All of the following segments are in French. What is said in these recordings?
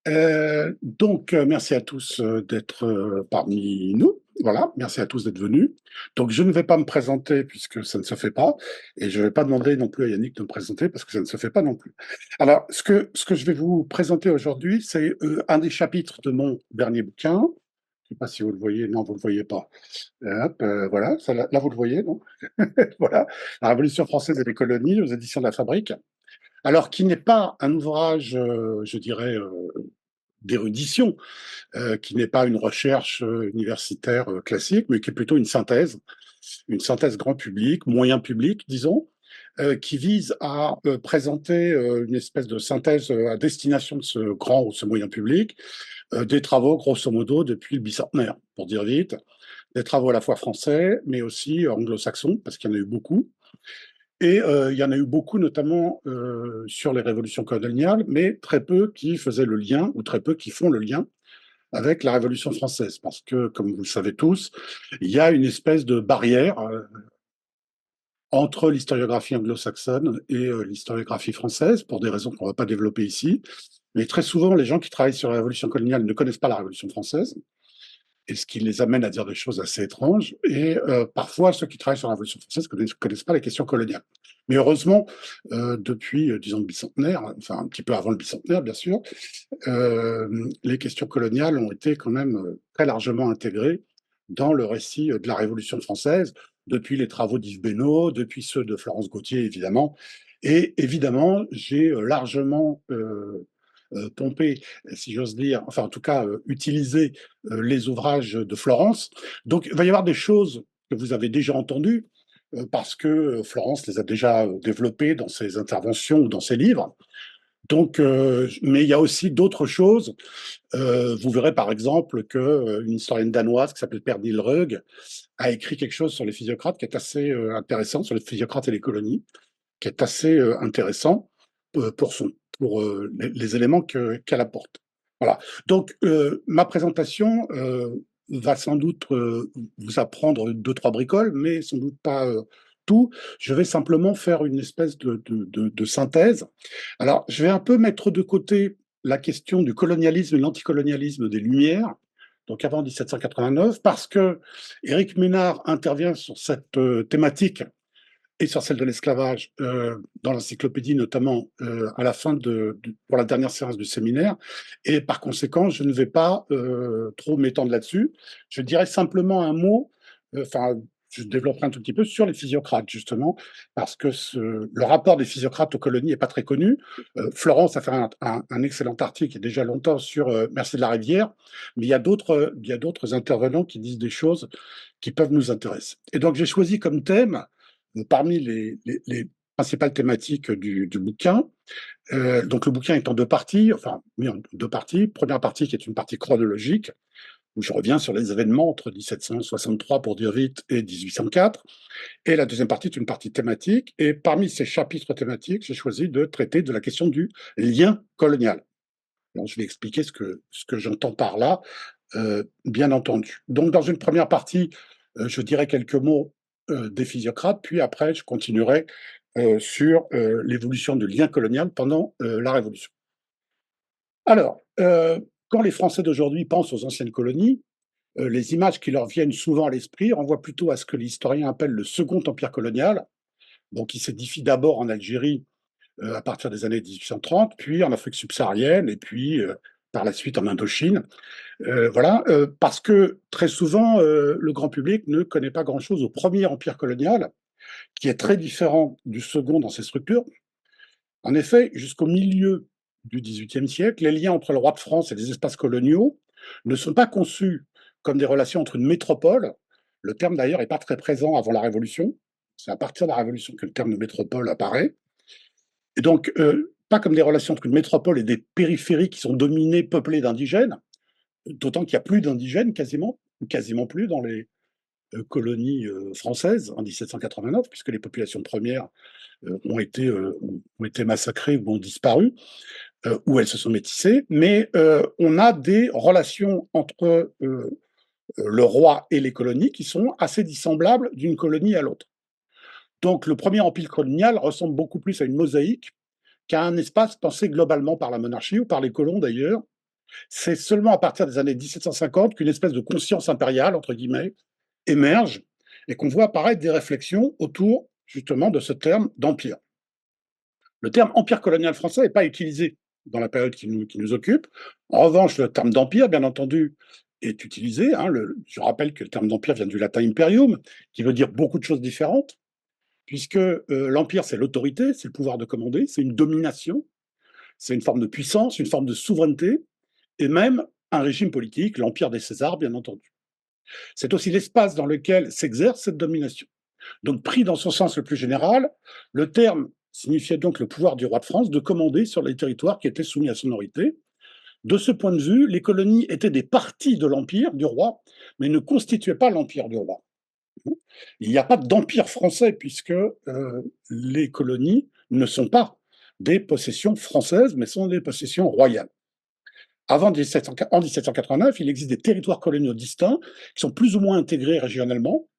Merci à tous d'être parmi nous. Voilà, merci à tous d'être venus. Donc, je ne vais pas me présenter puisque ça ne se fait pas, et je ne vais pas demander non plus à Yannick de me présenter parce que ça ne se fait pas non plus. Alors, ce que je vais vous présenter aujourd'hui, c'est un des chapitres de mon dernier bouquin. Je ne sais pas si vous le voyez. Non, vous ne le voyez pas. Hop, voilà, ça, là, vous le voyez, non? Voilà, La Révolution française et les colonies aux éditions de la Fabrique. Alors, qui n'est pas un ouvrage, je dirais, d'érudition, qui n'est pas une recherche universitaire classique, mais qui est plutôt une synthèse grand public, moyen public, disons, qui vise à présenter une espèce de synthèse à destination de ce grand ou ce moyen public, des travaux, grosso modo, depuis le bicentenaire, pour dire vite, des travaux à la fois français, mais aussi anglo-saxons, parce qu'il y en a eu beaucoup. Et il y en a eu beaucoup, notamment sur les révolutions coloniales, mais très peu qui faisaient le lien, ou très peu qui font le lien avec la Révolution française, parce que, comme vous le savez tous, il y a une espèce de barrière entre l'historiographie anglo-saxonne et l'historiographie française, pour des raisons qu'on ne va pas développer ici. Mais très souvent, les gens qui travaillent sur la Révolution coloniale ne connaissent pas la Révolution française, et ce qui les amène à dire des choses assez étranges. Et parfois, ceux qui travaillent sur la Révolution française ne connaissent pas les questions coloniales. Mais heureusement, depuis, disons, le bicentenaire, enfin un petit peu avant le bicentenaire, bien sûr, les questions coloniales ont été quand même très largement intégrées dans le récit de la Révolution française, depuis les travaux d'Yves Beynaud, depuis ceux de Florence Gautier, évidemment. Et évidemment, j'ai largement pompé, si j'ose dire, enfin en tout cas utilisé les ouvrages de Florence. Donc il va y avoir des choses que vous avez déjà entendues, parce que Florence les a déjà développées dans ses interventions ou dans ses livres. Donc, mais il y a aussi d'autres choses. Vous verrez par exemple qu'une historienne danoise qui s'appelle Pernille Rög a écrit quelque chose sur les physiocrates qui est assez intéressant, sur les physiocrates et les colonies, qui est assez intéressant pour, pour les éléments qu'elle apporte. Voilà. Donc, ma présentation va sans doute vous apprendre deux, trois bricoles, mais sans doute pas tout. Je vais simplement faire une espèce de synthèse. Alors, je vais un peu mettre de côté la question du colonialisme et l'anticolonialisme des Lumières, donc avant 1789, parce que Éric Ménard intervient sur cette thématique et sur celle de l'esclavage dans l'encyclopédie, notamment à la fin pour la dernière séance du séminaire. Et par conséquent, je ne vais pas trop m'étendre là-dessus. Je dirais simplement un mot, enfin, je développerai un tout petit peu sur les physiocrates, justement, parce que le rapport des physiocrates aux colonies n'est pas très connu. Florence a fait un excellent article il y a déjà longtemps sur Mercier de la Rivière, mais il y a d'autres intervenants qui disent des choses qui peuvent nous intéresser. Et donc, j'ai choisi comme thème parmi les principales thématiques du bouquin. Donc le bouquin est en deux parties, enfin oui, en deux parties. Première partie qui est une partie chronologique, où je reviens sur les événements entre 1763 pour dire vite et 1804. Et la deuxième partie est une partie thématique. Et parmi ces chapitres thématiques, j'ai choisi de traiter de la question du lien colonial. Donc je vais expliquer ce que j'entends par là, bien entendu. Donc dans une première partie, je dirai quelques mots des physiocrates, puis après je continuerai sur l'évolution du lien colonial pendant la Révolution. Alors, quand les Français d'aujourd'hui pensent aux anciennes colonies, les images qui leur viennent souvent à l'esprit renvoient plutôt à ce que les historiens appellent le Second Empire colonial, donc qui s'édifie d'abord en Algérie à partir des années 1830, puis en Afrique subsaharienne, et puis par la suite en Indochine. Voilà, parce que très souvent, le grand public ne connaît pas grand-chose au premier empire colonial, qui est très différent du second dans ses structures. En effet, jusqu'au milieu du XVIIIe siècle, les liens entre le roi de France et les espaces coloniaux ne sont pas conçus comme des relations entre une métropole. Le terme d'ailleurs n'est pas très présent avant la Révolution. C'est à partir de la Révolution que le terme de métropole apparaît. Et donc, pas comme des relations entre une métropole et des périphéries qui sont dominées, peuplées d'indigènes, d'autant qu'il n'y a plus d'indigènes quasiment, ou quasiment plus dans les colonies françaises en 1789, puisque les populations premières ont été massacrées ou ont disparu, ou elles se sont métissées. Mais on a des relations entre le roi et les colonies qui sont assez dissemblables d'une colonie à l'autre. Donc le premier empire colonial ressemble beaucoup plus à une mosaïque qu'à un espace pensé globalement par la monarchie ou par les colons d'ailleurs, C'est seulement à partir des années 1750 qu'une espèce de conscience impériale, entre guillemets, émerge et qu'on voit apparaître des réflexions autour justement de ce terme d'empire. Le terme empire colonial français n'est pas utilisé dans la période qui nous occupe. En revanche, le terme d'empire, bien entendu, est utilisé. Hein. Je rappelle que le terme d'empire vient du latin imperium, qui veut dire beaucoup de choses différentes, puisque l'empire, c'est l'autorité, c'est le pouvoir de commander, c'est une domination, c'est une forme de puissance, une forme de souveraineté, et même un régime politique, l'empire des Césars, bien entendu. C'est aussi l'espace dans lequel s'exerce cette domination. Donc, pris dans son sens le plus général, le terme signifiait donc le pouvoir du roi de France de commander sur les territoires qui étaient soumis à son autorité. De ce point de vue, les colonies étaient des parties de l'empire du roi, mais ne constituaient pas l'empire du roi. Il n'y a pas d'empire français puisque les colonies ne sont pas des possessions françaises, mais sont des possessions royales. En 1789, il existe des territoires coloniaux distincts qui sont plus ou moins intégrés régionalement.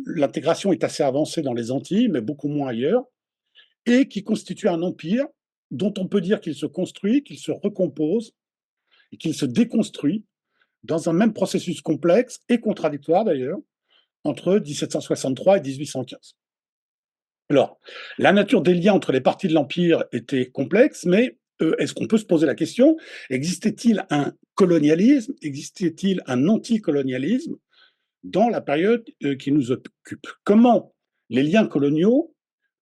L'intégration est assez avancée dans les Antilles, mais beaucoup moins ailleurs, et qui constitue un empire dont on peut dire qu'il se construit, qu'il se recompose et qu'il se déconstruit dans un même processus complexe et contradictoire d'ailleurs entre 1763 et 1815. Alors, la nature des liens entre les parties de l'Empire était complexe, mais est-ce qu'on peut se poser la question, existait-il un colonialisme, existait-il un anticolonialisme dans la période qui nous occupe? Comment les liens coloniaux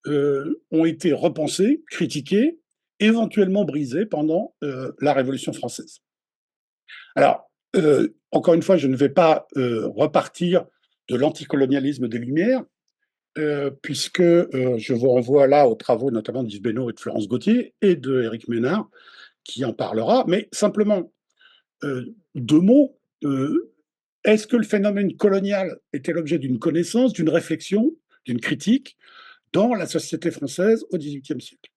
ont été repensés, critiqués, éventuellement brisés pendant la Révolution française? Alors, encore une fois, je ne vais pas repartir de l'anticolonialisme des Lumières, puisque je vous renvoie là aux travaux notamment d'Yves Benoît et de Florence Gauthier et de Éric Ménard, qui en parlera. Mais simplement, deux mots. Est-ce que le phénomène colonial était l'objet d'une connaissance, d'une réflexion, d'une critique dans la société française au XVIIIe siècle?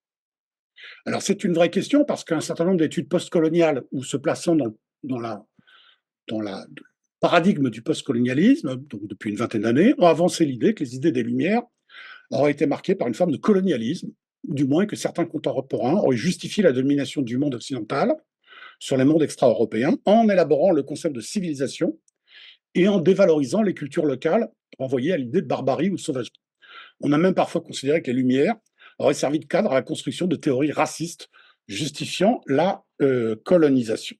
Alors c'est une vraie question parce qu'un certain nombre d'études postcoloniales ou se plaçant dans la dans la paradigme du postcolonialisme, donc depuis une vingtaine d'années, ont avancé l'idée que les idées des Lumières auraient été marquées par une forme de colonialisme, ou du moins que certains contemporains auraient justifié la domination du monde occidental sur les mondes extra-européens en élaborant le concept de civilisation et en dévalorisant les cultures locales renvoyées à l'idée de barbarie ou de sauvagerie. On a même parfois considéré que les Lumières auraient servi de cadre à la construction de théories racistes justifiant la colonisation.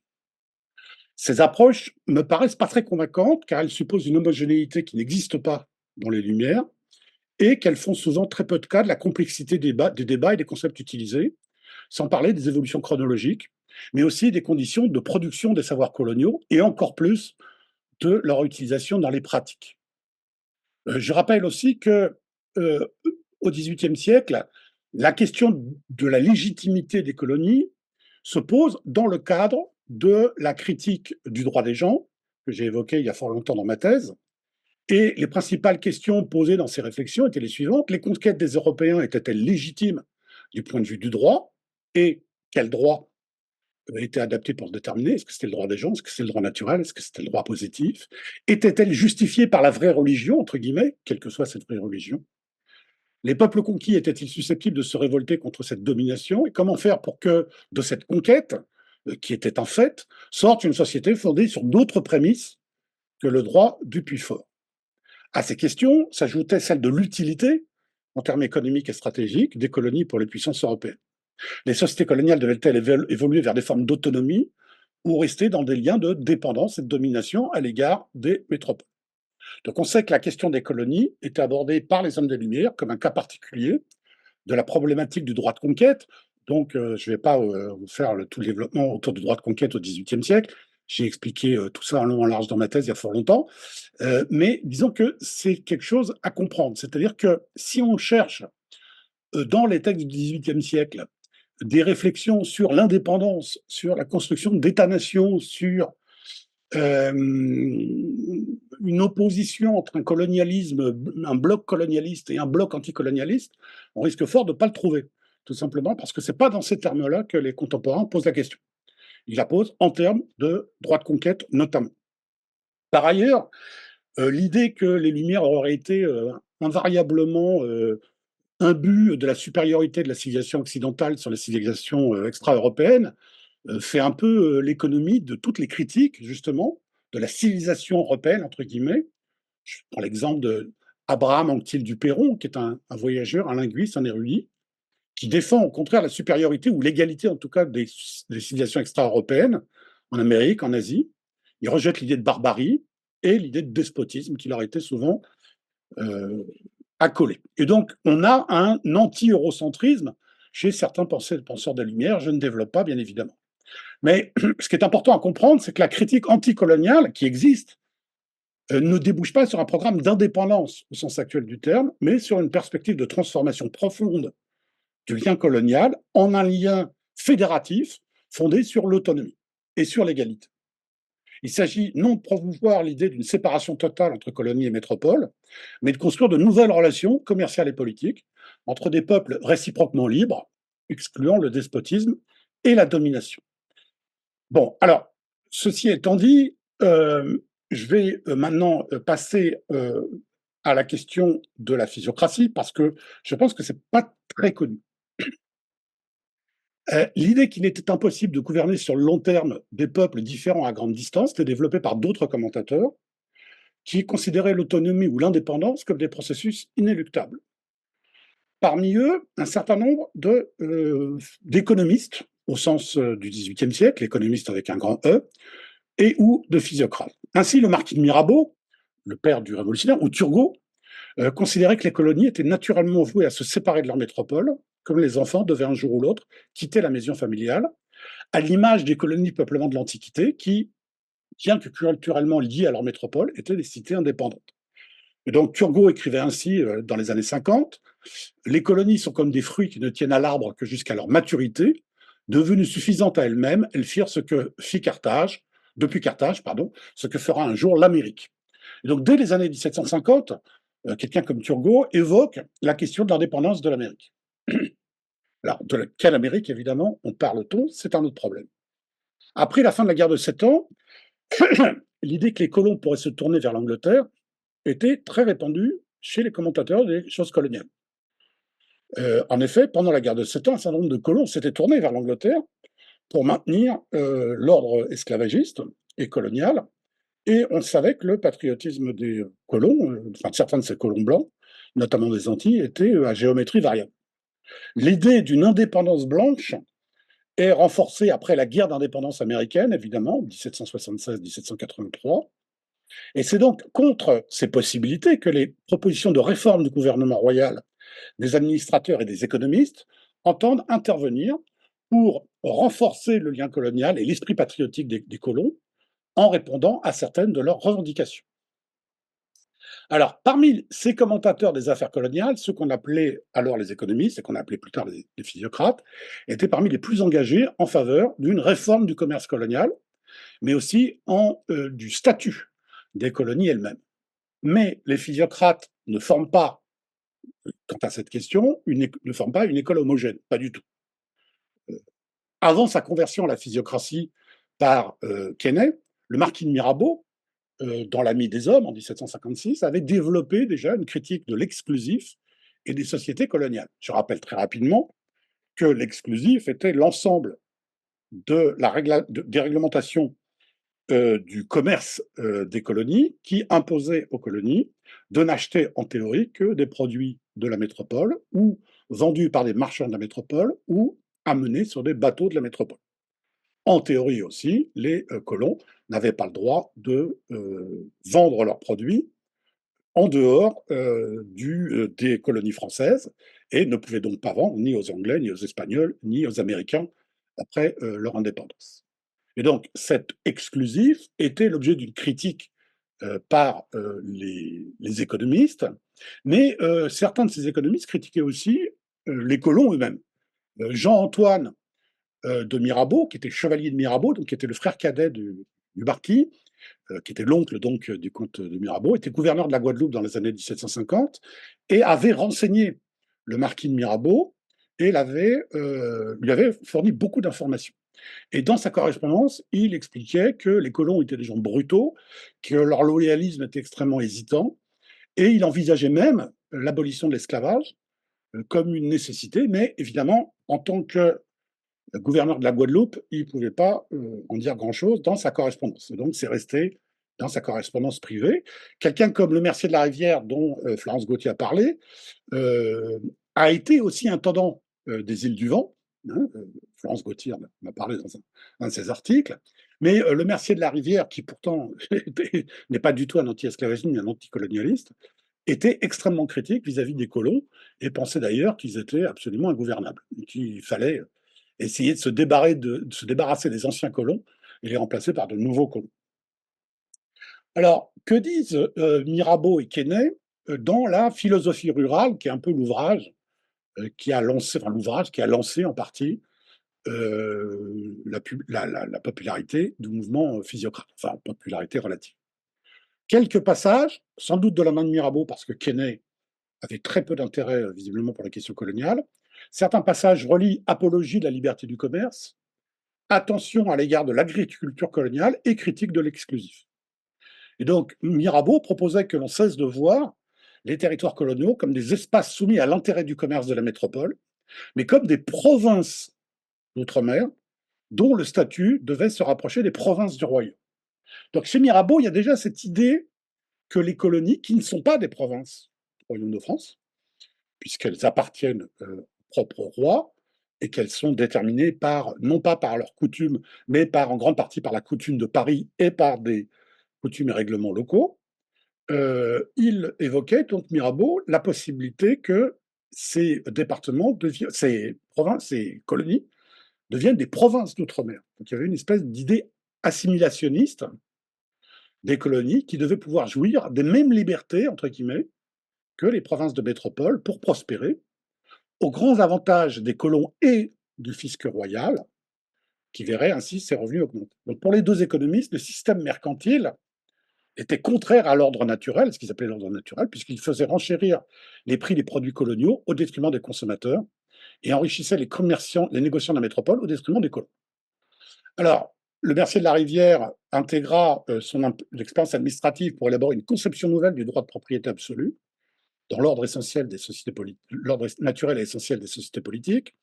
Ces approches me paraissent pas très convaincantes car elles supposent une homogénéité qui n'existe pas dans les Lumières et qu'elles font souvent très peu de cas de la complexité des débats et des concepts utilisés, sans parler des évolutions chronologiques, mais aussi des conditions de production des savoirs coloniaux et encore plus de leur utilisation dans les pratiques. Je rappelle aussi que au XVIIIe siècle, la question de la légitimité des colonies se pose dans le cadre de la critique du droit des gens, que j'ai évoqué il y a fort longtemps dans ma thèse. Et les principales questions posées dans ces réflexions étaient les suivantes. Les conquêtes des Européens étaient-elles légitimes du point de vue du droit? Et quel droit était adapté pour se déterminer? Est-ce que c'était le droit des gens? Est-ce que c'était le droit naturel? Est-ce que c'était le droit positif? Était-elle justifiée par la vraie religion, entre guillemets, quelle que soit cette vraie religion? Les peuples conquis étaient-ils susceptibles de se révolter contre cette domination? Et comment faire pour que de cette conquête, qui était un fait, sorte une société fondée sur d'autres prémices que le droit du plus fort? À ces questions s'ajoutait celle de l'utilité, en termes économiques et stratégiques, des colonies pour les puissances européennes. Les sociétés coloniales devaient-elles évoluer vers des formes d'autonomie ou rester dans des liens de dépendance et de domination à l'égard des métropoles? Donc on sait que la question des colonies était abordée par les hommes des Lumières comme un cas particulier de la problématique du droit de conquête. Donc je ne vais pas vous faire tout le développement autour du droit de conquête au XVIIIe siècle. J'ai expliqué tout ça en long et en large dans ma thèse il y a fort longtemps. Mais disons que c'est quelque chose à comprendre. C'est-à-dire que si on cherche dans les textes du XVIIIe siècle des réflexions sur l'indépendance, sur la construction d'États-nations, sur une opposition entre un colonialisme, un bloc colonialiste et un bloc anticolonialiste, on risque fort de ne pas le trouver. Tout simplement parce que ce n'est pas dans ces termes-là que les contemporains posent la question. Ils la posent en termes de droit de conquête notamment. Par ailleurs, l'idée que les Lumières auraient été invariablement imbus de la supériorité de la civilisation occidentale sur les civilisations extra-européennes fait un peu l'économie de toutes les critiques, justement, de la civilisation européenne, entre guillemets. Je prends l'exemple d'Abraham Anquetil du Perron, qui est un voyageur, un linguiste, un érudit, qui défend au contraire la supériorité ou l'égalité, en tout cas, des civilisations extra-européennes, en Amérique, en Asie. Il rejette l'idée de barbarie et l'idée de despotisme qui leur était souvent euh, accolée. Et donc, on a un anti-eurocentrisme chez certains penseurs de la Lumière. Je ne développe pas, bien évidemment. Mais ce qui est important à comprendre, c'est que la critique anticoloniale qui existe ne débouche pas sur un programme d'indépendance au sens actuel du terme, mais sur une perspective de transformation profonde du lien colonial en un lien fédératif fondé sur l'autonomie et sur l'égalité. Il s'agit non de promouvoir l'idée d'une séparation totale entre colonies et métropole, mais de construire de nouvelles relations commerciales et politiques entre des peuples réciproquement libres, excluant le despotisme et la domination. Bon, alors, ceci étant dit, je vais maintenant passer à la question de la physiocratie, parce que je pense que ce n'est pas très connu. L'idée qu'il était impossible de gouverner sur le long terme des peuples différents à grande distance était développée par d'autres commentateurs qui considéraient l'autonomie ou l'indépendance comme des processus inéluctables. Parmi eux, un certain nombre d'économistes, au sens du XVIIIe siècle, économistes avec un grand E, et ou de physiocrates. Ainsi, le marquis de Mirabeau, le père du révolutionnaire, ou Turgot, considérait que les colonies étaient naturellement vouées à se séparer de leur métropole, comme les enfants devaient un jour ou l'autre quitter la maison familiale, à l'image des colonies de peuplement de l'Antiquité qui, bien que culturellement liées à leur métropole, étaient des cités indépendantes. Et donc Turgot écrivait ainsi dans les années 50, les colonies sont comme des fruits qui ne tiennent à l'arbre que jusqu'à leur maturité. Devenues suffisantes à elles-mêmes, elles firent ce que fit Carthage, depuis Carthage, pardon, ce que fera un jour l'Amérique. Et donc dès les années 1750, quelqu'un comme Turgot évoque la question de l'indépendance de l'Amérique. Alors, de quelle Amérique, évidemment, on parle-t-on, c'est un autre problème. Après la fin de la guerre de 7 ans, l'idée que les colons pourraient se tourner vers l'Angleterre était très répandue chez les commentateurs des choses coloniales. En effet, pendant la guerre de 7 ans, un certain nombre de colons s'étaient tournés vers l'Angleterre pour maintenir l'ordre esclavagiste et colonial. Et on savait que le patriotisme des colons, enfin de certains de ces colons blancs, notamment des Antilles, était à géométrie variable. L'idée d'une indépendance blanche est renforcée après la guerre d'indépendance américaine, évidemment, 1776-1783. Et c'est donc contre ces possibilités que les propositions de réforme du gouvernement royal, des administrateurs et des économistes entendent intervenir pour renforcer le lien colonial et l'esprit patriotique des colons en répondant à certaines de leurs revendications. Alors, parmi ces commentateurs des affaires coloniales, ceux qu'on appelait alors les économistes et qu'on appelait plus tard les physiocrates, étaient parmi les plus engagés en faveur d'une réforme du commerce colonial, mais aussi du statut des colonies elles-mêmes. Mais les physiocrates ne forment pas, quant à cette question, ne forment pas une école homogène, pas du tout. Avant sa conversion à la physiocratie par Quesnay, le marquis de Mirabeau, dans L'Ami des hommes, en 1756, avait développé déjà une critique de l'exclusif et des sociétés coloniales. Je rappelle très rapidement que l'exclusif était l'ensemble des réglementations du commerce des colonies qui imposait aux colonies de n'acheter en théorie que des produits de la métropole ou vendus par des marchands de la métropole ou amenés sur des bateaux de la métropole. En théorie aussi, les colons n'avaient pas le droit de vendre leurs produits en dehors des colonies françaises et ne pouvaient donc pas vendre ni aux Anglais, ni aux Espagnols, ni aux Américains après leur indépendance. Et donc, cet exclusif était l'objet d'une critique par les économistes, mais certains de ces économistes critiquaient aussi les colons eux-mêmes. Jean-Antoine de Mirabeau, qui était chevalier de Mirabeau, donc qui était le frère cadet du marquis, qui était l'oncle donc du comte de Mirabeau, était gouverneur de la Guadeloupe dans les années 1750 et avait renseigné le marquis de Mirabeau et lui avait fourni beaucoup d'informations. Et dans sa correspondance, il expliquait que les colons étaient des gens brutaux, que leur loyalisme était extrêmement hésitant, et il envisageait même l'abolition de l'esclavage comme une nécessité, mais évidemment, en tant que gouverneur de la Guadeloupe, il ne pouvait pas en dire grand-chose dans sa correspondance. Et donc, c'est resté dans sa correspondance privée. Quelqu'un comme le Mercier de la Rivière, dont Florence Gauthier a parlé, a été aussi intendant des îles du Vent. Hein, Florence Gauthier en a parlé dans un de ses articles. Mais le Mercier de la Rivière, qui pourtant n'est pas du tout un anti-esclavagiste ni un anticolonialiste, était extrêmement critique vis-à-vis des colons et pensait d'ailleurs qu'ils étaient absolument ingouvernables, et qu'il fallait essayer de se débarrasser des anciens colons et les remplacer par de nouveaux colons. Alors, que disent Mirabeau et Quesnay dans la philosophie rurale, qui est un peu l'ouvrage qui a lancé, enfin l'ouvrage qui a lancé en partie la popularité du mouvement physiocrate, enfin popularité relative. Quelques passages, sans doute de la main de Mirabeau, parce que Quesnay avait très peu d'intérêt visiblement pour la question coloniale. Certains passages relient apologie de la liberté du commerce, attention à l'égard de l'agriculture coloniale et critique de l'exclusif. Et donc Mirabeau proposait que l'on cesse de voir les territoires coloniaux comme des espaces soumis à l'intérêt du commerce de la métropole, mais comme des provinces d'outre-mer dont le statut devait se rapprocher des provinces du royaume. Donc chez Mirabeau, il y a déjà cette idée que les colonies, qui ne sont pas des provinces du royaume de France, puisqu'elles appartiennent au propre roi et qu'elles sont déterminées par, non pas par leurs coutumes, mais en grande partie par la coutume de Paris et par des coutumes et règlements locaux, il évoquait, donc Mirabeau, la possibilité que ces départements, ces provinces, ces colonies deviennent des provinces d'outre-mer. Donc il y avait une espèce d'idée assimilationniste des colonies qui devaient pouvoir jouir des mêmes libertés, entre guillemets, que les provinces de métropole pour prospérer, aux grands avantages des colons et du fisc royal, qui verraient ainsi ses revenus augmenter. Donc pour les deux économistes, le système mercantile était contraire à l'ordre naturel, ce qu'ils appelaient l'ordre naturel, puisqu'il faisait renchérir les prix des produits coloniaux au détriment des consommateurs et enrichissait les commerçants, les négociants de la métropole au détriment des colons. Alors, le Mercier de la Rivière intégra son expérience administrative pour élaborer une conception nouvelle du droit de propriété absolue dans l'ordre essentiel des sociétés politiques, l'ordre naturel et essentiel des sociétés politiques.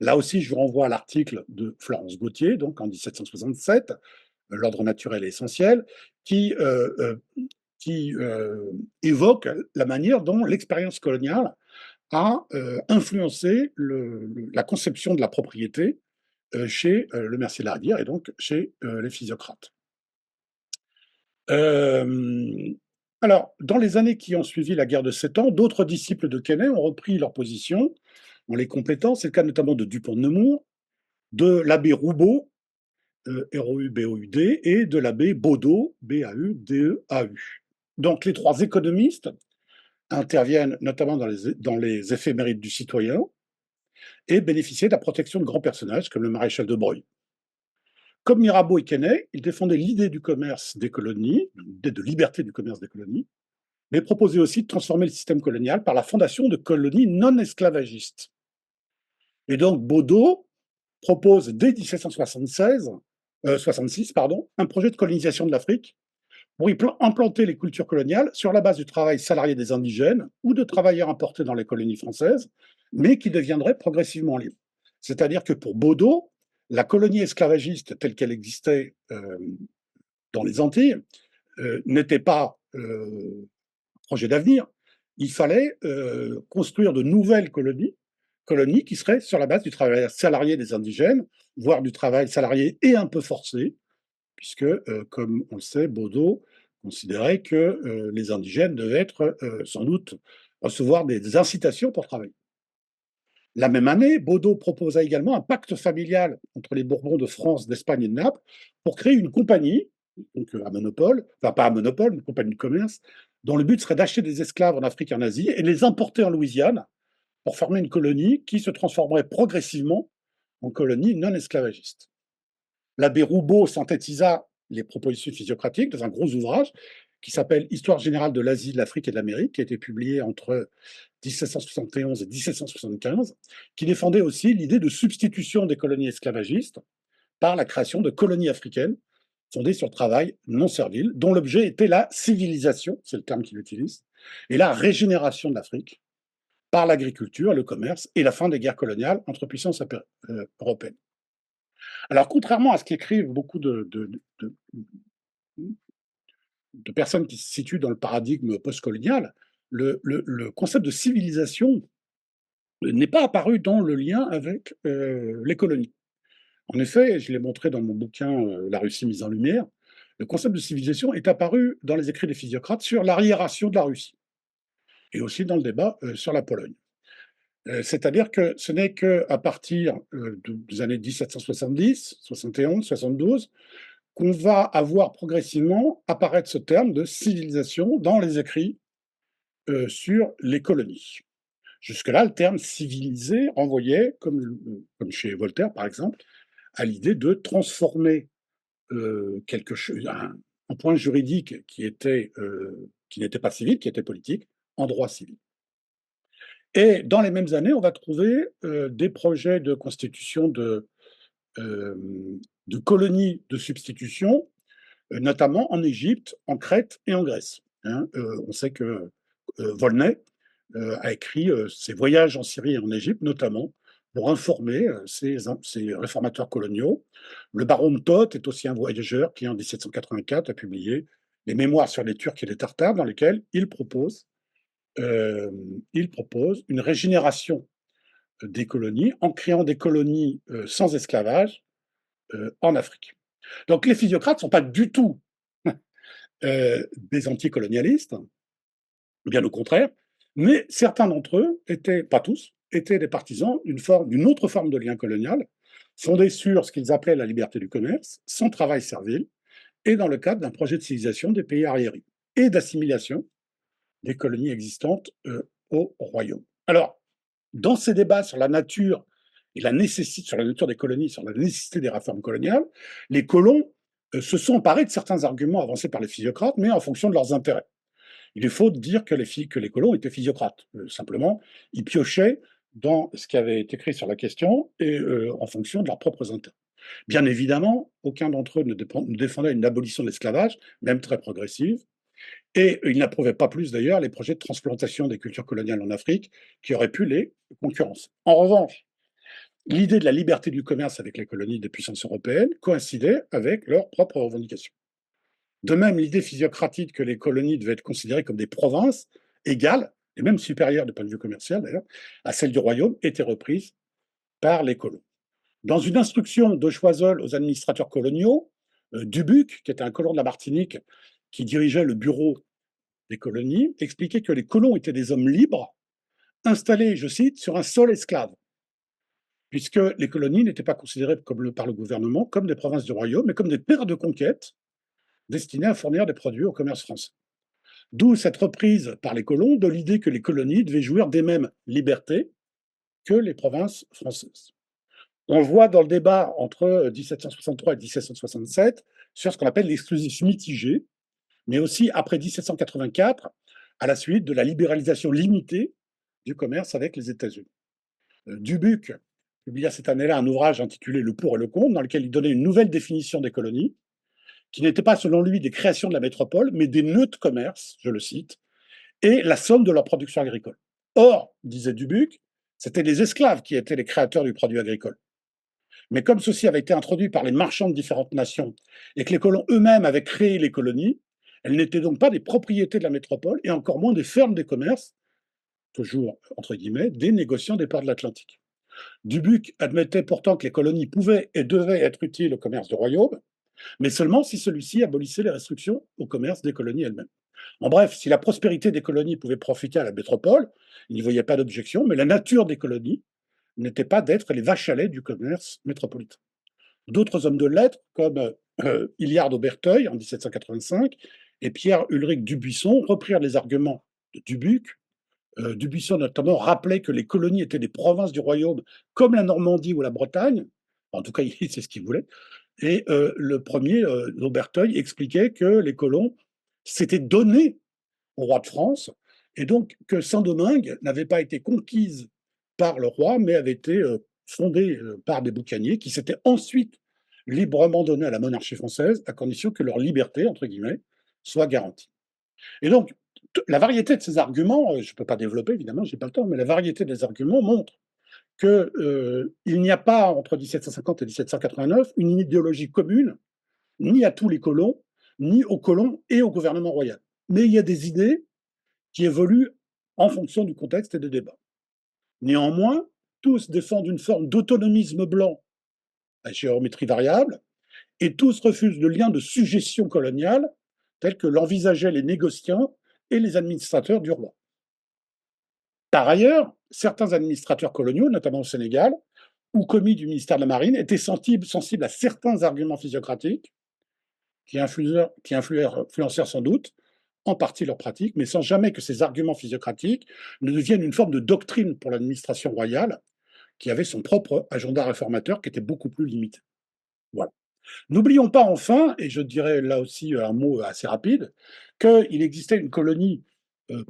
Là aussi, je vous renvoie à l'article de Florence Gauthier, donc en 1767, l'ordre naturel et essentiel, qui, évoque la manière dont l'expérience coloniale a influencé la conception de la propriété chez le Mercier de la Rivière et donc chez les physiocrates. Alors, dans les années qui ont suivi la guerre de 7 ans, d'autres disciples de Quesnay ont repris leur position en les complétant. C'est le cas notamment de Dupont de Nemours, de l'abbé Roubaud, R-O-U-B-O-U-D, et de l'abbé Baudot, B-A-U-D-E-A-U. Donc, les trois économistes interviennent notamment dans les éphémérides du citoyen et bénéficiaient de la protection de grands personnages comme le maréchal de Broglie. Comme Mirabeau et Quesnay, ils défendaient l'idée du commerce des colonies, l'idée de liberté du commerce des colonies, mais proposaient aussi de transformer le système colonial par la fondation de colonies non esclavagistes. Et donc Baudot propose dès 1766 un projet de colonisation de l'Afrique pour y implanter les cultures coloniales sur la base du travail salarié des indigènes ou de travailleurs importés dans les colonies françaises, mais qui deviendraient progressivement libres. C'est-à-dire que pour Baudot, la colonie esclavagiste telle qu'elle existait dans les Antilles n'était pas un projet d'avenir. Il fallait construire de nouvelles colonies qui seraient sur la base du travail salarié des indigènes, voire du travail salarié et un peu forcé, puisque, comme on le sait, Baudot considérait que les indigènes devaient être sans doute recevoir des incitations pour travailler. La même année, Baudot proposa également un pacte familial entre les Bourbons de France, d'Espagne et de Naples pour créer une compagnie, donc à monopole, enfin pas à monopole, une compagnie de commerce, dont le but serait d'acheter des esclaves en Afrique et en Asie et de les importer en Louisiane pour former une colonie qui se transformerait progressivement en colonie non esclavagiste. L'abbé Roubaud synthétisa les propositions physiocratiques dans un gros ouvrage qui s'appelle Histoire générale de l'Asie, de l'Afrique et de l'Amérique, qui a été publié entre 1771 et 1775, qui défendait aussi l'idée de substitution des colonies esclavagistes par la création de colonies africaines fondées sur le travail non servile, dont l'objet était la civilisation, c'est le terme qu'il utilise, et la régénération de l'Afrique par l'agriculture, le commerce et la fin des guerres coloniales entre puissances européennes. Alors, contrairement à ce qu'écrivent beaucoup de personnes qui se situent dans le paradigme postcolonial, le concept de civilisation n'est pas apparu dans le lien avec les colonies. En effet, je l'ai montré dans mon bouquin La Russie mise en lumière, le concept de civilisation est apparu dans les écrits des physiocrates sur l'arriération de la Russie et aussi dans le débat sur la Pologne. C'est-à-dire que ce n'est qu'à partir des années 1770, 71, 72, qu'on va avoir progressivement apparaître ce terme de civilisation dans les écrits sur les colonies. Jusque-là, le terme civilisé renvoyait, comme chez Voltaire par exemple, à l'idée de transformer quelque chose, un point juridique qui n'était pas civil, qui était politique, en droit civil. Et dans les mêmes années, on va trouver des projets de constitution euh, de colonies de substitution, notamment en Égypte, en Crète et en Grèce. Hein. On sait que Volney a écrit ses voyages en Syrie et en Égypte, notamment pour informer ces réformateurs coloniaux. Le baron de Thoth est aussi un voyageur qui, en 1784, a publié les Mémoires sur les Turcs et les Tartares, dans lesquels il propose une régénération des colonies en créant des colonies sans esclavage en Afrique. Donc les physiocrates ne sont pas du tout des anticolonialistes, bien au contraire, mais certains d'entre eux étaient, pas tous, étaient des partisans d'une autre forme de lien colonial, fondée sur ce qu'ils appelaient la liberté du commerce, sans travail servile, et dans le cadre d'un projet de civilisation des pays arriérés, et d'assimilation des colonies existantes au royaume. Alors, dans ces débats sur la nature et la nécessité, sur la nature des colonies, sur la nécessité des réformes coloniales, les colons se sont emparés de certains arguments avancés par les physiocrates, mais en fonction de leurs intérêts. Il est faux de dire que les colons étaient physiocrates. Simplement, ils piochaient dans ce qui avait été écrit sur la question et en fonction de leurs propres intérêts. Bien évidemment, aucun d'entre eux ne défendait une abolition de l'esclavage, même très progressive, et ils n'approuvaient pas plus d'ailleurs les projets de transplantation des cultures coloniales en Afrique qui auraient pu les concurrencer. En revanche, l'idée de la liberté du commerce avec les colonies des puissances européennes coïncidait avec leurs propres revendications. De même, l'idée physiocratique que les colonies devaient être considérées comme des provinces égales, et même supérieures du point de vue commercial d'ailleurs, à celle du royaume, était reprise par les colons. Dans une instruction de Choiseul aux administrateurs coloniaux, Dubuc, qui était un colon de la Martinique, qui dirigeait le bureau des colonies, expliquait que les colons étaient des hommes libres, installés, je cite, sur un sol esclave, puisque les colonies n'étaient pas considérées par le gouvernement comme des provinces du royaume, mais comme des terres de conquête destinées à fournir des produits au commerce français. D'où cette reprise par les colons de l'idée que les colonies devaient jouir des mêmes libertés que les provinces françaises. On voit dans le débat entre 1763 et 1767 sur ce qu'on appelle l'exclusif mitigé, mais aussi après 1784, à la suite de la libéralisation limitée du commerce avec les États-Unis. Dubuc publia cette année-là un ouvrage intitulé Le pour et le contre, dans lequel il donnait une nouvelle définition des colonies, qui n'était pas selon lui des créations de la métropole, mais des nœuds de commerce, je le cite, et la somme de leur production agricole. Or, disait Dubuc, c'était les esclaves qui étaient les créateurs du produit agricole. Mais comme ceci avait été introduit par les marchands de différentes nations et que les colons eux-mêmes avaient créé les colonies, elles n'étaient donc pas des propriétés de la métropole et encore moins des fermes des commerces, toujours entre guillemets, des négociants des ports de l'Atlantique. Dubuc admettait pourtant que les colonies pouvaient et devaient être utiles au commerce du royaume, mais seulement si celui-ci abolissait les restrictions au commerce des colonies elles-mêmes. En bref, si la prospérité des colonies pouvait profiter à la métropole, il n'y voyait pas d'objection, mais la nature des colonies n'était pas d'être les vaches à lait du commerce métropolitain. D'autres hommes de lettres, comme Hilliard d'Auberteuil en 1785 et Pierre Ulrich Dubuisson, reprirent les arguments de Dubuc. Dubuisson notamment rappelait que les colonies étaient des provinces du royaume, comme la Normandie ou la Bretagne. En tout cas, c'est ce qu'il voulait. Et le premier, Lauberteuil, expliquait que les colons s'étaient donnés au roi de France, et donc que Saint-Domingue n'avait pas été conquise par le roi, mais avait été fondée par des boucaniers qui s'étaient ensuite librement donnés à la monarchie française, à condition que leur liberté, entre guillemets, soit garantie. Et donc, la variété de ces arguments, je ne peux pas développer, évidemment, je n'ai pas le temps, mais la variété des arguments montre qu'il n'y a pas, entre 1750 et 1789, une idéologie commune, ni à tous les colons, ni aux colons et au gouvernement royal. Mais il y a des idées qui évoluent en fonction du contexte et des débats. Néanmoins, tous défendent une forme d'autonomisme blanc à géométrie variable, et tous refusent le lien de sujétion coloniale tel que l'envisageaient les négociants et les administrateurs du roi. Par ailleurs, certains administrateurs coloniaux, notamment au Sénégal, ou commis du ministère de la Marine, étaient sensibles à certains arguments physiocratiques qui influencèrent sans doute en partie leur pratique, mais sans jamais que ces arguments physiocratiques ne deviennent une forme de doctrine pour l'administration royale, qui avait son propre agenda réformateur qui était beaucoup plus limité. Voilà. N'oublions pas enfin, et je dirais là aussi un mot assez rapide, qu'il existait une colonie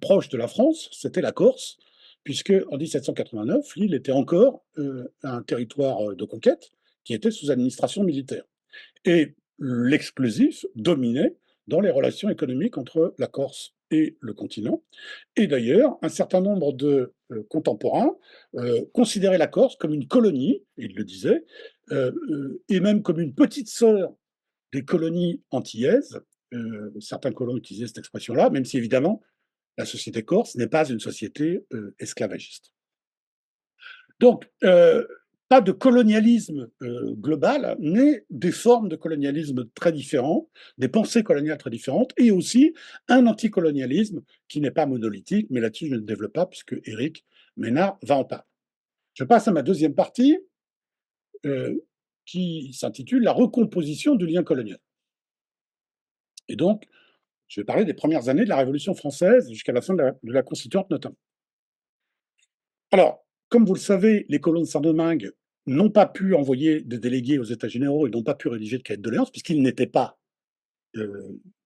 proche de la France, c'était la Corse, puisque en 1789, l'île était encore un territoire de conquête qui était sous administration militaire. Et l'exclusif dominait dans les relations économiques entre la Corse et le continent. Et d'ailleurs, un certain nombre de contemporains considéraient la Corse comme une colonie, ils le disaient, et même comme une petite sœur des colonies antillaises. Certains colons utilisaient cette expression-là, même si évidemment la société corse n'est pas une société esclavagiste. Donc, pas de colonialisme global, mais des formes de colonialisme très différents, des pensées coloniales très différentes, et aussi un anticolonialisme qui n'est pas monolithique, mais là-dessus je ne développe pas puisque Éric Ménard va en parler. Je passe à ma deuxième partie, qui s'intitule La recomposition du lien colonial. Et donc, je vais parler des premières années de la Révolution française jusqu'à la fin de la Constituante notamment. Alors, comme vous le savez, les colons de Saint-Domingue n'ont pas pu envoyer de délégués aux États généraux et n'ont pas pu rédiger de cahier de doléances puisqu'ils n'étaient pas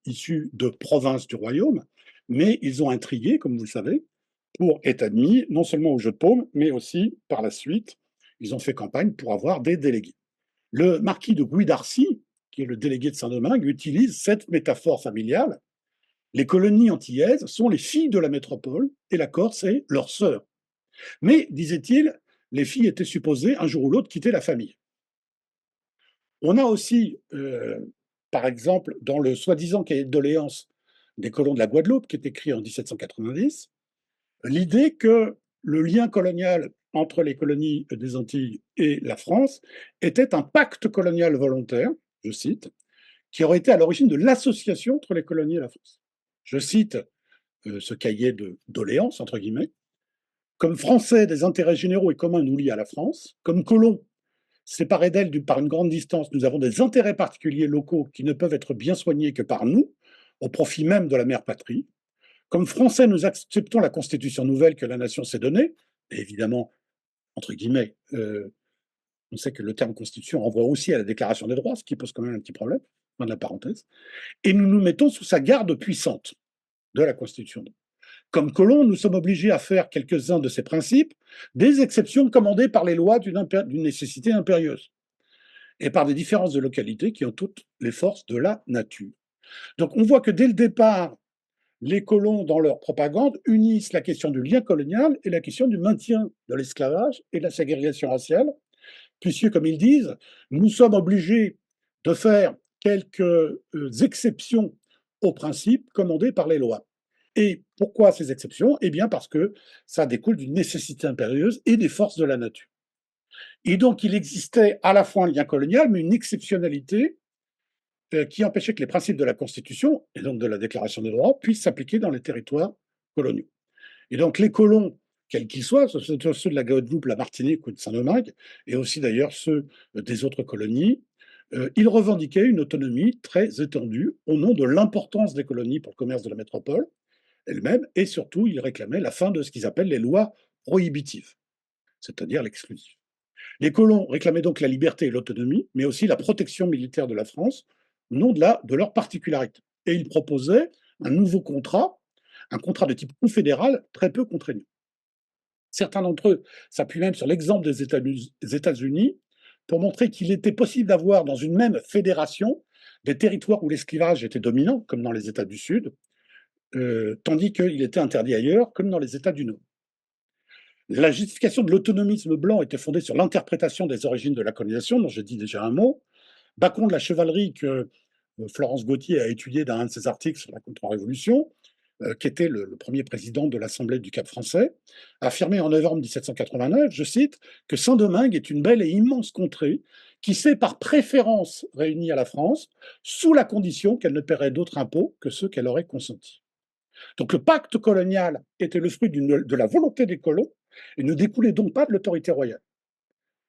issus de provinces du royaume, mais ils ont intrigué, comme vous le savez, pour être admis non seulement au jeu de paume, mais aussi par la suite, ils ont fait campagne pour avoir des délégués. Le marquis de Guy d'Arcy, qui est le délégué de Saint-Domingue, utilise cette métaphore familiale. Les colonies antillaises sont les filles de la métropole et la Corse est leur sœur. Mais, disait-il, les filles étaient supposées un jour ou l'autre quitter la famille. On a aussi, par exemple, dans le soi-disant cahier de doléances des colons de la Guadeloupe, qui est écrit en 1790, l'idée que le lien colonial entre les colonies des Antilles et la France était un pacte colonial volontaire, je cite, qui aurait été à l'origine de l'association entre les colonies et la France. Je cite ce cahier de doléances, entre guillemets. Comme Français, des intérêts généraux et communs nous lient à la France. Comme colons, séparés d'elle par une grande distance, nous avons des intérêts particuliers locaux qui ne peuvent être bien soignés que par nous, au profit même de la mère patrie. Comme Français, nous acceptons la constitution nouvelle que la nation s'est donnée, et évidemment, entre guillemets, on sait que le terme constitution renvoie aussi à la déclaration des droits, ce qui pose quand même un petit problème, fin de la parenthèse, et nous nous mettons sous sa garde puissante de la constitution. Comme colons, nous sommes obligés à faire quelques-uns de ces principes, des exceptions commandées par les lois d'une nécessité impérieuse, et par des différences de localité qui ont toutes les forces de la nature. Donc on voit que dès le départ, les colons, dans leur propagande, unissent la question du lien colonial et la question du maintien de l'esclavage et de la ségrégation raciale, puisque, comme ils disent, nous sommes obligés de faire quelques exceptions aux principes commandés par les lois. Et pourquoi ces exceptions? Eh bien parce que ça découle d'une nécessité impérieuse et des forces de la nature. Et donc il existait à la fois un lien colonial, mais une exceptionnalité qui empêchait que les principes de la Constitution, et donc de la Déclaration des droits, puissent s'appliquer dans les territoires coloniaux. Et donc les colons, quels qu'ils soient, ceux de la Guadeloupe, la Martinique ou de Saint-Domingue, et aussi d'ailleurs ceux des autres colonies, ils revendiquaient une autonomie très étendue au nom de l'importance des colonies pour le commerce de la métropole elle-même, et surtout, ils réclamaient la fin de ce qu'ils appellent les lois prohibitives, c'est-à-dire l'exclusif. Les colons réclamaient donc la liberté et l'autonomie, mais aussi la protection militaire de la France, au nom de leur particularité. Et ils proposaient un nouveau contrat, un contrat de type confédéral très peu contraignant. Certains d'entre eux s'appuient même sur l'exemple des États-Unis pour montrer qu'il était possible d'avoir dans une même fédération des territoires où l'esclavage était dominant, comme dans les États du Sud, tandis qu'il était interdit ailleurs, comme dans les États du Nord. La justification de l'autonomisme blanc était fondée sur l'interprétation des origines de la colonisation, dont j'ai dit déjà un mot. Bacon de la chevalerie, que Florence Gauthier a étudié dans un de ses articles sur la contre-révolution, qui était le premier président de l'Assemblée du Cap français, a affirmé en novembre 1789, je cite, que Saint-Domingue est une belle et immense contrée qui s'est par préférence réunie à la France, sous la condition qu'elle ne paierait d'autres impôts que ceux qu'elle aurait consentis. Donc le pacte colonial était le fruit de la volonté des colons et ne découlait donc pas de l'autorité royale.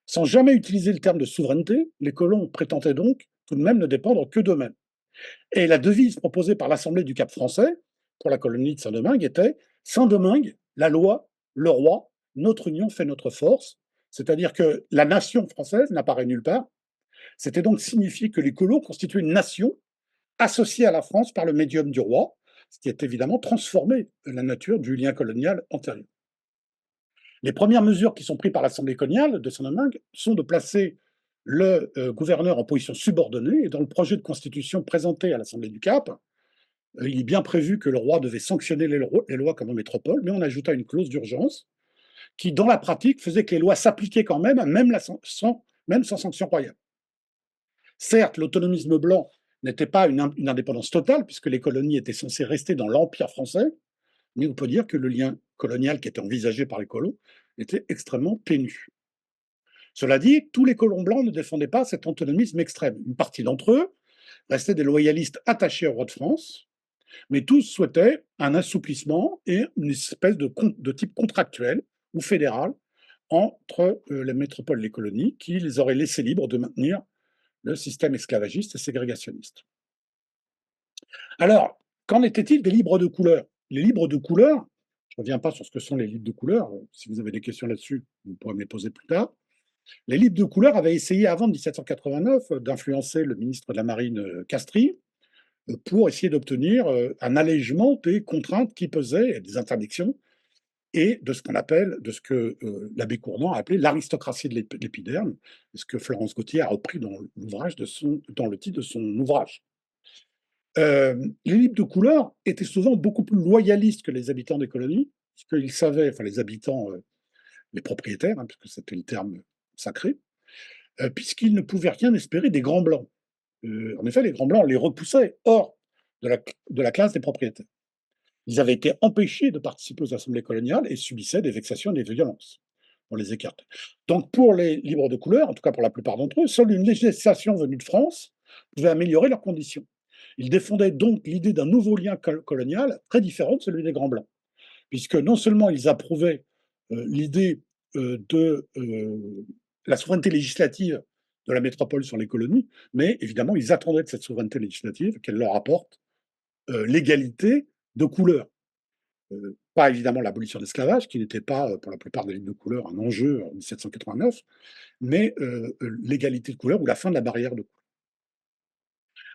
Sans jamais utiliser le terme de souveraineté, les colons prétendaient donc tout de même ne dépendre que d'eux-mêmes. Et la devise proposée par l'Assemblée du Cap français pour la colonie de Saint-Domingue était Saint-Domingue, la loi, le roi, notre union fait notre force. C'est-à-dire que la nation française n'apparaît nulle part. C'était donc signifier que les colons constituaient une nation associée à la France par le médium du roi, ce qui est évidemment transformé la nature du lien colonial antérieur. Les premières mesures qui sont prises par l'Assemblée coloniale de Saint-Domingue sont de placer le gouverneur en position subordonnée, et dans le projet de constitution présenté à l'Assemblée du Cap, il est bien prévu que le roi devait sanctionner les lois comme en métropole, mais on ajouta une clause d'urgence qui, dans la pratique, faisait que les lois s'appliquaient quand même, même sans sanction royale. Certes, l'autonomisme blanc n'était pas une indépendance totale, puisque les colonies étaient censées rester dans l'Empire français, mais on peut dire que le lien colonial qui était envisagé par les colons était extrêmement ténu. Cela dit, tous les colons blancs ne défendaient pas cet autonomisme extrême. Une partie d'entre eux restaient des loyalistes attachés au roi de France, mais tous souhaitaient un assouplissement et une espèce de type contractuel ou fédéral entre les métropoles et les colonies qui les auraient laissés libres de maintenir le système esclavagiste et ségrégationniste. Alors, qu'en était-il des libres de couleur? Les libres de couleur, je ne reviens pas sur ce que sont les libres de couleur, si vous avez des questions là-dessus, vous pourrez me les poser plus tard. Les libres de couleur avaient essayé avant 1789 d'influencer le ministre de la Marine Castries pour essayer d'obtenir un allègement des contraintes qui pesaient, des interdictions, et de ce qu'on appelle, de ce que l'abbé Cournant a appelé l'aristocratie de l'épiderme, ce que Florence Gauthier a repris dans le titre de son ouvrage. Les libres de couleur étaient souvent beaucoup plus loyalistes que les habitants des colonies, parce qu'ils savaient, enfin les habitants, les propriétaires, puisque c'était le terme sacré, puisqu'ils ne pouvaient rien espérer des grands blancs. En effet, les grands blancs les repoussaient hors de la classe des propriétaires. Ils avaient été empêchés de participer aux assemblées coloniales et subissaient des vexations et des violences. On les écarte. Donc pour les libres de couleur, en tout cas pour la plupart d'entre eux, seule une législation venue de France pouvait améliorer leurs conditions. Ils défendaient donc l'idée d'un nouveau lien colonial très différent de celui des grands blancs, puisque non seulement ils approuvaient l'idée de la souveraineté législative de la métropole sur les colonies, mais évidemment, ils attendaient de cette souveraineté législative qu'elle leur apporte l'égalité de couleur. Pas évidemment l'abolition de l'esclavage, qui n'était pas, pour la plupart des lignes de couleur, un enjeu en 1789, mais l'égalité de couleur ou la fin de la barrière de couleur.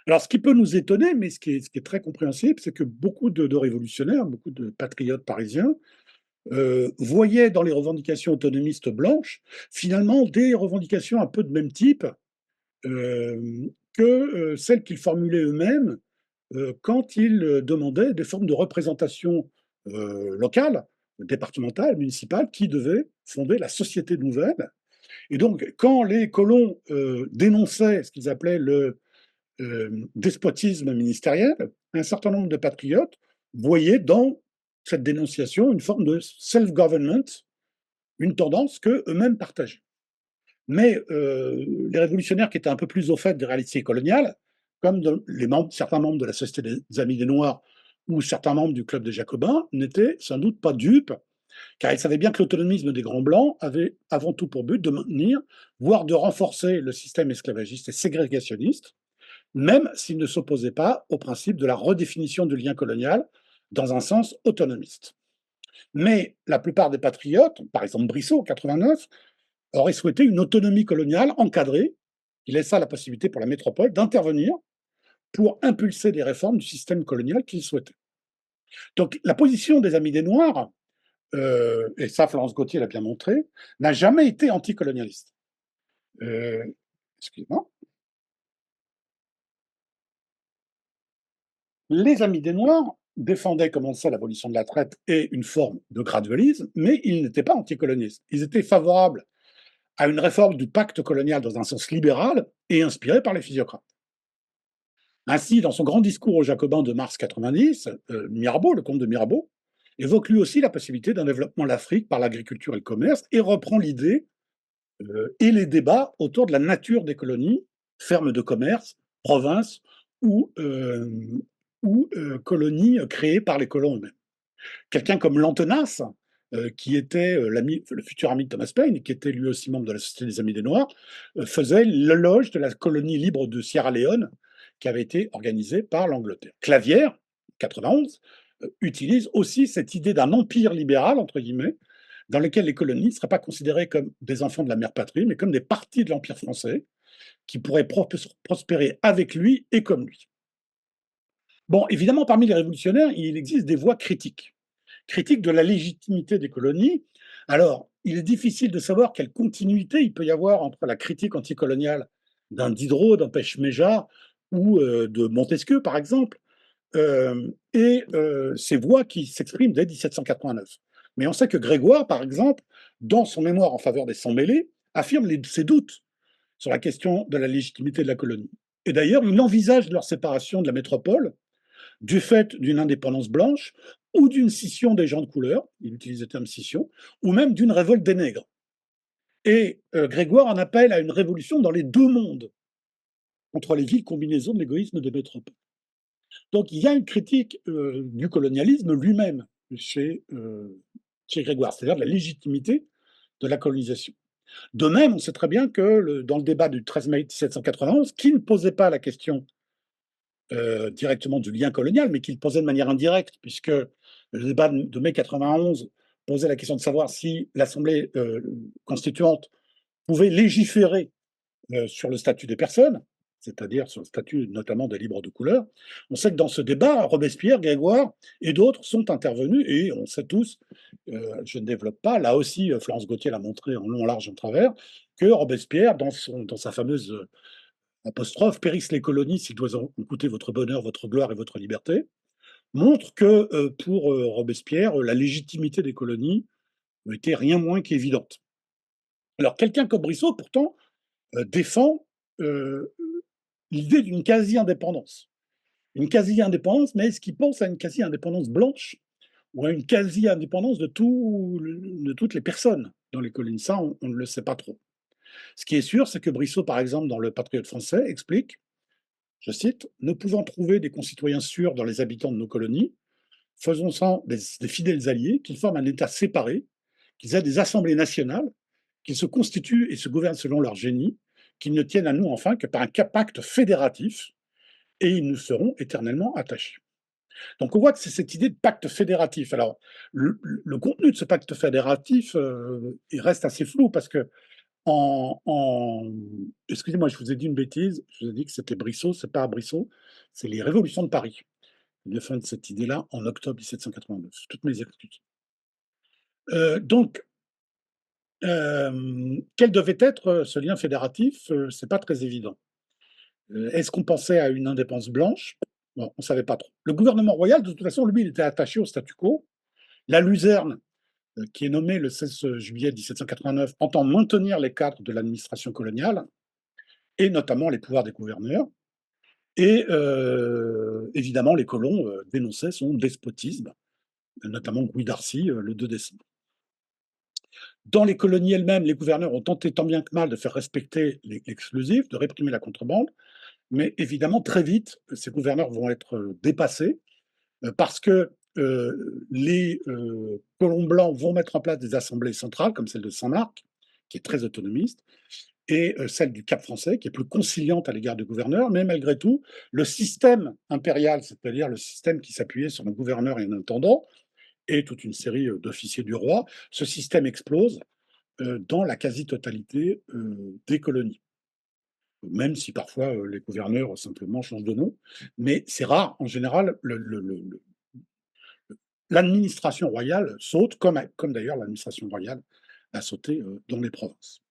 Alors, ce qui peut nous étonner, mais ce qui est très compréhensible, c'est que beaucoup de révolutionnaires, beaucoup de patriotes parisiens, voyaient dans les revendications autonomistes blanches, finalement, des revendications un peu de même type que celles qu'ils formulaient eux-mêmes quand ils demandaient des formes de représentation locale, départementale, municipale, qui devaient fonder la société nouvelle. Et donc, quand les colons dénonçaient ce qu'ils appelaient le despotisme ministériel, un certain nombre de patriotes voyaient dans cette dénonciation une forme de self-government, une tendance qu'eux-mêmes partageaient. Mais les révolutionnaires qui étaient un peu plus au fait des réalités coloniales, comme certains membres de la Société des Amis des Noirs ou certains membres du Club des Jacobins, n'étaient sans doute pas dupes, car ils savaient bien que l'autonomisme des Grands Blancs avait avant tout pour but de maintenir, voire de renforcer le système esclavagiste et ségrégationniste, même s'il ne s'opposait pas au principe de la redéfinition du lien colonial dans un sens autonomiste. Mais la plupart des patriotes, par exemple Brissot en 89, aurait souhaité une autonomie coloniale encadrée, qui laissa la possibilité pour la métropole d'intervenir pour impulser des réformes du système colonial qu'il souhaitait. Donc la position des Amis des Noirs, et ça Florence Gauthier l'a bien montré, n'a jamais été anticolonialiste. Excusez-moi. Les Amis des Noirs défendaient, comme on le sait, l'abolition de la traite et une forme de gradualisme, mais ils n'étaient pas anticolonistes. Ils étaient favorables à une réforme du pacte colonial dans un sens libéral et inspirés par les physiocrates. Ainsi, dans son grand discours aux Jacobins de mars 90, Mirabeau, le comte de Mirabeau, évoque lui aussi la possibilité d'un développement de l'Afrique par l'agriculture et le commerce et reprend l'idée et les débats autour de la nature des colonies, fermes de commerce, provinces ou colonies créées par les colons eux-mêmes. Quelqu'un comme Lantenas, qui était le futur ami de Thomas Paine, qui était lui aussi membre de la Société des Amis des Noirs, faisait l'éloge de la colonie libre de Sierra Leone qui avait été organisée par l'Angleterre. Clavière, 91, utilise aussi cette idée d'un empire libéral, entre guillemets, dans lequel les colonies ne seraient pas considérées comme des enfants de la mère patrie, mais comme des parties de l'Empire français qui pourraient prospérer avec lui et comme lui. Bon, évidemment, parmi les révolutionnaires, il existe des voix critiques. Critiques de la légitimité des colonies. Alors, il est difficile de savoir quelle continuité il peut y avoir entre la critique anticoloniale d'un Diderot, d'un Pechméja ou de Montesquieu, par exemple, et ces voix qui s'expriment dès 1789. Mais on sait que Grégoire, par exemple, dans son mémoire en faveur des sans-mêlés, affirme ses doutes sur la question de la légitimité de la colonie. Et d'ailleurs, il envisage leur séparation de la métropole du fait d'une indépendance blanche ou d'une scission des gens de couleur, il utilise le terme scission, ou même d'une révolte des nègres. Et Grégoire en appelle à une révolution dans les deux mondes, contre les villes combinaisons de l'égoïsme des métropoles. Donc il y a une critique du colonialisme lui-même chez Grégoire, c'est-à-dire de la légitimité de la colonisation. De même, on sait très bien que dans le débat du 13 mai 1791, qui ne posait pas la question directement du lien colonial, mais qu'il posait de manière indirecte, puisque le débat de mai 91 posait la question de savoir si l'Assemblée constituante pouvait légiférer sur le statut des personnes, c'est-à-dire sur le statut notamment des libres de couleur. On sait que dans ce débat, Robespierre, Grégoire et d'autres sont intervenus, et on sait tous, je ne développe pas, là aussi Florence Gauthier l'a montré en long, en large, en travers, que Robespierre, dans sa fameuse apostrophe, périssent les colonies s'il doit en coûter votre bonheur, votre gloire et votre liberté, montre que pour Robespierre, la légitimité des colonies était rien moins qu'évidente. Alors quelqu'un comme Brissot, pourtant, défend l'idée d'une quasi-indépendance. Une quasi-indépendance, mais est-ce qu'il pense à une quasi-indépendance blanche ou à une quasi-indépendance de toutes les personnes dans les colonies? Ça, on ne le sait pas trop. Ce qui est sûr, c'est que Brissot, par exemple, dans Le Patriote français, explique, je cite, ne pouvant trouver des concitoyens sûrs dans les habitants de nos colonies, faisons-en des fidèles alliés, qu'ils forment un État séparé, qu'ils aient des assemblées nationales, qu'ils se constituent et se gouvernent selon leur génie, qu'ils ne tiennent à nous enfin que par un pacte fédératif, et ils nous seront éternellement attachés. Donc on voit que c'est cette idée de pacte fédératif. Alors le contenu de ce pacte fédératif, il reste assez flou parce que excusez-moi, je vous ai dit une bêtise, je vous ai dit que c'était Brissot, c'est pas Brissot, c'est les révolutions de Paris. Il défendent cette idée-là en octobre 1789. Toutes mes excuses. Donc, quel devait être ce lien fédératif? C'est pas très évident. Est-ce qu'on pensait à une indépendance blanche? Bon, on savait pas trop. Le gouvernement royal, de toute façon, lui, il était attaché au statu quo. La Luzerne, qui est nommée le 16 juillet 1789, entend maintenir les cadres de l'administration coloniale et notamment les pouvoirs des gouverneurs. Et évidemment, les colons dénonçaient son despotisme, notamment Louis Darcy, le 2 décembre. Dans les colonies elles-mêmes, les gouverneurs ont tenté tant bien que mal de faire respecter l'exclusif, de réprimer la contrebande, mais évidemment, très vite, ces gouverneurs vont être dépassés parce que les colons blancs vont mettre en place des assemblées centrales, comme celle de Saint-Marc, qui est très autonomiste, et celle du Cap français, qui est plus conciliante à l'égard du gouverneur, mais malgré tout, le système impérial, c'est-à-dire le système qui s'appuyait sur un gouverneur et un intendant, et toute une série d'officiers du roi, ce système explose dans la quasi-totalité des colonies. Même si parfois les gouverneurs simplement changent de nom, mais c'est rare. En général, l'administration royale saute, comme d'ailleurs l'administration royale a sauté dans les provinces.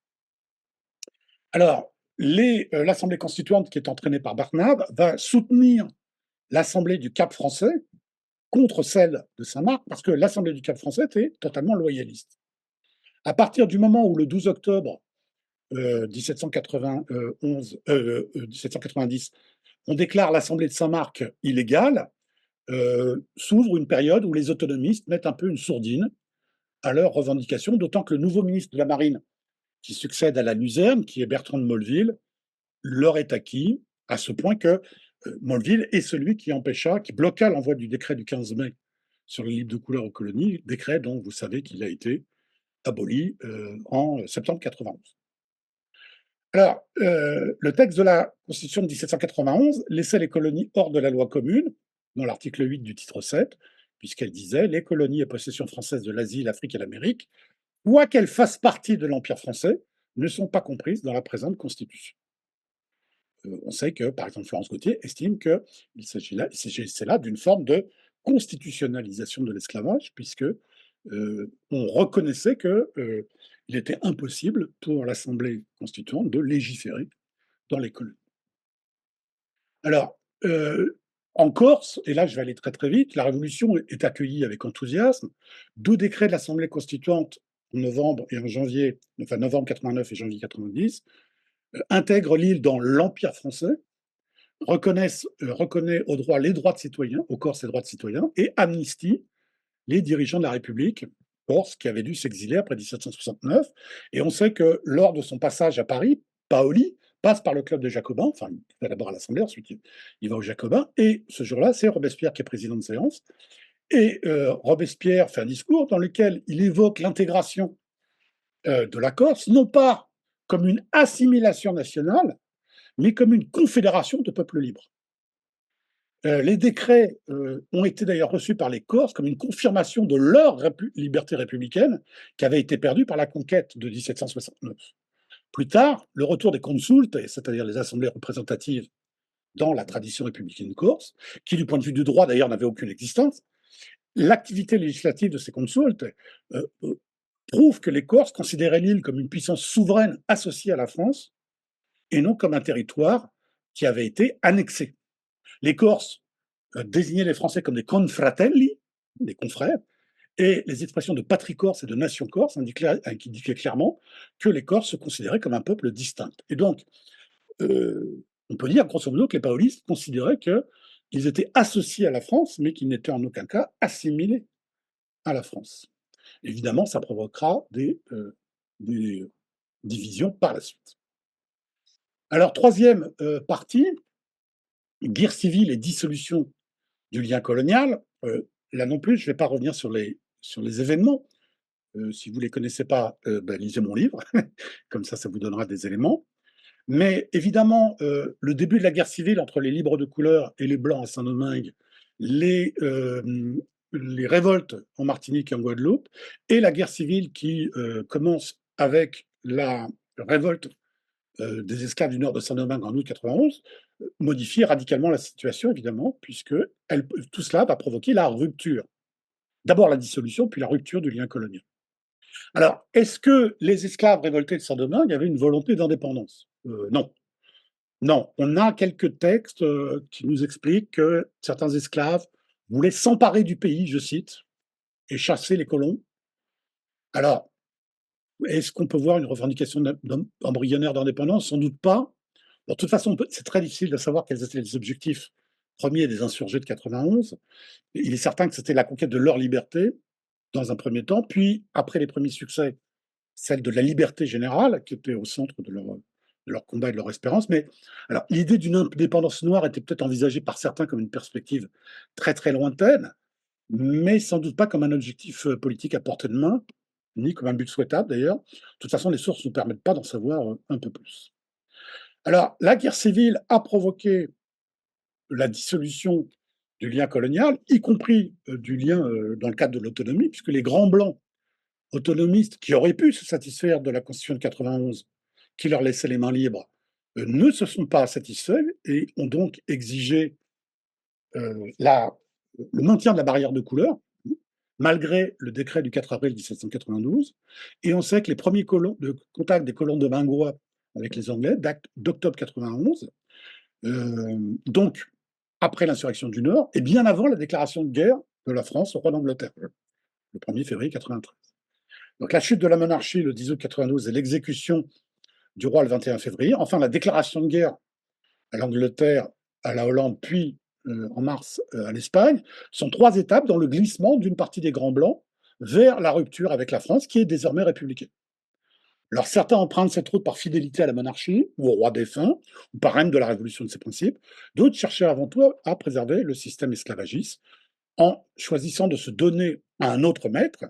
Alors, l'Assemblée constituante, qui est entraînée par Barnave, va soutenir l'Assemblée du Cap français, contre celle de Saint-Marc, parce que l'Assemblée du Cap français était totalement loyaliste. À partir du moment où le 12 octobre 1790, on déclare l'Assemblée de Saint-Marc illégale, s'ouvre une période où les autonomistes mettent un peu une sourdine à leurs revendications, d'autant que le nouveau ministre de la Marine qui succède à la luzerne, qui est Bertrand de Molleville, leur est acquis, à ce point que Molleville est celui qui bloqua l'envoi du décret du 15 mai sur les livres de couleur aux colonies, décret dont vous savez qu'il a été aboli en septembre 91. Alors, le texte de la Constitution de 1791 laissait les colonies hors de la loi commune, dans l'article 8 du titre 7, puisqu'elle disait « Les colonies et possessions françaises de l'Asie, l'Afrique et l'Amérique, quoiqu'elles fassent partie de l'Empire français, ne sont pas comprises dans la présente Constitution. » On sait que, par exemple, Florence Gautier estime qu'il s'agissait là d'une forme de constitutionnalisation de l'esclavage, puisque on reconnaissait qu'il était impossible pour l'Assemblée constituante de légiférer dans les colonies. Alors, en Corse, et là je vais aller très très vite, la Révolution est accueillie avec enthousiasme. 2 décrets de l'Assemblée constituante en novembre et en janvier, enfin novembre 89 et janvier 90, intègrent l'île dans l'Empire français, reconnaît les droits de citoyens, aux Corses les droits de citoyens, et amnistie les dirigeants de la République corse qui avaient dû s'exiler après 1769. Et on sait que lors de son passage à Paris, Paoli passe par le club des Jacobins, enfin, il va d'abord à l'Assemblée, ensuite il va aux Jacobins, et ce jour-là, c'est Robespierre qui est président de séance, et Robespierre fait un discours dans lequel il évoque l'intégration de la Corse, non pas comme une assimilation nationale, mais comme une confédération de peuples libres. Les décrets ont été d'ailleurs reçus par les Corses comme une confirmation de leur liberté républicaine qui avait été perdue par la conquête de 1769. Plus tard, le retour des consultes, c'est-à-dire les assemblées représentatives dans la tradition républicaine corse, qui du point de vue du droit d'ailleurs n'avait aucune existence, l'activité législative de ces consultes prouve que les Corses considéraient l'île comme une puissance souveraine associée à la France et non comme un territoire qui avait été annexé. Les Corses désignaient les Français comme des confratelli, des confrères, et les expressions de patrie corse et de nation corse indiquaient clairement que les Corses se considéraient comme un peuple distinct. Et donc, on peut dire, grosso modo, que les paolistes considéraient qu'ils étaient associés à la France, mais qu'ils n'étaient en aucun cas assimilés à la France. Évidemment, ça provoquera des divisions par la suite. Alors, troisième partie, guerre civile et dissolution du lien colonial. Là non plus, je ne vais pas revenir sur les événements. Si vous ne les connaissez pas, lisez mon livre, comme ça vous donnera des éléments. Mais évidemment, le début de la guerre civile entre les libres de couleur et les blancs à Saint-Domingue, les révoltes en Martinique et en Guadeloupe, et la guerre civile qui commence avec la révolte des esclaves du nord de Saint-Domingue en août 91, modifie radicalement la situation, évidemment, puisque tout cela va provoquer la rupture. D'abord la dissolution, puis la rupture du lien colonial. Alors, est-ce que les esclaves révoltés de Saint-Domingue avaient une volonté d'indépendance? Non. Non, on a quelques textes qui nous expliquent que certains esclaves voulaient s'emparer du pays, je cite, et chasser les colons. Alors, est-ce qu'on peut voir une revendication embryonnaire d'indépendance? Sans doute pas. De toute façon, c'est très difficile de savoir quels étaient les objectifs premiers des insurgés de 91. Il est certain que c'était la conquête de leur liberté, dans un premier temps, puis, après les premiers succès, celle de la liberté générale, qui était au centre de leur combat et de leur espérance. Mais alors, l'idée d'une indépendance noire était peut-être envisagée par certains comme une perspective très très lointaine, mais sans doute pas comme un objectif politique à portée de main, ni comme un but souhaitable d'ailleurs. De toute façon, les sources ne nous permettent pas d'en savoir un peu plus. Alors, la guerre civile a provoqué la dissolution du lien colonial, y compris du lien dans le cadre de l'autonomie, puisque les grands blancs autonomistes qui auraient pu se satisfaire de la Constitution de 91, qui leur laissait les mains libres, ne se sont pas satisfaits et ont donc exigé le maintien de la barrière de couleur, malgré le décret du 4 avril 1792. Et on sait que les premiers contacts des colons de Mingois avec les Anglais datent d'octobre 91, donc après l'insurrection du Nord, et bien avant la déclaration de guerre de la France au roi d'Angleterre, le 1er février 93. Donc la chute de la monarchie le 10 août 92 et l'exécution du roi le 21 février, enfin la déclaration de guerre à l'Angleterre, à la Hollande, puis en mars à l'Espagne, sont 3 étapes dans le glissement d'une partie des Grands Blancs vers la rupture avec la France, qui est désormais républicaine. Alors certains empruntent cette route par fidélité à la monarchie ou au roi défunt, ou par haine de la révolution de ses principes. D'autres cherchaient avant tout à préserver le système esclavagiste en choisissant de se donner à un autre maître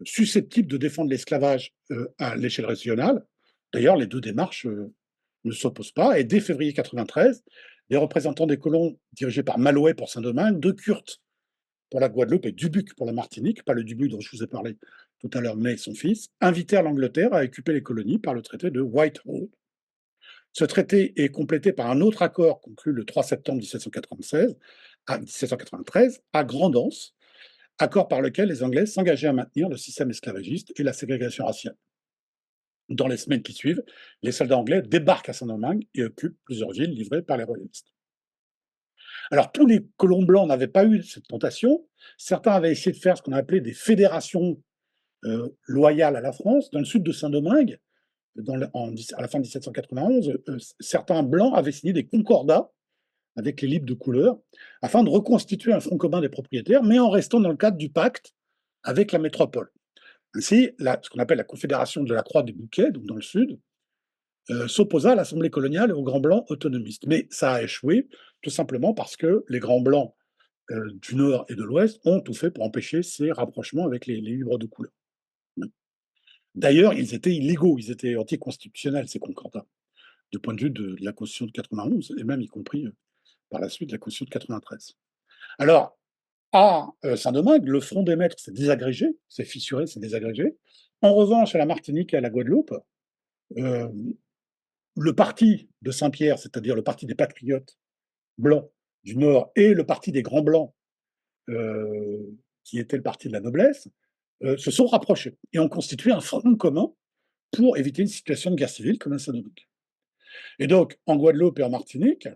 susceptible de défendre l'esclavage à l'échelle régionale. D'ailleurs, les deux démarches ne s'opposent pas. Et dès février 93, les représentants des colons, dirigés par Malouet pour Saint-Domingue, de Kurt pour la Guadeloupe et Dubuc pour la Martinique, pas le Dubuc dont je vous ai parlé tout à l'heure, mais son fils, invitèrent l'Angleterre à occuper les colonies par le traité de Whitehall. Ce traité est complété par un autre accord conclu le 3 septembre 1793 à Grand'Anse, accord par lequel les Anglais s'engageaient à maintenir le système esclavagiste et la ségrégation raciale. Dans les semaines qui suivent, les soldats anglais débarquent à Saint-Domingue et occupent plusieurs villes livrées par les royalistes. Alors, tous les colons blancs n'avaient pas eu cette tentation. Certains avaient essayé de faire ce qu'on appelait des fédérations loyales à la France. Dans le sud de Saint-Domingue, à la fin de 1791, certains blancs avaient signé des concordats avec les libres de couleur afin de reconstituer un front commun des propriétaires, mais en restant dans le cadre du pacte avec la métropole. Ainsi, ce qu'on appelle la Confédération de la Croix des Bouquets, donc dans le sud, s'opposa à l'Assemblée coloniale et aux Grands Blancs autonomistes. Mais ça a échoué, tout simplement parce que les Grands Blancs du Nord et de l'Ouest ont tout fait pour empêcher ces rapprochements avec les libres de couleur. D'ailleurs, ils étaient illégaux, ils étaient anticonstitutionnels, ces concordats, du point de vue de la Constitution de 91, et même y compris par la suite la Constitution de 93. Alors, à Saint-Domingue, le Front des Maîtres s'est désagrégé, s'est fissuré, s'est désagrégé. En revanche, à la Martinique et à la Guadeloupe, euh, le parti de Saint-Pierre, c'est-à-dire le parti des patriotes blancs du Nord, et le parti des Grands Blancs, qui était le parti de la noblesse, se sont rapprochés et ont constitué un front commun pour éviter une situation de guerre civile comme à Saint-Domingue. Et donc, en Guadeloupe et en Martinique,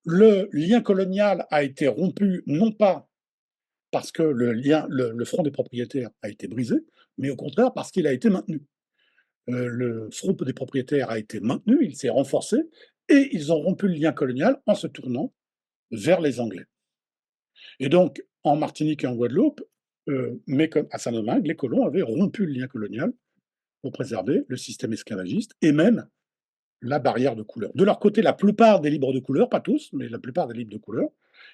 le lien colonial a été rompu, non pas parce que le front des propriétaires a été brisé, mais au contraire parce qu'il a été maintenu. Le front des propriétaires a été maintenu, il s'est renforcé, et ils ont rompu le lien colonial en se tournant vers les Anglais. Et donc, en Martinique et en Guadeloupe, mais comme à Saint-Domingue, les colons avaient rompu le lien colonial pour préserver le système esclavagiste et même la barrière de couleur. De leur côté, la plupart des libres de couleur, pas tous, mais la plupart des libres de couleur,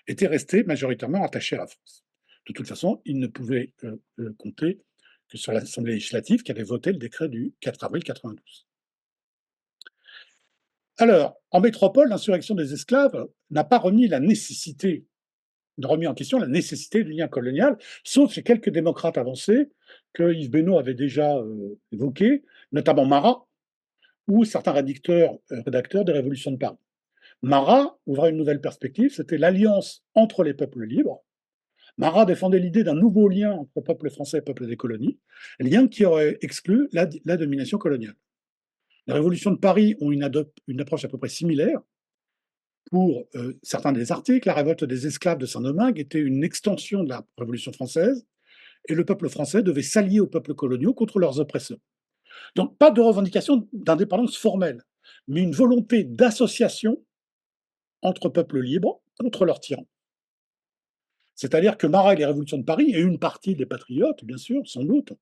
étaient restés majoritairement attachés à la France. De toute façon, ils ne pouvaient compter que sur l'Assemblée législative qui avait voté le décret du 4 avril 92. Alors, en métropole, l'insurrection des esclaves n'a pas remis en question la nécessité du lien colonial, sauf chez quelques démocrates avancés que Yves Benoît avait déjà évoqués, notamment Marat, ou certains rédacteurs des Révolutions de Paris. Marat ouvrait une nouvelle perspective, c'était l'alliance entre les peuples libres. Marat défendait l'idée d'un nouveau lien entre peuple français et peuple des colonies, lien qui aurait exclu la domination coloniale. Les Révolutions de Paris ont une approche à peu près similaire. Pour certains des articles, la révolte des esclaves de Saint-Domingue était une extension de la Révolution française, et le peuple français devait s'allier aux peuples coloniaux contre leurs oppresseurs. Donc pas de revendication d'indépendance formelle, mais une volonté d'association entre peuples libres contre leurs tyrans. C'est-à-dire que Marat et les Révolutions de Paris, et une partie des patriotes, bien sûr, sans doute,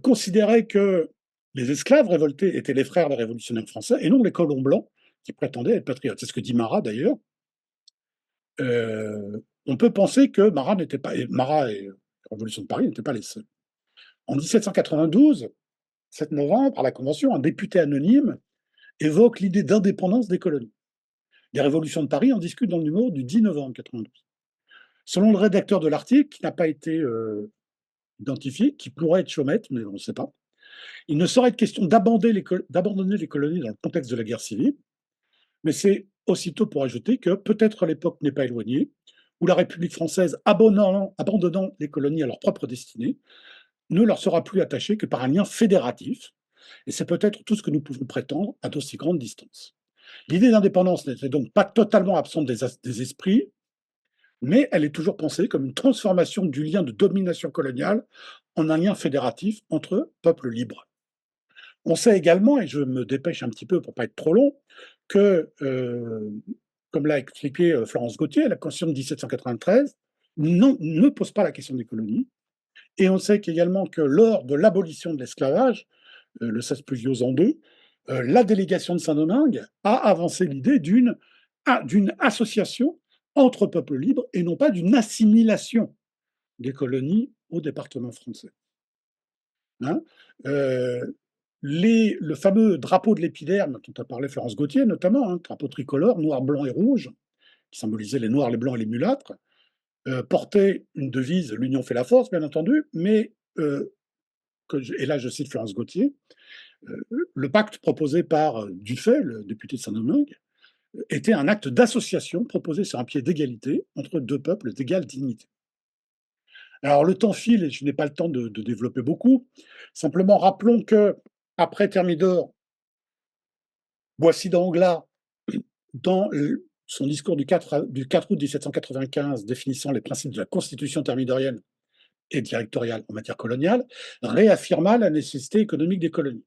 considéraient que les esclaves révoltés étaient les frères des révolutionnaires français et non les colons blancs qui prétendaient être patriotes. C'est ce que dit Marat d'ailleurs. On peut penser que Marat et la Révolution de Paris n'étaient pas les seuls. En 1792, 7 novembre, à la Convention, un député anonyme évoque l'idée d'indépendance des colonies. Les Révolutions de Paris en discutent dans le numéro du 10 novembre 92. Selon le rédacteur de l'article, qui n'a pas été identifié, qui pourrait être Chaumette, mais on ne sait pas, il ne saurait être question d'abandonner les colonies dans le contexte de la guerre civile, mais c'est aussitôt pour ajouter que peut-être l'époque n'est pas éloignée, où la République française, abandonnant les colonies à leur propre destinée, ne leur sera plus attachée que par un lien fédératif, et c'est peut-être tout ce que nous pouvons prétendre à d'aussi grande distance. L'idée d'indépendance n'était donc pas totalement absente des esprits, mais elle est toujours pensée comme une transformation du lien de domination coloniale en un lien fédératif entre peuples libres. On sait également, et je me dépêche un petit peu pour pas être trop long, que, comme l'a expliqué Florence Gautier, la Constitution de 1793 ne pose pas la question des colonies. Et on sait également que lors de l'abolition de l'esclavage, le 16 Pluviôse en deux, la délégation de Saint-Domingue a avancé l'idée d'une association entre peuples libres et non pas d'une assimilation des colonies au département français. Hein. Euh, le fameux drapeau de l'épiderme dont a parlé Florence Gautier, notamment, hein, drapeau tricolore, noir, blanc et rouge, qui symbolisait les noirs, les blancs et les mulâtres, portait une devise, l'union fait la force, bien entendu, mais, et là je cite Florence Gautier, le pacte proposé par Dufay, le député de Saint-Domingue, était un acte d'association proposé sur un pied d'égalité entre deux peuples d'égale dignité. Alors le temps file et je n'ai pas le temps de développer beaucoup. Simplement rappelons que après Thermidor, Boissy d'Anglas, dans son discours du 4 août 1795 définissant les principes de la constitution thermidorienne et directoriale en matière coloniale, réaffirma la nécessité économique des colonies.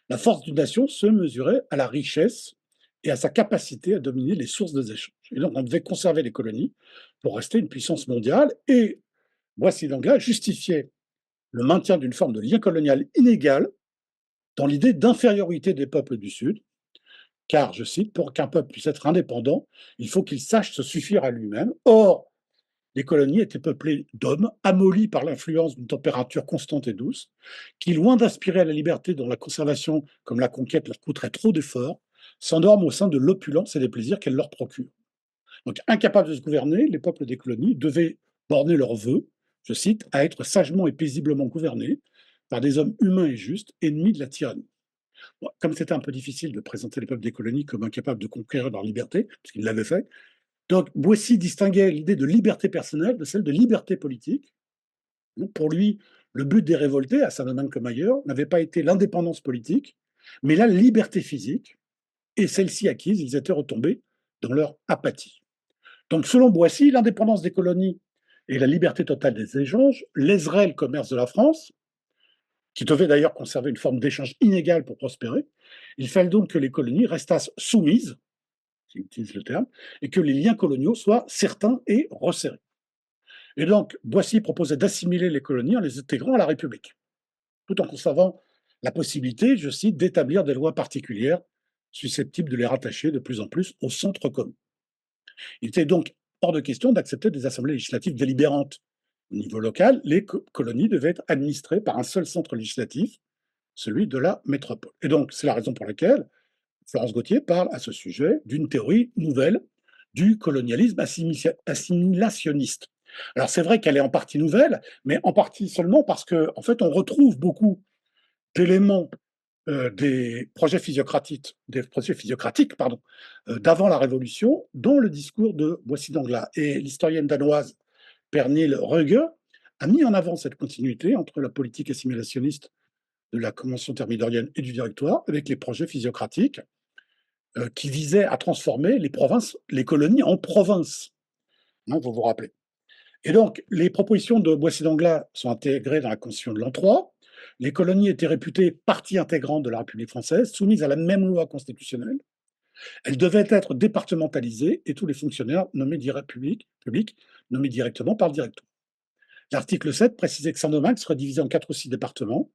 La force d'une nation se mesurait à la richesse et à sa capacité à dominer les sources des échanges. Et donc, on devait conserver les colonies pour rester une puissance mondiale. Et Boissy d'Anglas justifiait le maintien d'une forme de lien colonial inégal dans l'idée d'infériorité des peuples du Sud, car, je cite, pour qu'un peuple puisse être indépendant, il faut qu'il sache se suffire à lui-même. Or, les colonies étaient peuplées d'hommes amollis par l'influence d'une température constante et douce, qui, loin d'aspirer à la liberté dont la conservation comme la conquête leur coûterait trop d'efforts, s'endorment au sein de l'opulence et des plaisirs qu'elle leur procure. Donc, incapables de se gouverner, les peuples des colonies devaient borner leurs vœux, je cite, à être sagement et paisiblement gouvernés par des hommes humains et justes, ennemis de la tyrannie. Bon, comme c'était un peu difficile de présenter les peuples des colonies comme incapables de conquérir leur liberté, parce qu'ils l'avaient fait, donc Boissy distinguait l'idée de liberté personnelle de celle de liberté politique. Donc, pour lui, le but des révoltés, à Saint-Domingue comme ailleurs, n'avait pas été l'indépendance politique, mais la liberté physique, et celle-ci acquise, ils étaient retombés dans leur apathie. Donc, selon Boissy, l'indépendance des colonies et la liberté totale des échanges léseraient le commerce de la France, qui devait d'ailleurs conserver une forme d'échange inégal pour prospérer. Il fallait donc que les colonies restassent soumises, s'il utilise le terme, et que les liens coloniaux soient certains et resserrés. Et donc, Boissy proposait d'assimiler les colonies en les intégrant à la République, tout en conservant la possibilité, je cite, d'établir des lois particulières susceptibles de les rattacher de plus en plus au centre commun. Il était donc hors de question d'accepter des assemblées législatives délibérantes. Au niveau local, les colonies devaient être administrées par un seul centre législatif, celui de la métropole. Et donc, c'est la raison pour laquelle Florence Gautier parle à ce sujet d'une théorie nouvelle du colonialisme assimilationniste. Alors c'est vrai qu'elle est en partie nouvelle, mais en partie seulement parce qu'en en fait, on retrouve beaucoup d'éléments des projets physiocratiques pardon, d'avant la Révolution dans le discours de Boissy d'Anglas. Et l'historienne danoise Pernille Røgge a mis en avant cette continuité entre la politique assimilationniste de la Convention thermidorienne et du Directoire avec les projets physiocratiques qui visait à transformer les colonies en provinces. Hein, vous vous rappelez. Et donc, les propositions de Boissy d'Anglas sont intégrées dans la Constitution de l'an 3. Les colonies étaient réputées partie intégrante de la République française, soumises à la même loi constitutionnelle. Elles devaient être départementalisées et tous les fonctionnaires publics nommés directement par le directeur. L'article 7 précisait que Saint-Domingue serait divisé en 4 ou 6 départements,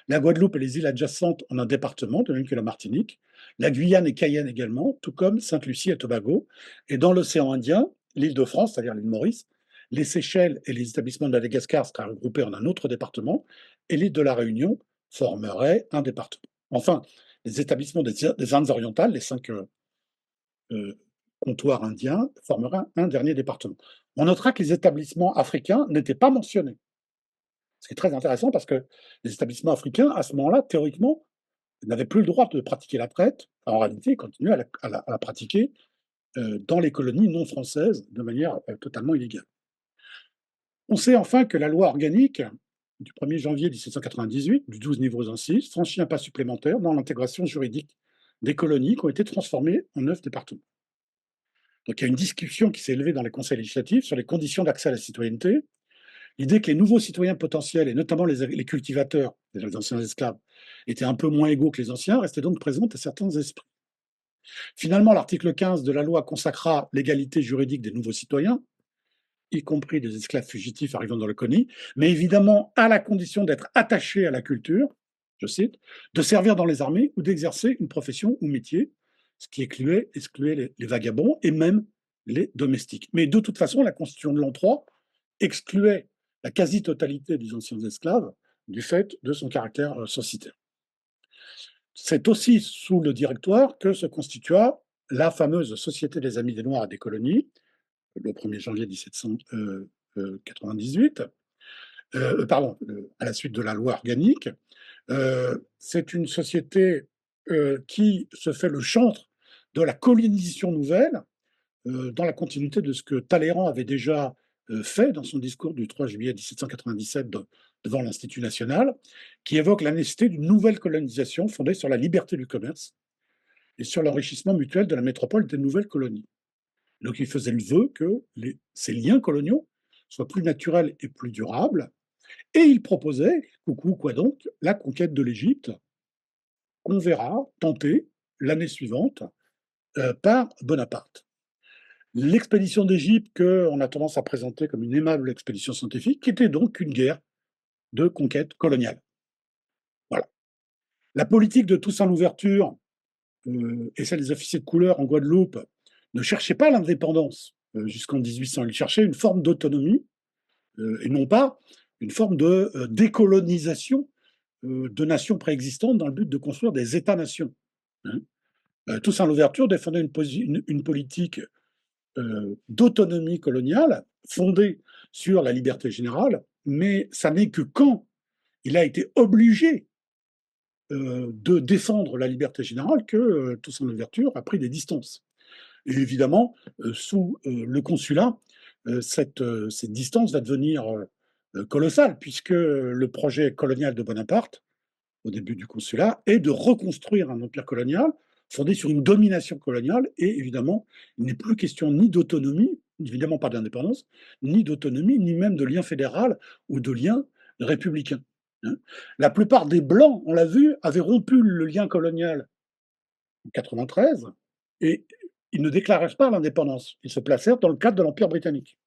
la Guadeloupe et les îles adjacentes en un département, de même que la Martinique, la Guyane et Cayenne également, tout comme Sainte-Lucie et Tobago, et dans l'océan Indien, l'île de France, c'est-à-dire l'île Maurice, les Seychelles et les établissements de Madagascar seraient regroupés en un autre département, et l'île de la Réunion formerait un département. Enfin, les établissements des Indes orientales, les 5 comptoirs indiens, formeraient un dernier département. On notera que les établissements africains n'étaient pas mentionnés. C'est très intéressant parce que les établissements africains, à ce moment-là, théoriquement, n'avaient plus le droit de pratiquer la traite. En réalité, ils continuaient à la pratiquer dans les colonies non françaises de manière totalement illégale. On sait enfin que la loi organique du 1er janvier 1798, du 12 niveaux en 6, franchit un pas supplémentaire dans l'intégration juridique des colonies qui ont été transformées en 9 départements. Donc il y a une discussion qui s'est élevée dans les conseils législatifs sur les conditions d'accès à la citoyenneté. L'idée que les nouveaux citoyens potentiels, et notamment les cultivateurs, les anciens esclaves, étaient un peu moins égaux que les anciens, restait donc présente à certains esprits. Finalement, l'article 15 de la loi consacra l'égalité juridique des nouveaux citoyens, y compris des esclaves fugitifs arrivant dans le colonie, mais évidemment à la condition d'être attachés à la culture, je cite, de servir dans les armées ou d'exercer une profession ou métier, ce qui excluait les vagabonds et même les domestiques. Mais de toute façon, la Constitution de l'an 3 excluait la quasi-totalité des anciens esclaves du fait de son caractère censitaire. C'est aussi sous le Directoire que se constitua la fameuse Société des Amis des Noirs et des colonies, le 1er janvier 1798, à la suite de la loi organique. C'est une société qui se fait le chantre de la colonisation nouvelle, dans la continuité de ce que Talleyrand avait déjà fait dans son discours du 3 juillet 1797 devant l'Institut national, qui évoque la nécessité d'une nouvelle colonisation fondée sur la liberté du commerce et sur l'enrichissement mutuel de la métropole des nouvelles colonies. Donc il faisait le vœu que ces liens coloniaux soient plus naturels et plus durables, et il proposait, coucou quoi donc, la conquête de l'Égypte, qu'on verra tenter l'année suivante par Bonaparte. L'expédition d'Égypte, qu'on a tendance à présenter comme une aimable expédition scientifique, qui était donc une guerre de conquête coloniale. Voilà. La politique de Toussaint Louverture et celle des officiers de couleur en Guadeloupe ne cherchaient pas l'indépendance jusqu'en 1800. Ils cherchaient une forme d'autonomie et non pas une forme de décolonisation de nations préexistantes dans le but de construire des États-nations. Hein. Toussaint Louverture défendait une politique d'autonomie coloniale fondée sur la liberté générale, mais ça n'est que quand il a été obligé de défendre la liberté générale que Toussaint Louverture a pris des distances. Et évidemment, sous le consulat, cette distance va devenir colossale, puisque le projet colonial de Bonaparte, au début du consulat, est de reconstruire un empire colonial fondé sur une domination coloniale, et évidemment, il n'est plus question ni d'autonomie, évidemment pas d'indépendance, ni d'autonomie, ni même de lien fédéral ou de lien républicain. Hein. La plupart des Blancs, on l'a vu, avaient rompu le lien colonial en 93, et ils ne déclarèrent pas l'indépendance. Ils se placèrent dans le cadre de l'Empire britannique.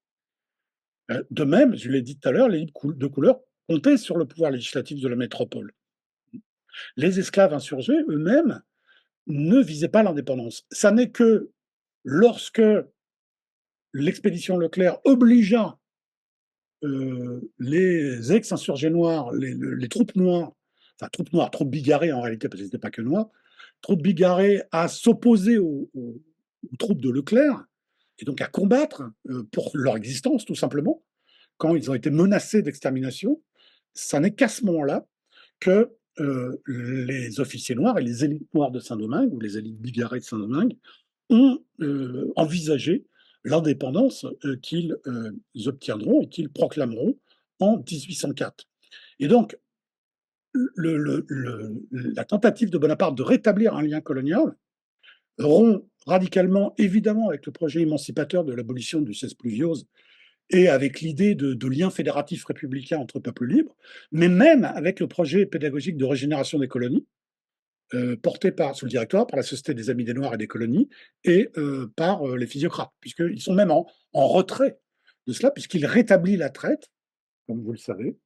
De même, je l'ai dit tout à l'heure, les libres de couleur comptaient sur le pouvoir législatif de la métropole. Les esclaves insurgés eux-mêmes ne visaient pas l'indépendance. Ça n'est que lorsque l'expédition Leclerc obligea les ex-insurgés noirs, les troupes noires, troupes bigarrées en réalité, parce que ce n'étaient pas que noirs, troupes bigarrées à s'opposer aux troupes de Leclerc, et donc à combattre pour leur existence, tout simplement, quand ils ont été menacés d'extermination. Ça n'est qu'à ce moment-là que les officiers noirs et les élites noires de Saint-Domingue, ou les élites bigarrées de Saint-Domingue, ont envisagé l'indépendance qu'ils obtiendront et qu'ils proclameront en 1804. Et donc, la tentative de Bonaparte de rétablir un lien colonial rompt radicalement, évidemment, avec le projet émancipateur de l'abolition du cesse pluviose et avec l'idée de liens fédératifs républicains entre peuples libres, mais même avec le projet pédagogique de régénération des colonies, porté sous le Directoire par la Société des Amis des Noirs et des colonies et par les physiocrates, puisqu'ils sont même en retrait de cela, puisqu'il rétablit la traite, comme vous le savez,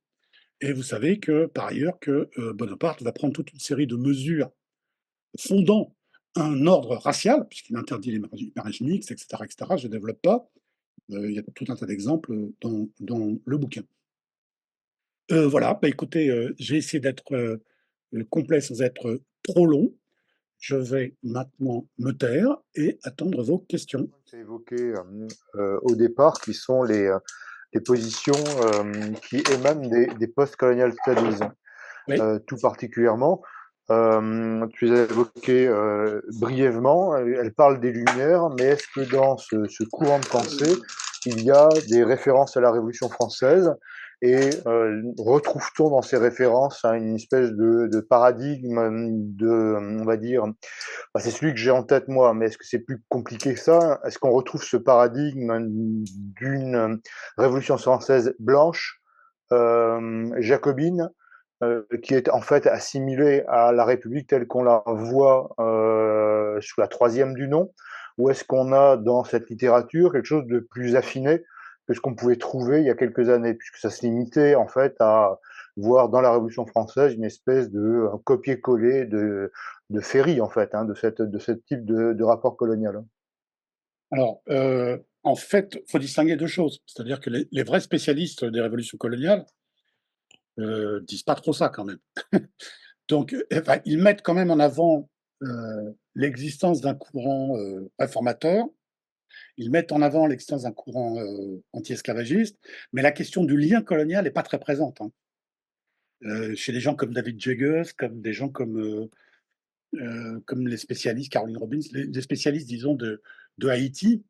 et vous savez que, par ailleurs, que Bonaparte va prendre toute une série de mesures fondant un ordre racial, puisqu'il interdit les mariages mixtes, etc., etc. Je ne développe pas. Il y a tout un tas d'exemples dans le bouquin. Voilà, bah, écoutez, j'ai essayé d'être complet sans être trop long. Je vais maintenant me taire et attendre vos questions. Tu as évoqué au départ, qui sont les positions qui émanent des post-colonial studies, Oui. tout particulièrement. Tu les as évoquées brièvement, elles parlent des Lumières, mais est-ce que dans ce courant de pensée, il y a des références à la Révolution française Et retrouve-t-on dans ces références une espèce de paradigme on va dire, bah, c'est celui que j'ai en tête moi, mais est-ce que c'est plus compliqué que ça? Est-ce qu'on retrouve ce paradigme d'une révolution française blanche, jacobine, qui est en fait assimilée à la République telle qu'on la voit sous la troisième du nom? Ou est-ce qu'on a dans cette littérature quelque chose de plus affiné que ce qu'on pouvait trouver il y a quelques années, puisque ça se limitait en fait à voir dans la Révolution française une espèce de copier-coller de Ferry, en fait, hein, de ce type de rapport colonial. Hein. Alors, en fait, il faut distinguer 2 choses. C'est-à-dire que les vrais spécialistes des révolutions coloniales, disent pas trop ça quand même. Donc, enfin, ils mettent quand même en avant, l'existence d'un courant, réformateur. Ils mettent en avant l'existence d'un courant, anti-esclavagiste, mais la question du lien colonial est pas très présente, hein. Chez des gens comme David Jagers, comme des gens comme les spécialistes, Caroline Robbins, les spécialistes, disons, de Haïti,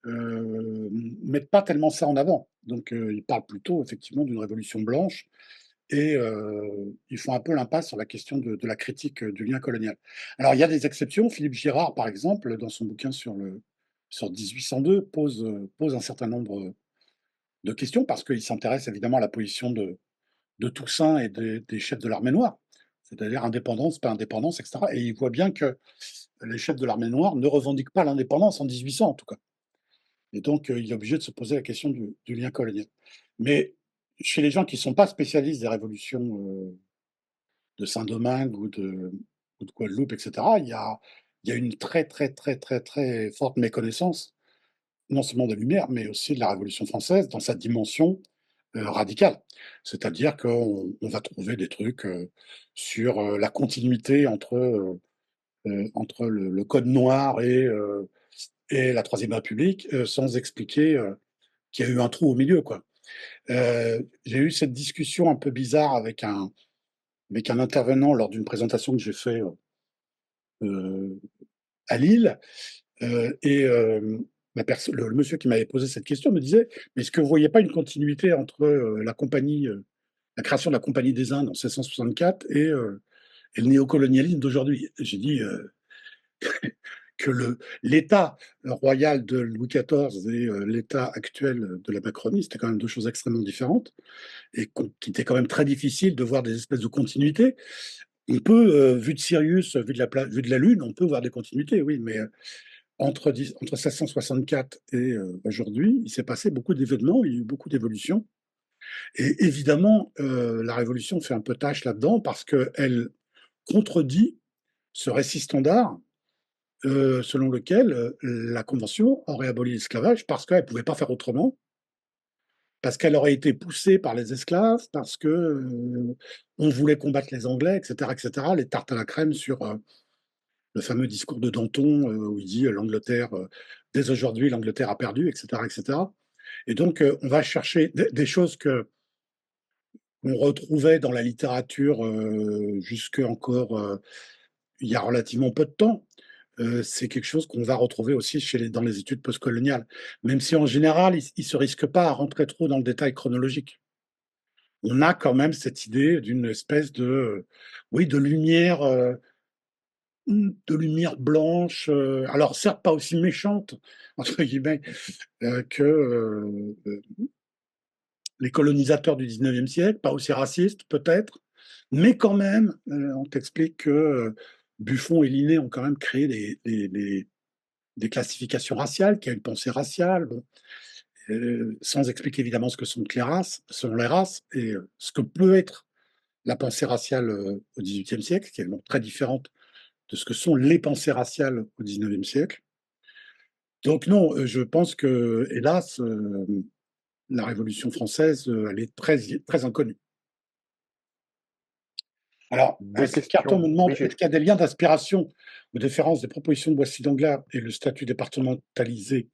mettent pas tellement ça en avant. Donc, ils parlent plutôt effectivement d'une révolution blanche et ils font un peu l'impasse sur la question de la critique, du lien colonial. Alors il y a des exceptions. Philippe Girard, par exemple, dans son bouquin sur 1802, pose un certain nombre, de questions parce qu'il s'intéresse évidemment à la position de Toussaint et des chefs de l'armée noire. C'est-à-dire indépendance, pas indépendance, et cetera, et il voit bien que les chefs de l'armée noire ne revendiquent pas l'indépendance en 1800, en tout cas, et donc il est obligé de se poser la question du lien colonial. Mais chez les gens qui ne sont pas spécialistes des révolutions, de Saint-Domingue ou de Guadeloupe, et cetera, il y a une très, très, très, très, très forte méconnaissance, non seulement des Lumières, mais aussi de la Révolution française dans sa dimension, radicale. C'est-à-dire qu'on va trouver des trucs, sur, la continuité entre le code noir et la Troisième République, sans expliquer, qu'il y a eu un trou au milieu, quoi. J'ai eu cette discussion un peu bizarre avec un intervenant lors d'une présentation que j'ai fait, heu, à Lille, et le monsieur qui m'avait posé cette question me disait: «Mais est-ce que vous voyez pas une continuité entre, la création de la Compagnie des Indes en 1664 et le néocolonialisme d'aujourd'hui?» J'ai dit, que l'État royal de Louis XIV et l'État actuel de la Macronie, c'était quand même 2 choses extrêmement différentes et qu'il était quand même très difficile de voir des espèces de continuités. On peut, vu de Sirius, vu de la Lune, on peut voir des continuités, oui, mais entre 1664 et aujourd'hui, il s'est passé beaucoup d'événements, il y a eu beaucoup d'évolutions et évidemment, la Révolution fait un peu tâche là-dedans parce qu'elle contredit ce récit standard, selon lequel, la convention aurait aboli l'esclavage parce qu'elle ne pouvait pas faire autrement, parce qu'elle aurait été poussée par les esclaves, parce que, on voulait combattre les Anglais, et cetera, les tartes à la crème sur, le fameux discours de Danton, où il dit, «L'Angleterre, dès aujourd'hui, l'Angleterre a perdu», et cetera, et donc on va chercher des choses qu'on retrouvait dans la littérature, jusque encore, il y a relativement peu de temps. C'est quelque chose qu'on va retrouver aussi dans les études postcoloniales, même si en général, ils se risquent pas à rentrer trop dans le détail chronologique. On a quand même cette idée d'une espèce oui, de lumière blanche, alors certes pas aussi «méchante» entre guillemets, que, les colonisateurs du 19e siècle, pas aussi raciste peut-être, mais quand même, on t'explique que, Buffon et Linné ont quand même créé des classifications raciales, qu'il y a une pensée raciale, bon, sans expliquer évidemment ce que sont les races selon les races et ce que peut être la pensée raciale, au XVIIIe siècle, qui est bon très différente de ce que sont les pensées raciales au XIXe siècle. Donc non, je pense que, hélas, la Révolution française, elle est très inconnue. Alors, Deux Astrid Carton questions. me demande: Oui, «Est-ce qu'il y a des liens d'inspiration ou différences des propositions de Boissy d'Anglas et le statut départementalisé,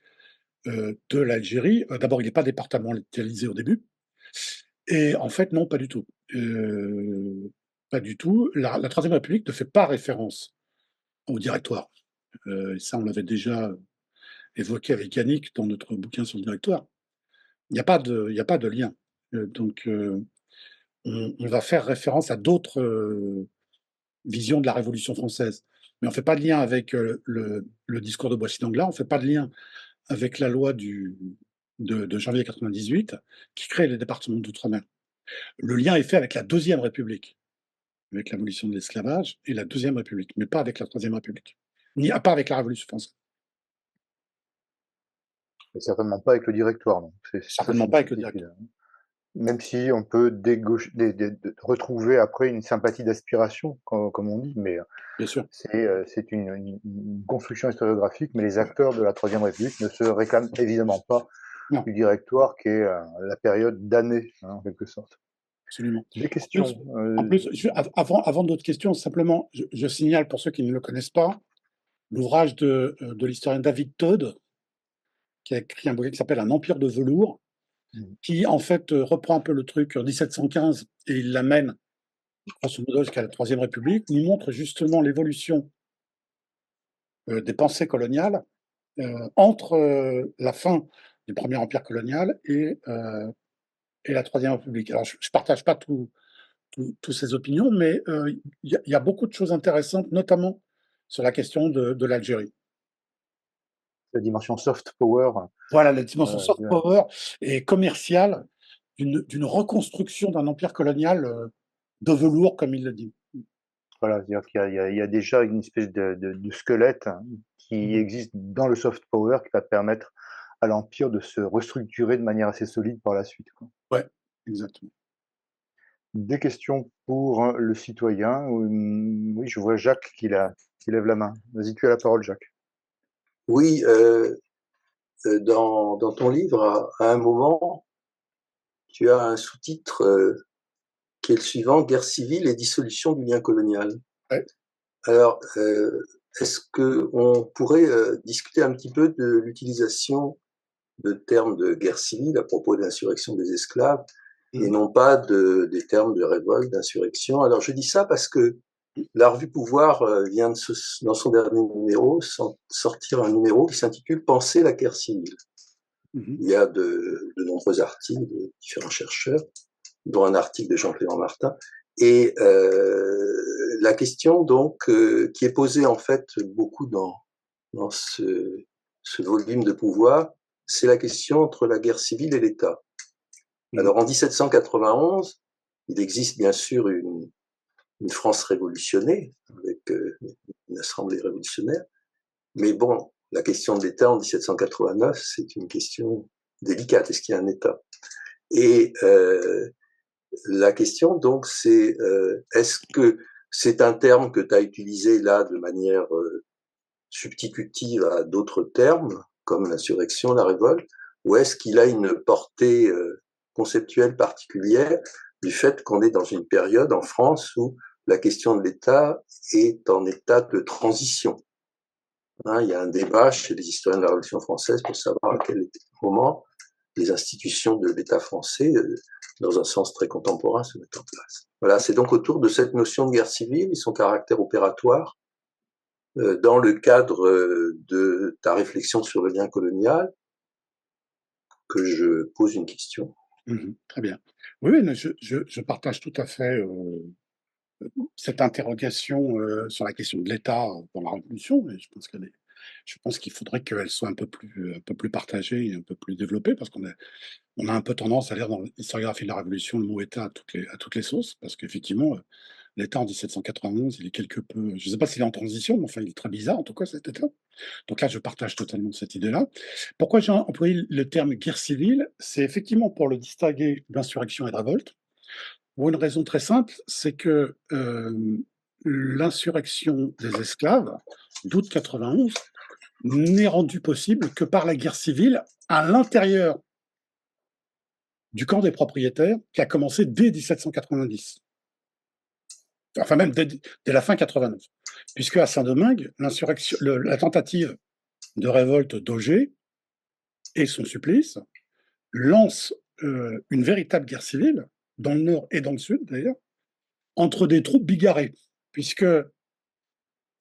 de l'Algérie?» D'abord, il n'est pas départementalisé au début et en fait, non, pas du tout. Pas du tout. La 3 République ne fait pas référence au Directoire. Ça, on l'avait déjà évoqué avec Yannick dans notre bouquin sur le Directoire. Il y a pas de lien. Donc, on va faire référence à d'autres visions de la Révolution française. Mais on ne fait pas de lien avec le discours de Boissy-D'Anglas, on ne fait pas de lien avec la loi de janvier 98 qui crée les départements d'outre-mer. Le lien est fait avec la Deuxième République, avec l'abolition de l'esclavage et la Deuxième République, mais pas avec la Troisième République, ni pas avec la Révolution française. Et certainement pas avec le directoire, non. Ça, c'est Certainement une pas avec le certitude, directoire. hein. Même si on peut retrouver après une sympathie d'aspiration, comme on dit, mais Bien sûr. c'est une construction historiographique, mais les acteurs de la Troisième République ne se réclament évidemment pas Non, du directoire, qui est la période d'année, hein, en quelque sorte. absolument. Des En plus, questions. avant d'autres questions, simplement, je signale pour ceux qui ne le connaissent pas, l'ouvrage de l'historien David Todd, qui a écrit un bouquin qui s'appelle Un empire de velours, qui en fait reprend un peu le truc en 1715 et il l'amène grosso modo jusqu'à la Troisième République, où il montre justement l'évolution des pensées coloniales entre la fin du Premier Empire colonial et la Troisième République. Alors, je ne partage pas toutes ces opinions, mais il y a beaucoup de choses intéressantes, notamment sur la question de l'Algérie. La dimension soft power. Voilà, la dimension soft De- power et commerciale d'une reconstruction d'un empire colonial de velours, comme il le dit. voilà, c'est-à-dire qu'il y a déjà une espèce de squelette, hein, qui existe dans le soft power, qui va permettre à l'Empire de se restructurer de manière assez solide par la suite, quoi. Ouais, exactement. Des questions pour le citoyen? Oui, je vois Jacques qui lève la main. Vas-y, tu as la parole, Jacques. Oui, dans ton livre, à un moment, tu as un sous-titre qui est le suivant, Guerre civile et dissolution du lien colonial. Ouais. Alors, est-ce qu'on pourrait discuter un petit peu de l'utilisation de termes de guerre civile à propos de l'insurrection des esclaves et non pas des termes de révolte, d'insurrection? Alors, je dis ça parce que la revue Pouvoir vient dans son dernier numéro, sortir un numéro qui s'intitule Penser la guerre civile. Il y a de nombreux articles de différents chercheurs, dont un article de Jean-Clément Martin. Et la question donc qui est posée en fait beaucoup dans ce volume de Pouvoir, c'est la question entre la guerre civile et l'État. Alors en 1791, il existe bien sûr une France révolutionnée, avec une assemblée révolutionnaire. Mais bon, la question de l'État en 1789, c'est une question délicate. Est-ce qu'il y a un État? Et la question, donc, c'est est-ce que c'est un terme que tu as utilisé là de manière substitutive à d'autres termes, comme l'insurrection, la révolte, ou est-ce qu'il a une portée conceptuelle particulière du fait qu'on est dans une période en France où la question de l'État est en état de transition? Hein, il y a un débat chez les historiens de la Révolution française pour savoir à quel moment les institutions de l'État français, dans un sens très contemporain, se mettent en place. Voilà, c'est donc autour de cette notion de guerre civile et son caractère opératoire, dans le cadre de ta réflexion sur le lien colonial, que je pose une question. Très bien. Oui, mais je partage tout à fait cette interrogation sur la question de l'État dans la Révolution, et je pense qu'il faudrait qu'elle soit un peu plus partagée et un peu plus développée, parce on a un peu tendance à lire dans l'historiographie de la Révolution le mot État à toutes les sauces, parce qu'effectivement, l'État en 1791, il est quelque peu, je ne sais pas s'il est en transition, mais enfin, il est très bizarre en tout cas cet État. Donc là, je partage totalement cette idée-là. Pourquoi j'ai employé le terme guerre civile? C'est effectivement pour le distinguer d'insurrection et de révolte, pour une raison très simple, c'est que l'insurrection des esclaves d'août 91 n'est rendue possible que par la guerre civile à l'intérieur du camp des propriétaires qui a commencé dès 1790. Enfin même dès la fin 89. Puisque à Saint-Domingue, la tentative de révolte d'Auger et son supplice lance une véritable guerre civile, dans le nord et dans le sud d'ailleurs, entre des troupes bigarrées, puisque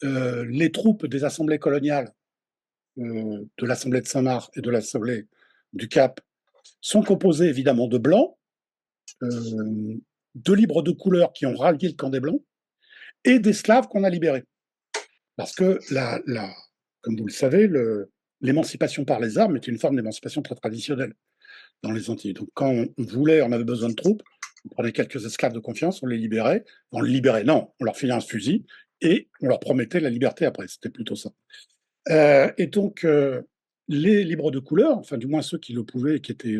les troupes des assemblées coloniales, de l'Assemblée de Saint-Marc et de l'Assemblée du Cap, sont composées évidemment de blancs, de libres de couleur qui ont rallié le camp des Blancs et d'esclaves qu'on a libérés. Parce que, comme vous le savez, l'émancipation par les armes était une forme d'émancipation très traditionnelle dans les Antilles. Donc quand on avait besoin de troupes, on prenait quelques esclaves de confiance, on les libérait. On les libérait, non, on leur filait un fusil et on leur promettait la liberté après. C'était plutôt ça. Et donc, les libres de couleur, enfin du moins ceux qui le pouvaient et qui étaient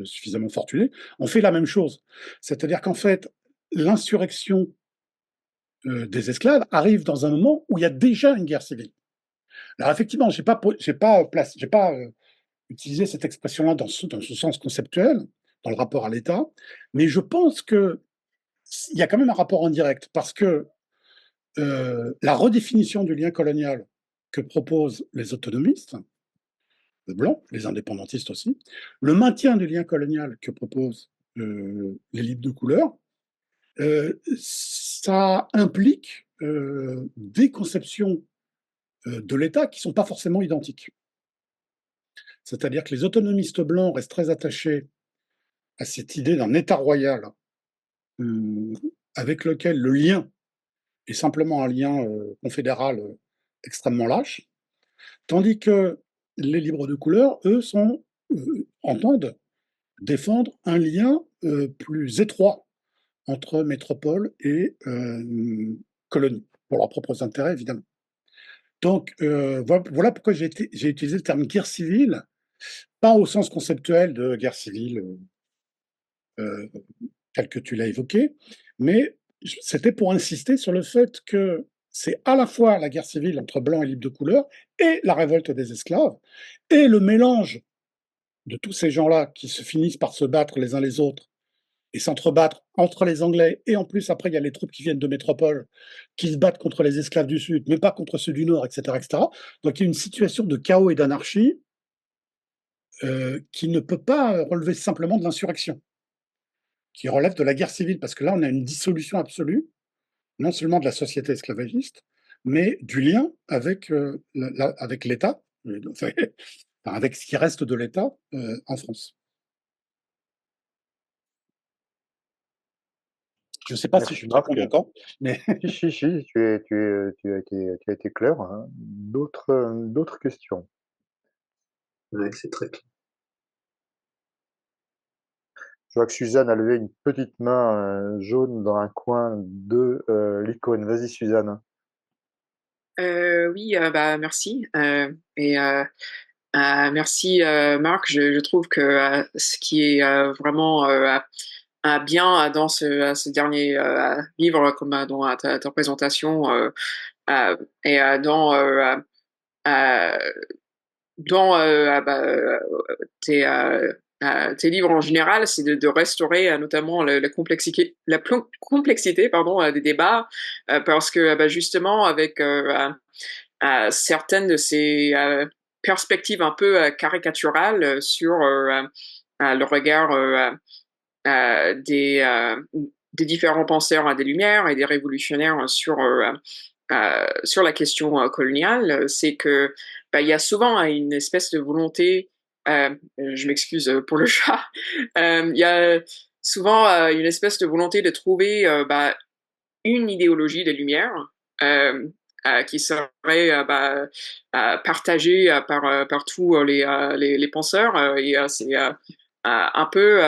suffisamment fortunés, ont fait la même chose. C'est-à-dire qu'en fait, l'insurrection des esclaves arrive dans un moment où il y a déjà une guerre civile. Alors effectivement, j'ai pas utilisé cette expression-là dans ce sens conceptuel, dans le rapport à l'État, mais je pense qu'il y a quand même un rapport indirect, parce que la redéfinition du lien colonial que proposent les autonomistes, les blancs, les indépendantistes aussi, le maintien du lien colonial que proposent les libres de couleur, ça implique des conceptions de l'État qui ne sont pas forcément identiques. C'est-à-dire que les autonomistes blancs restent très attachés à cette idée d'un État royal avec lequel le lien est simplement un lien confédéral extrêmement lâche, tandis que les libres de couleur, eux, entendent défendre un lien plus étroit entre métropole et colonie, pour leurs propres intérêts, évidemment. Donc, voilà pourquoi j'ai utilisé le terme guerre civile, pas au sens conceptuel de guerre civile tel que tu l'as évoqué, mais c'était pour insister sur le fait que c'est à la fois la guerre civile entre blancs et libres de couleur et la révolte des esclaves, et le mélange de tous ces gens-là qui se finissent par se battre les uns les autres et s'entrebattre entre les Anglais, et en plus, après, il y a les troupes qui viennent de métropole, qui se battent contre les esclaves du Sud, mais pas contre ceux du Nord, etc. etc. Donc il y a une situation de chaos et d'anarchie qui ne peut pas relever simplement de l'insurrection, qui relève de la guerre civile, parce que là, on a une dissolution absolue, non seulement de la société esclavagiste, mais du lien avec, avec l'État, enfin, avec ce qui reste de l'État en France. Je ne sais pas si je suis très convaincant, mais Si, tu as été clair, hein. D'autres questions? Oui, c'est très clair. Je vois que Suzanne a levé une petite main, jaune dans un coin de, l'icône. Vas-y Suzanne. Oui, bah, merci, et merci, Marc. Je trouve que, ce qui est, vraiment, bien dans ce dernier, livre, comme, dans ta présentation, et heu, dans, tes livres en général, c'est de restaurer notamment complexité, pardon, des débats, parce que justement avec certaines de ces perspectives un peu caricaturales sur le regard des différents penseurs des Lumières et des révolutionnaires sur la question coloniale, c'est que il y a souvent une espèce de volonté, je m'excuse pour le chat, il y a souvent une espèce de volonté de trouver une idéologie des Lumières qui serait partagée par tous les penseurs, et c'est un peu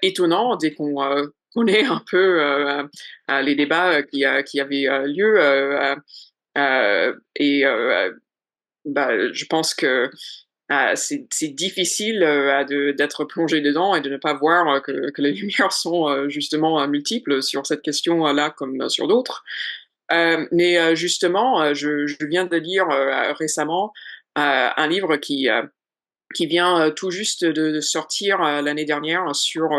étonnant dès qu'on est un peu les débats qui avaient lieu, et je pense que c'est difficile d'être plongé dedans et de ne pas voir que les lumières sont justement multiples sur cette question-là comme sur d'autres. Mais justement, je viens de lire récemment un livre qui vient tout juste de sortir l'année dernière sur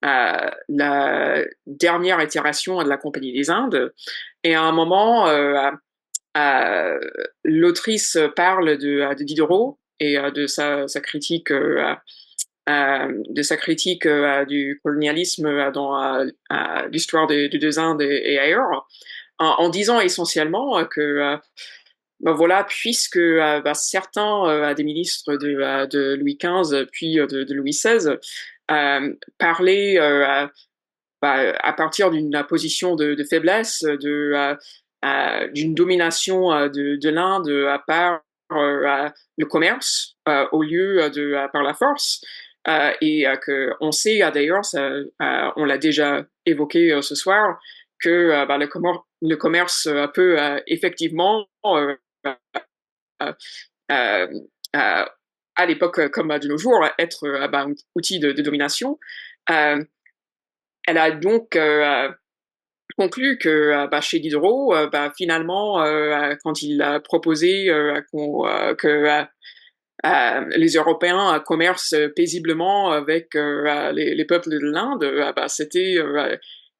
la dernière itération de la Compagnie des Indes. Et à un moment, l'autrice parle de Diderot et de sa critique du colonialisme dans l'histoire des deux Indes et ailleurs, en disant essentiellement que voilà, puisque certains des ministres de Louis XV puis de Louis XVI parler à partir d'une position de faiblesse, d'une domination de l'Inde par le commerce au lieu par la force. Et que on sait d'ailleurs, on l'a déjà évoqué ce soir, que le commerce peut effectivement euh, euh, euh, à l'époque comme de nos jours être un outil de domination. Euh, Elle a donc conclu que chez Diderot, finalement, quand il a proposé que les Européens commercent paisiblement avec les peuples de l'Inde, c'était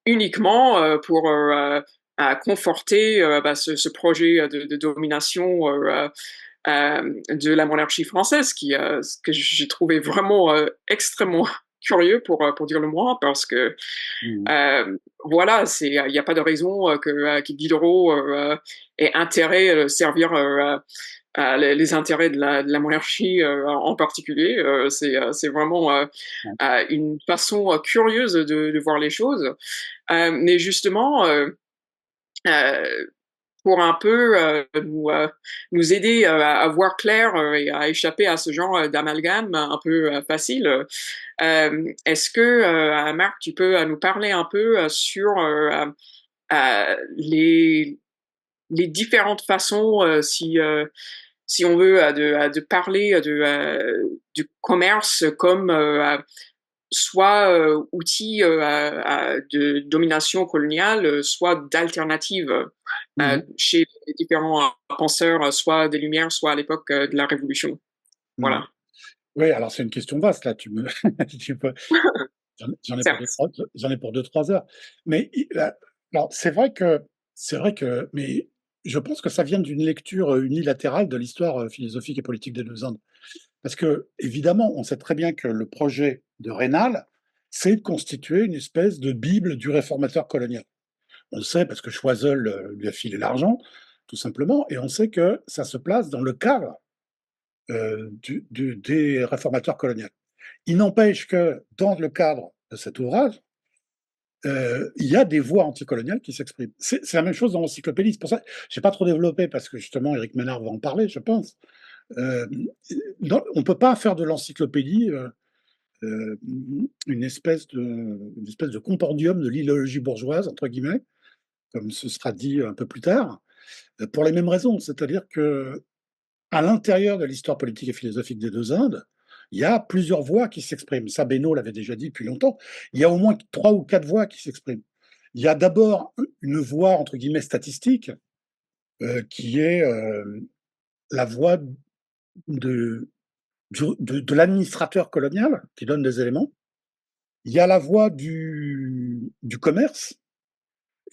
uniquement pour conforter ce projet de domination de la monarchie française, ce que j'ai trouvé vraiment extrêmement curieux pour dire le moins, parce que voilà, il n'y a pas de raison que Diderot ait intérêt à servir les intérêts de la monarchie en particulier. C'est vraiment une façon curieuse de voir les choses. Mais justement, pour un peu nous aider à voir clair et à échapper à ce genre d'amalgame un peu facile. Est-ce que, Marc, tu peux nous parler un peu sur les différentes façons, si on veut, de parler du commerce comme soit outil de domination coloniale, soit d'alternative chez les différents penseurs, soit des Lumières, soit à l'époque de la Révolution. Voilà. Oui, alors c'est une question vaste, là, j'en ai pour 2-3 heures. Mais alors c'est vrai que, mais je pense que ça vient d'une lecture unilatérale de l'histoire philosophique et politique des deux Indes. Parce que, évidemment, on sait très bien que le projet de Raynal, c'est de constituer une espèce de Bible du réformateur colonial. On le sait parce que Choiseul lui a filé l'argent, tout simplement, et on sait que ça se place dans le cadre des réformateurs coloniaux. Il n'empêche que dans le cadre de cet ouvrage, il y a des voix anticoloniales qui s'expriment. C'est la même chose dans l'encyclopédie. C'est pour ça que je n'ai pas trop développé, parce que justement, Éric Ménard va en parler, je pense. On ne peut pas faire de l'encyclopédie une espèce de compendium de l'idéologie bourgeoise, entre guillemets, comme ce sera dit un peu plus tard, pour les mêmes raisons. C'est-à-dire que à l'intérieur de l'histoire politique et philosophique des deux Indes, il y a plusieurs voix qui s'expriment. Ça, Beno l'avait déjà dit depuis longtemps. Il y a au moins 3 ou 4 voix qui s'expriment. Il y a d'abord une voix, entre guillemets, statistique, qui est la voix de l'administrateur colonial, qui donne des éléments. Il y a la voix du commerce,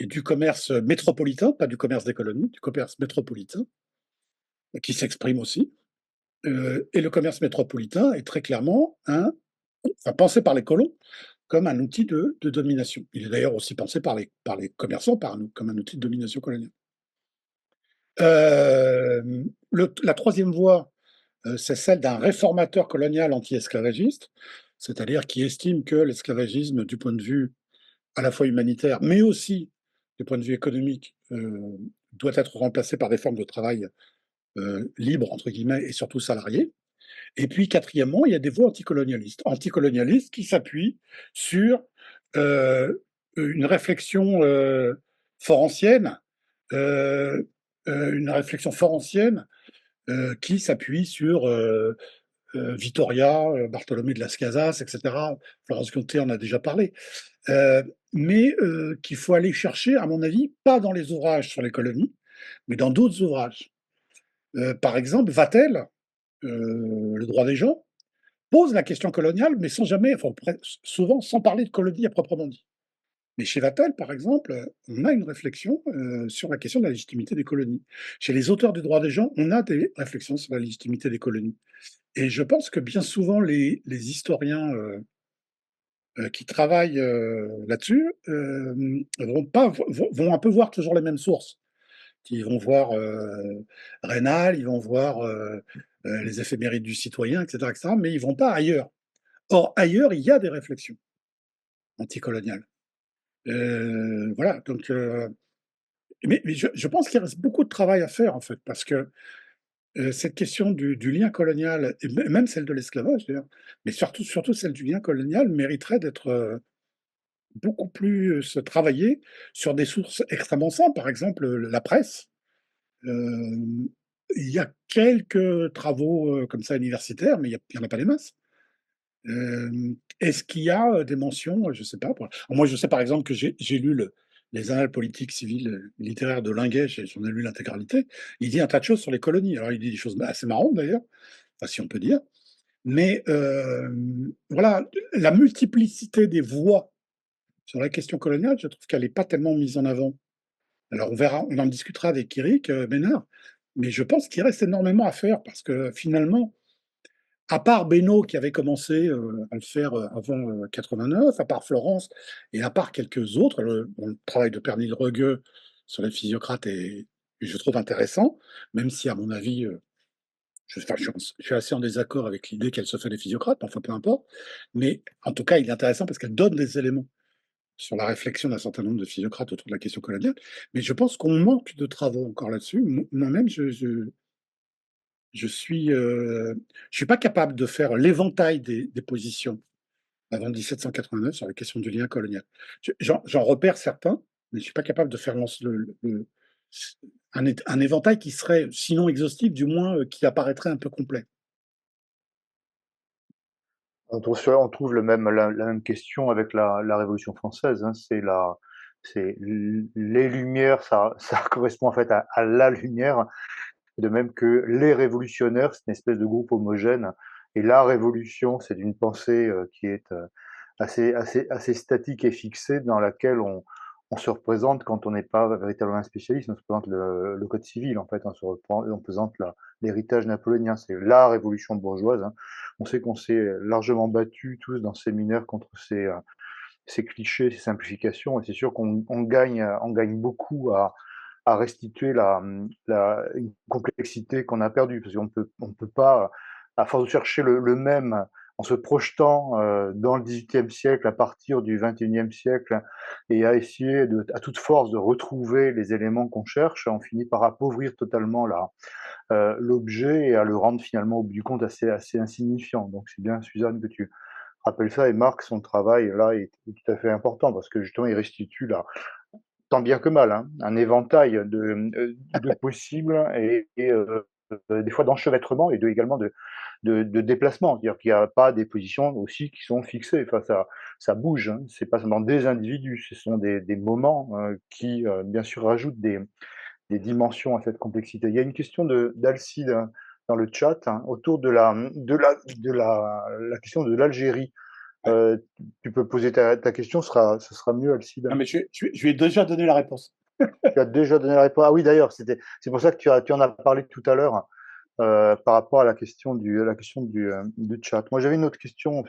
et du commerce métropolitain, pas du commerce des colonies, du commerce métropolitain, qui s'exprime aussi. Et le commerce métropolitain est très clairement pensé par les colons comme un outil de domination. Il est d'ailleurs aussi pensé par les commerçants comme un outil de domination coloniale. La troisième voie, c'est celle d'un réformateur colonial anti-esclavagiste, c'est-à-dire qui estime que l'esclavagisme, du point de vue à la fois humanitaire, mais aussi du point de vue économique, doit être remplacé par des formes de travail libres, entre guillemets, et surtout salariés. Et puis, quatrièmement, il y a des voix anticolonialistes qui s'appuient sur une réflexion fort ancienne, qui s'appuie sur Vittoria, Bartholomé de Las Casas, etc. Florence Gontier en a déjà parlé. Mais qu'il faut aller chercher, à mon avis, pas dans les ouvrages sur les colonies, mais dans d'autres ouvrages. Par exemple, Vatel, Le droit des gens, pose la question coloniale, mais sans jamais, souvent sans parler de colonie à proprement dit. Mais chez Vatel, par exemple, on a une réflexion sur la question de la légitimité des colonies. Chez les auteurs du droit des gens, on a des réflexions sur la légitimité des colonies. Et je pense que bien souvent, les historiens qui travaillent là-dessus vont un peu voir toujours les mêmes sources. Ils vont voir Raynal, ils vont voir les éphémérides du citoyen, etc., mais ils ne vont pas ailleurs. Or, ailleurs, il y a des réflexions anticoloniales. Voilà, donc, mais je pense qu'il reste beaucoup de travail à faire, en fait, parce que cette question du lien colonial, et même celle de l'esclavage d'ailleurs, mais surtout celle du lien colonial mériterait d'être beaucoup plus travaillée sur des sources extrêmement simples. Par exemple, la presse. Euh, il y a quelques travaux comme ça universitaires, mais il y en a pas des masses. Est-ce qu'il y a des mentions, je ne sais pas. Moi, je sais par exemple que j'ai lu les annales politiques, civiles, littéraires de Linguet, j'en ai lu l'intégralité. Il dit un tas de choses sur les colonies. Alors, il dit des choses assez marrantes d'ailleurs, enfin, si on peut dire. Mais voilà, la multiplicité des voix sur la question coloniale, je trouve qu'elle n'est pas tellement mise en avant. Alors, on verra, on en discutera avec Eric Bénard, mais je pense qu'il reste énormément à faire parce que finalement, à part Benoît qui avait commencé à le faire avant 89, à part Florence et à part quelques autres, le travail de Pernille Regueux sur les physiocrates est, je trouve intéressant, même si à mon avis, je suis assez en désaccord avec l'idée qu'elle se fait des physiocrates, enfin peu importe, mais en tout cas il est intéressant parce qu'elle donne des éléments sur la réflexion d'un certain nombre de physiocrates autour de la question coloniale, mais je pense qu'on manque de travaux encore là-dessus. Moi-même, je suis, je suis pas capable de faire l'éventail des positions avant 1789 sur la question du lien colonial. J'en repère certains, mais je suis pas capable de faire un éventail qui serait, sinon exhaustif, du moins qui apparaîtrait un peu complet. On trouve la même question avec la Révolution française, hein. Les Lumières, ça correspond en fait à la lumière, de même que les révolutionnaires, c'est une espèce de groupe homogène, et la révolution, c'est une pensée qui est assez statique et fixée, dans laquelle on se représente quand on n'est pas véritablement un spécialiste, on se représente le code civil, en fait, on présente l'héritage napoléonien, c'est la révolution bourgeoise, hein. On sait qu'on s'est largement battu tous dans ces séminaires contre ces clichés, ces simplifications, et c'est sûr qu'on gagne beaucoup à restituer une complexité qu'on a perdue, parce on peut pas, à force de chercher le même, en se projetant dans le XVIIIe siècle, à partir du XXIe siècle, et à essayer à toute force de retrouver les éléments qu'on cherche, on finit par appauvrir totalement l'objet et à le rendre finalement au bout du compte assez insignifiant. Donc c'est bien, Suzanne, que tu rappelles ça, et Marc, son travail là est tout à fait important, parce que justement il restitue là, tant bien que mal, hein, un éventail de possibles, des fois d'enchevêtrement, et également de déplacement. C'est-à-dire qu'il n'y a pas des positions aussi qui sont fixées. Enfin, ça bouge, hein. C'est pas seulement des individus, ce sont des moments qui, bien sûr, rajoutent des dimensions à cette complexité. Il y a une question d'Alcide, hein, dans le chat, hein, autour la question de l'Algérie. Euh, Tu peux poser ta question, ce sera mieux, Alcide. Non, mais je lui ai déjà donné la réponse. Tu as déjà donné la réponse. Ah oui, d'ailleurs, c'est pour ça que tu en as parlé tout à l'heure, par rapport à la question du chat. Moi, j'avais une autre question,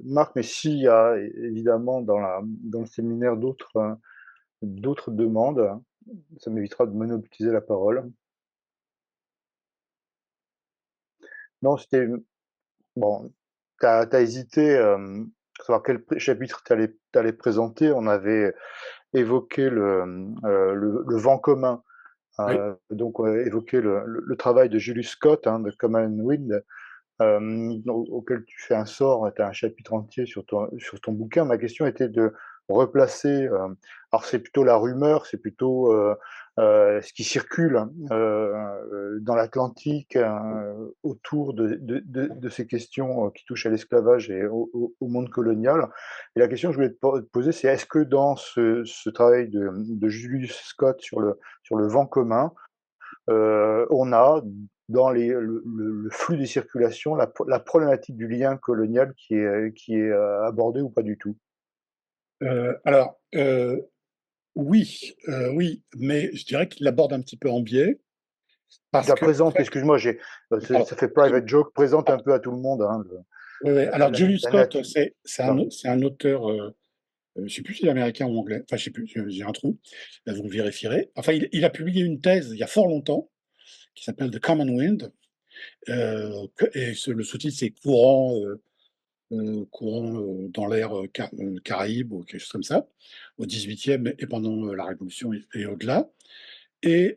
Marc, mais s'il y a évidemment dans le séminaire d'autres demandes, ça m'évitera de monopoliser la parole. Non, c'était bon. T'as hésité à savoir quel chapitre tu allais présenter. On avait évoqué le vent commun. Oui. Donc, on a évoqué le travail de Julius Scott, hein, de Common Wind, auquel tu fais un sort, tu as un chapitre entier sur ton bouquin. Ma question était de replacer, alors c'est plutôt la rumeur, c'est plutôt ce qui circule dans l'Atlantique autour de ces questions qui touchent à l'esclavage et au monde colonial. Et la question que je voulais te poser, c'est est-ce que dans ce travail de Julius Scott sur le vent commun, on a dans le flux des circulations la problématique du lien colonial qui est abordée ou pas du tout? Alors, oui, oui, mais je dirais qu'il l'aborde un petit peu en biais, Tu parce la que, en présentes, fait, excuse-moi, pardon, ça fait private joke, présente un peu à tout le monde, hein, oui, oui. Alors, Julius la Scott, nature. c'est un auteur, je ne sais plus s'il est américain ou anglais, enfin, je sais plus, j'ai un trou, vous le vérifierez. Enfin, il a publié une thèse il y a fort longtemps, qui s'appelle The Common Wind, Et le sous-titre, c'est courant dans l'ère Caraïbe ou quelque chose comme ça, au XVIIIe et pendant la Révolution et au-delà. Et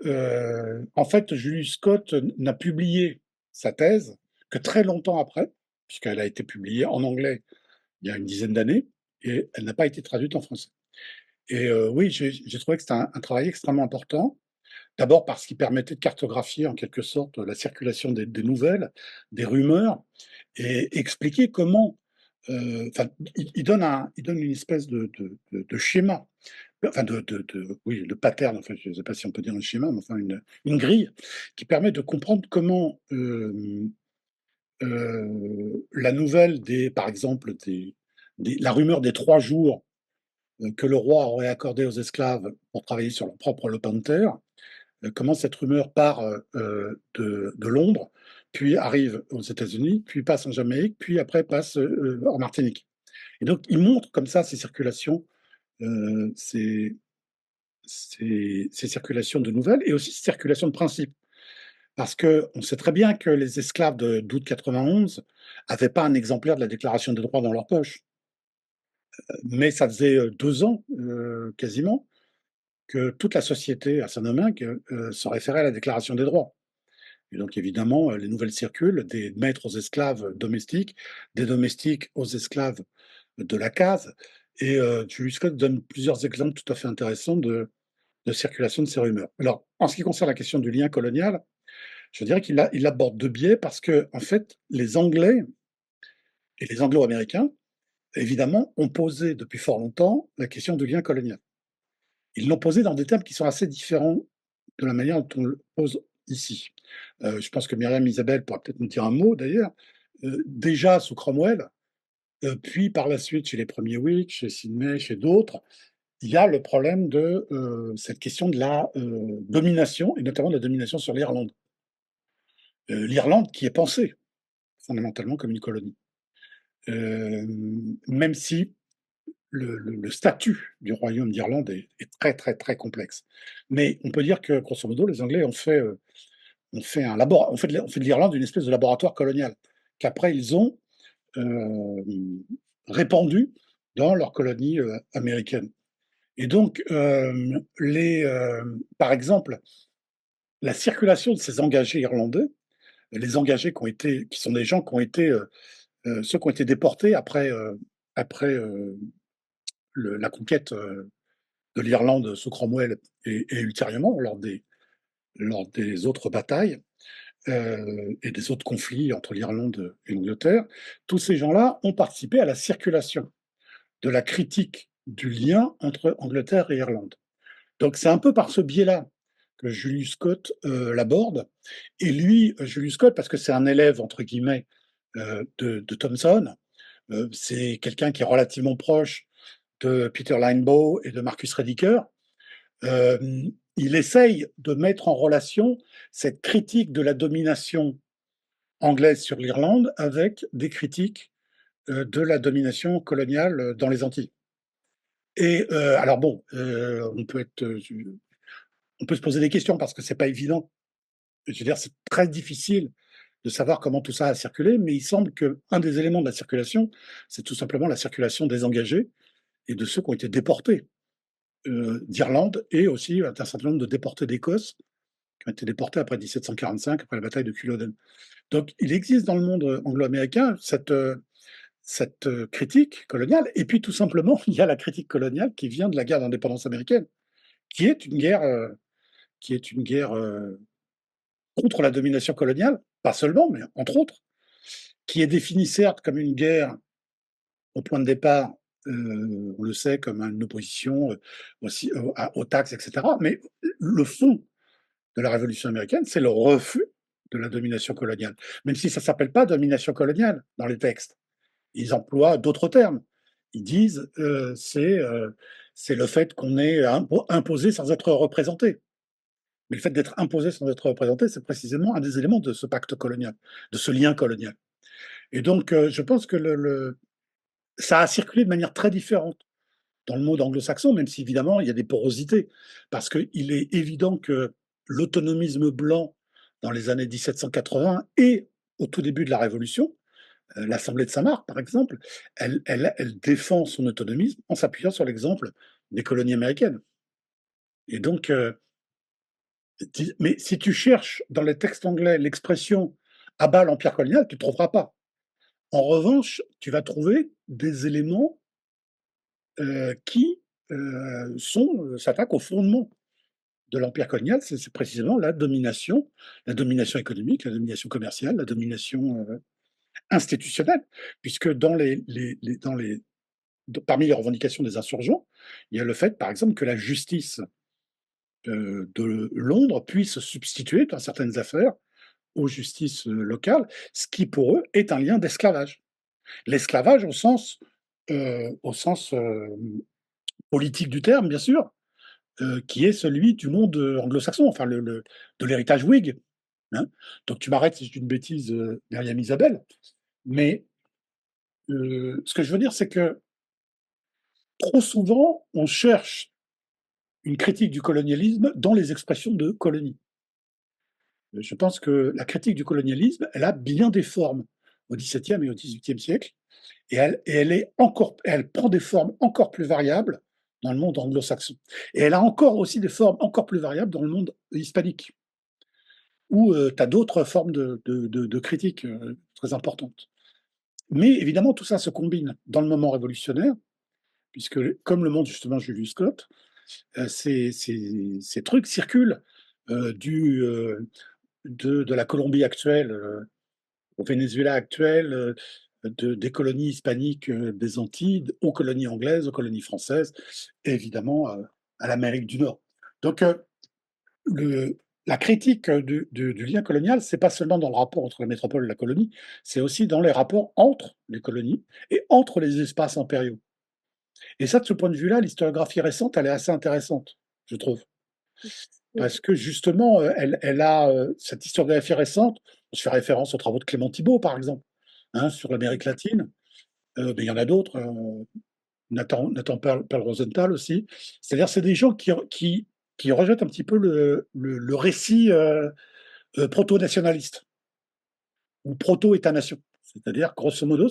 en fait, Julius Scott n'a publié sa thèse que très longtemps après, puisqu'elle a été publiée en anglais il y a une dizaine d'années, et elle n'a pas été traduite en français. Et oui, j'ai trouvé que c'était un travail extrêmement important. D'abord parce qu'il permettait de cartographier en quelque sorte la circulation des nouvelles, des rumeurs, et expliquer comment. Enfin, il donne une espèce de schéma, enfin oui, de pattern. Enfin, je ne sais pas si on peut dire un schéma, mais enfin une grille qui permet de comprendre comment la nouvelle par exemple, la rumeur des 3 jours que le roi aurait accordé aux esclaves pour travailler sur leur propre lopin de terre, comment cette rumeur part de Londres, puis arrive aux États-Unis, puis passe en Jamaïque, puis après passe en Martinique. Et donc, il montre comme ça ces circulations, ces circulations de nouvelles et aussi ces circulations de principes. Parce qu'on sait très bien que les esclaves d'août 91 n'avaient pas un exemplaire de la Déclaration des droits dans leur poche. Mais ça faisait 2 ans, quasiment, que toute la société à Saint-Domingue se référait à la Déclaration des droits. Et donc évidemment, les nouvelles circulent des maîtres aux esclaves domestiques, des domestiques aux esclaves de la case. Et Julius Scott donne plusieurs exemples tout à fait intéressants de circulation de ces rumeurs. Alors, en ce qui concerne la question du lien colonial, je dirais qu'il aborde 2 biais parce que, en fait, les Anglais et les Anglo-Américains, évidemment, ont posé depuis fort longtemps la question du lien colonial. Ils l'ont posé dans des termes qui sont assez différents de la manière dont on le pose ici. Je pense que Myriam Isabelle pourra peut-être nous dire un mot d'ailleurs. Déjà sous Cromwell, puis par la suite chez les premiers Whigs, chez Sidney, chez d'autres, il y a le problème de cette question de la domination, et notamment de la domination sur l'Irlande. L'Irlande qui est pensée fondamentalement comme une colonie. Même si le statut du royaume d'Irlande est très, très, très complexe. Mais on peut dire que, grosso modo, les Anglais ont fait de l'Irlande une espèce de laboratoire colonial, qu'après ils ont répandu dans leurs colonies américaines. Et donc, par exemple, la circulation de ces engagés irlandais, les engagés qui sont des gens qui ont été, ceux qui ont été déportés après la conquête de l'Irlande sous Cromwell et ultérieurement lors des autres batailles, et des autres conflits entre l'Irlande et l'Angleterre, tous ces gens-là ont participé à la circulation de la critique du lien entre Angleterre et Irlande. Donc c'est un peu par ce biais-là que Julius Scott l'aborde. Et lui, Julius Scott, parce que c'est un élève, entre guillemets, de Thomson, c'est quelqu'un qui est relativement proche de Peter Linebaugh et de Marcus Rediker, il essaye de mettre en relation cette critique de la domination anglaise sur l'Irlande avec des critiques de la domination coloniale dans les Antilles. Et alors bon, on peut se poser des questions parce que c'est pas évident. Je veux dire, c'est très difficile de savoir comment tout ça a circulé, mais il semble qu'un des éléments de la circulation, c'est tout simplement la circulation des engagés et de ceux qui ont été déportés d'Irlande, et aussi un certain nombre de déportés d'Écosse qui ont été déportés après 1745, après la bataille de Culloden. Donc il existe dans le monde anglo-américain cette critique coloniale, et puis tout simplement, il y a la critique coloniale qui vient de la guerre d'indépendance américaine, qui est une guerre, contre la domination coloniale, pas seulement, mais entre autres, qui est définie certes comme une guerre au point de départ, on le sait, comme une opposition aussi aux taxes, etc. Mais le fond de la Révolution américaine, c'est le refus de la domination coloniale, même si ça ne s'appelle pas domination coloniale dans les textes. Ils emploient d'autres termes. Ils disent c'est le fait qu'on est imposé sans être représenté. Mais le fait d'être imposé sans être représenté, c'est précisément un des éléments de ce pacte colonial, de ce lien colonial. Et donc, je pense que ça a circulé de manière très différente dans le monde anglo-saxon, même si évidemment il y a des porosités, parce qu'il est évident que l'autonomisme blanc dans les années 1780 et au tout début de la Révolution, l'Assemblée de Saint-Marc, par exemple, elle défend son autonomisme en s'appuyant sur l'exemple des colonies américaines. Et donc, mais si tu cherches dans les textes anglais l'expression abat l'empire colonial, tu ne trouveras pas. En revanche, tu vas trouver des éléments qui s'attaquent au fondement de l'empire colonial, c'est précisément la domination économique, la domination commerciale, la domination institutionnelle, puisque parmi les revendications des insurgents, il y a le fait, par exemple, que la justice de Londres puisse se substituer dans certaines affaires aux justices locales, ce qui pour eux est un lien d'esclavage. L'esclavage au sens politique du terme, bien sûr, qui est celui du monde anglo-saxon, enfin de l'héritage Whig. Hein. Donc tu m'arrêtes si je dis une bêtise, Myriam Isabelle, mais ce que je veux dire, c'est que trop souvent, on cherche une critique du colonialisme dans les expressions de colonie. Je pense que la critique du colonialisme, elle a bien des formes au XVIIe et au XVIIIe siècle, et elle prend des formes encore plus variables dans le monde anglo-saxon. Et elle a encore aussi des formes encore plus variables dans le monde hispanique, où tu as d'autres formes de critiques très importantes. Mais évidemment, tout ça se combine dans le moment révolutionnaire, puisque comme le montre justement Julius Scott, ces trucs circulent de la Colombie actuelle au Venezuela actuel, des colonies hispaniques des Antilles, aux colonies anglaises, aux colonies françaises, et évidemment à l'Amérique du Nord. Donc la critique du lien colonial, c'est pas seulement dans le rapport entre la métropole et la colonie, c'est aussi dans les rapports entre les colonies et entre les espaces impériaux. Et ça, de ce point de vue-là, l'historiographie récente, elle est assez intéressante, je trouve. Parce que justement, elle a cette historiographie récente, on se fait référence aux travaux de Clément Thibault, par exemple, hein, sur l'Amérique latine, mais il y en a d'autres, Nathan Pearl Rosenthal aussi. C'est-à-dire, c'est des gens qui rejettent un petit peu le récit proto-nationaliste ou proto-État-nation. C'est-à-dire, grosso modo,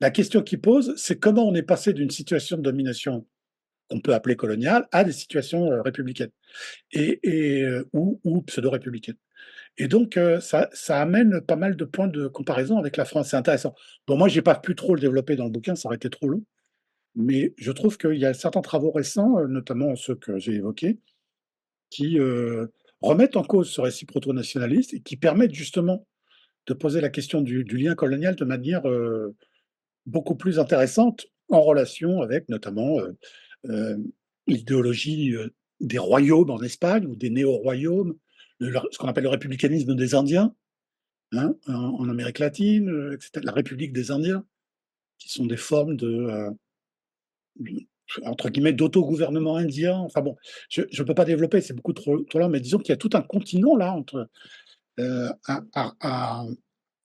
la question qu'ils posent, c'est comment on est passé d'une situation de domination qu'on peut appeler coloniale à des situations républicaines ou pseudo-républicaines. Et donc, ça amène pas mal de points de comparaison avec la France. C'est intéressant. Bon, moi, j'ai pas pu trop le développer dans le bouquin, ça aurait été trop long. Mais je trouve qu'il y a certains travaux récents, notamment ceux que j'ai évoqués, qui remettent en cause ce récit proto-nationaliste et qui permettent justement de poser la question du lien colonial de manière beaucoup plus intéressante en relation avec notamment euh, l'idéologie des royaumes en Espagne ou des néo-royaumes, ce qu'on appelle le républicanisme des Indiens hein, en Amérique latine, etc., la République des Indiens, qui sont des formes entre guillemets d'autogouvernement indien. Enfin bon, je ne peux pas développer, c'est beaucoup trop long, mais disons qu'il y a tout un continent là entre à,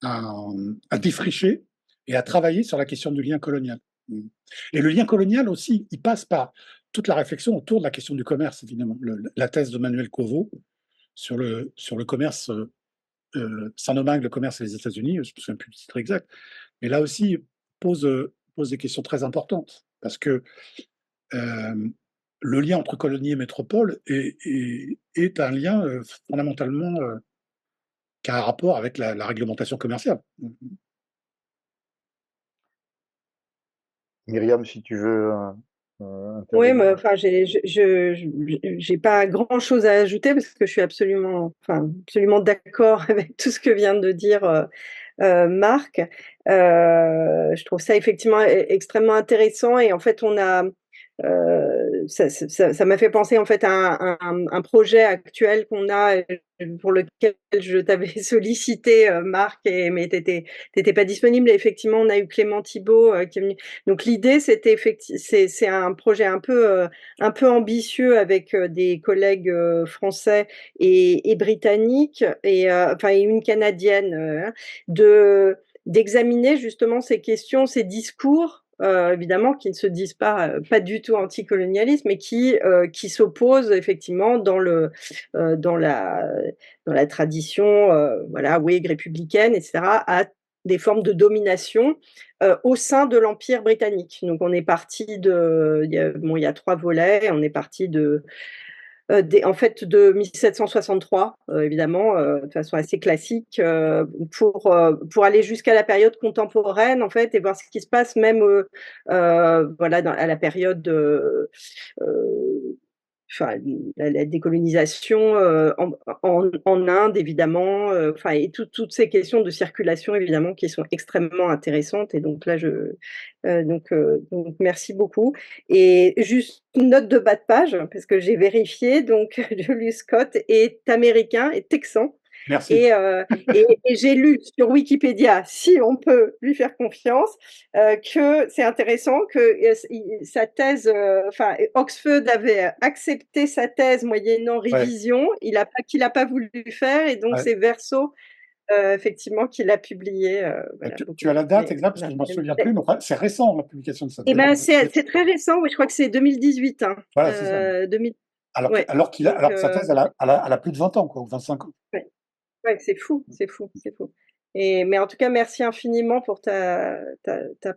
à défricher et à travailler sur la question du lien colonial. Et le lien colonial aussi, il passe par toute la réflexion autour de la question du commerce, évidemment. La thèse de Manuel Covo sur le commerce, Saint-Domingue, le commerce et les États-Unis, je ne me souviens plus du titre exact, mais là aussi pose des questions très importantes, parce que le lien entre colonie et métropole est un lien fondamentalement qui a un rapport avec la réglementation commerciale. Myriam, si tu veux Oui, mais intervenir. enfin, j'ai pas grand-chose à ajouter parce que je suis absolument d'accord avec tout ce que vient de dire Marc. Je trouve ça effectivement extrêmement intéressant et en fait, ça m'a fait penser en fait à un projet actuel qu'on a pour lequel je t'avais sollicité, Marc, mais t'étais pas disponible. Et effectivement, on a eu Clément Thibault qui est venu. Donc l'idée, c'est un projet un peu ambitieux avec des collègues français et britanniques et enfin et une canadienne, d'examiner justement ces questions, ces discours évidemment, qui ne se disent pas du tout anticolonialistes, mais qui s'opposent effectivement dans la tradition, voilà, Whig, républicaine, etc., à des formes de domination au sein de l'Empire britannique. Donc on est parti il y a 3 volets, on est parti en fait, de 1763, évidemment, de façon assez classique, pour aller jusqu'à la période contemporaine, en fait, et voir ce qui se passe même, voilà, à la période, enfin, la décolonisation, en Inde, évidemment, enfin, et toutes ces questions de circulation, évidemment, qui sont extrêmement intéressantes. Et donc là, donc merci beaucoup. Et juste une note de bas de page, parce que j'ai vérifié, donc Julius Scott est américain et texan. Merci. Et j'ai lu sur Wikipédia, si on peut lui faire confiance, que c'est intéressant que sa thèse, enfin, Oxford avait accepté sa thèse moyennant Ouais, révision, qu'il n'a pas voulu faire, et donc ouais. c'est Verso, effectivement, qui l'a publié. Voilà, Tu as la date mais exacte, parce que je ne me souviens plus, mais enfin, c'est récent, la publication de cette et thèse. ben c'est très récent, oui, je crois que c'est 2018, hein. Voilà, c'est ça. 2000, Alors ouais. alors Donc, que sa thèse, elle a plus de 20 ans, quoi, ou 25 ans. ouais. Ouais, c'est fou, c'est fou, c'est fou. Mais en tout cas, merci infiniment pour ta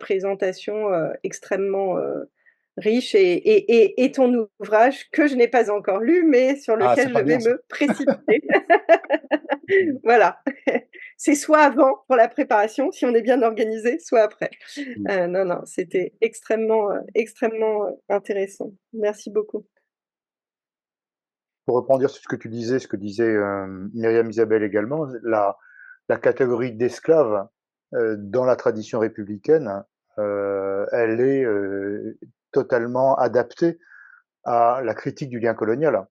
présentation extrêmement riche, et ton ouvrage que je n'ai pas encore lu, mais sur Ah, c'est lequel je pas vais bien, ça. me précipiter. Voilà. C'est soit avant pour la préparation, si on est bien organisé, soit après. Non, non, c'était extrêmement intéressant. Merci beaucoup. Pour rebondir sur ce que tu disais, ce que disait Myriam Isabelle également, la catégorie d'esclaves dans la tradition républicaine, elle est totalement adaptée à la critique du lien colonial.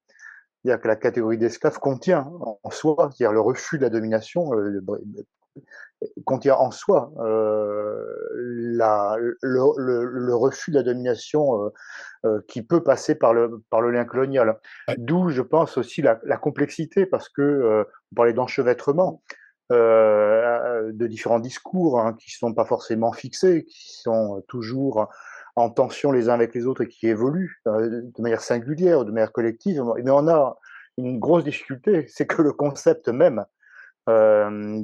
C'est-à-dire que la catégorie d'esclaves contient en soi, c'est-à-dire le refus de la domination, contient en soi le refus de la domination qui peut passer par le lien colonial. Ouais. D'où, je pense, aussi la complexité, parce que on parlait d'enchevêtrement de différents discours hein, qui ne sont pas forcément fixés, qui sont toujours en tension les uns avec les autres et qui évoluent de manière singulière ou de manière collective. Mais on a une grosse difficulté, c'est que le concept même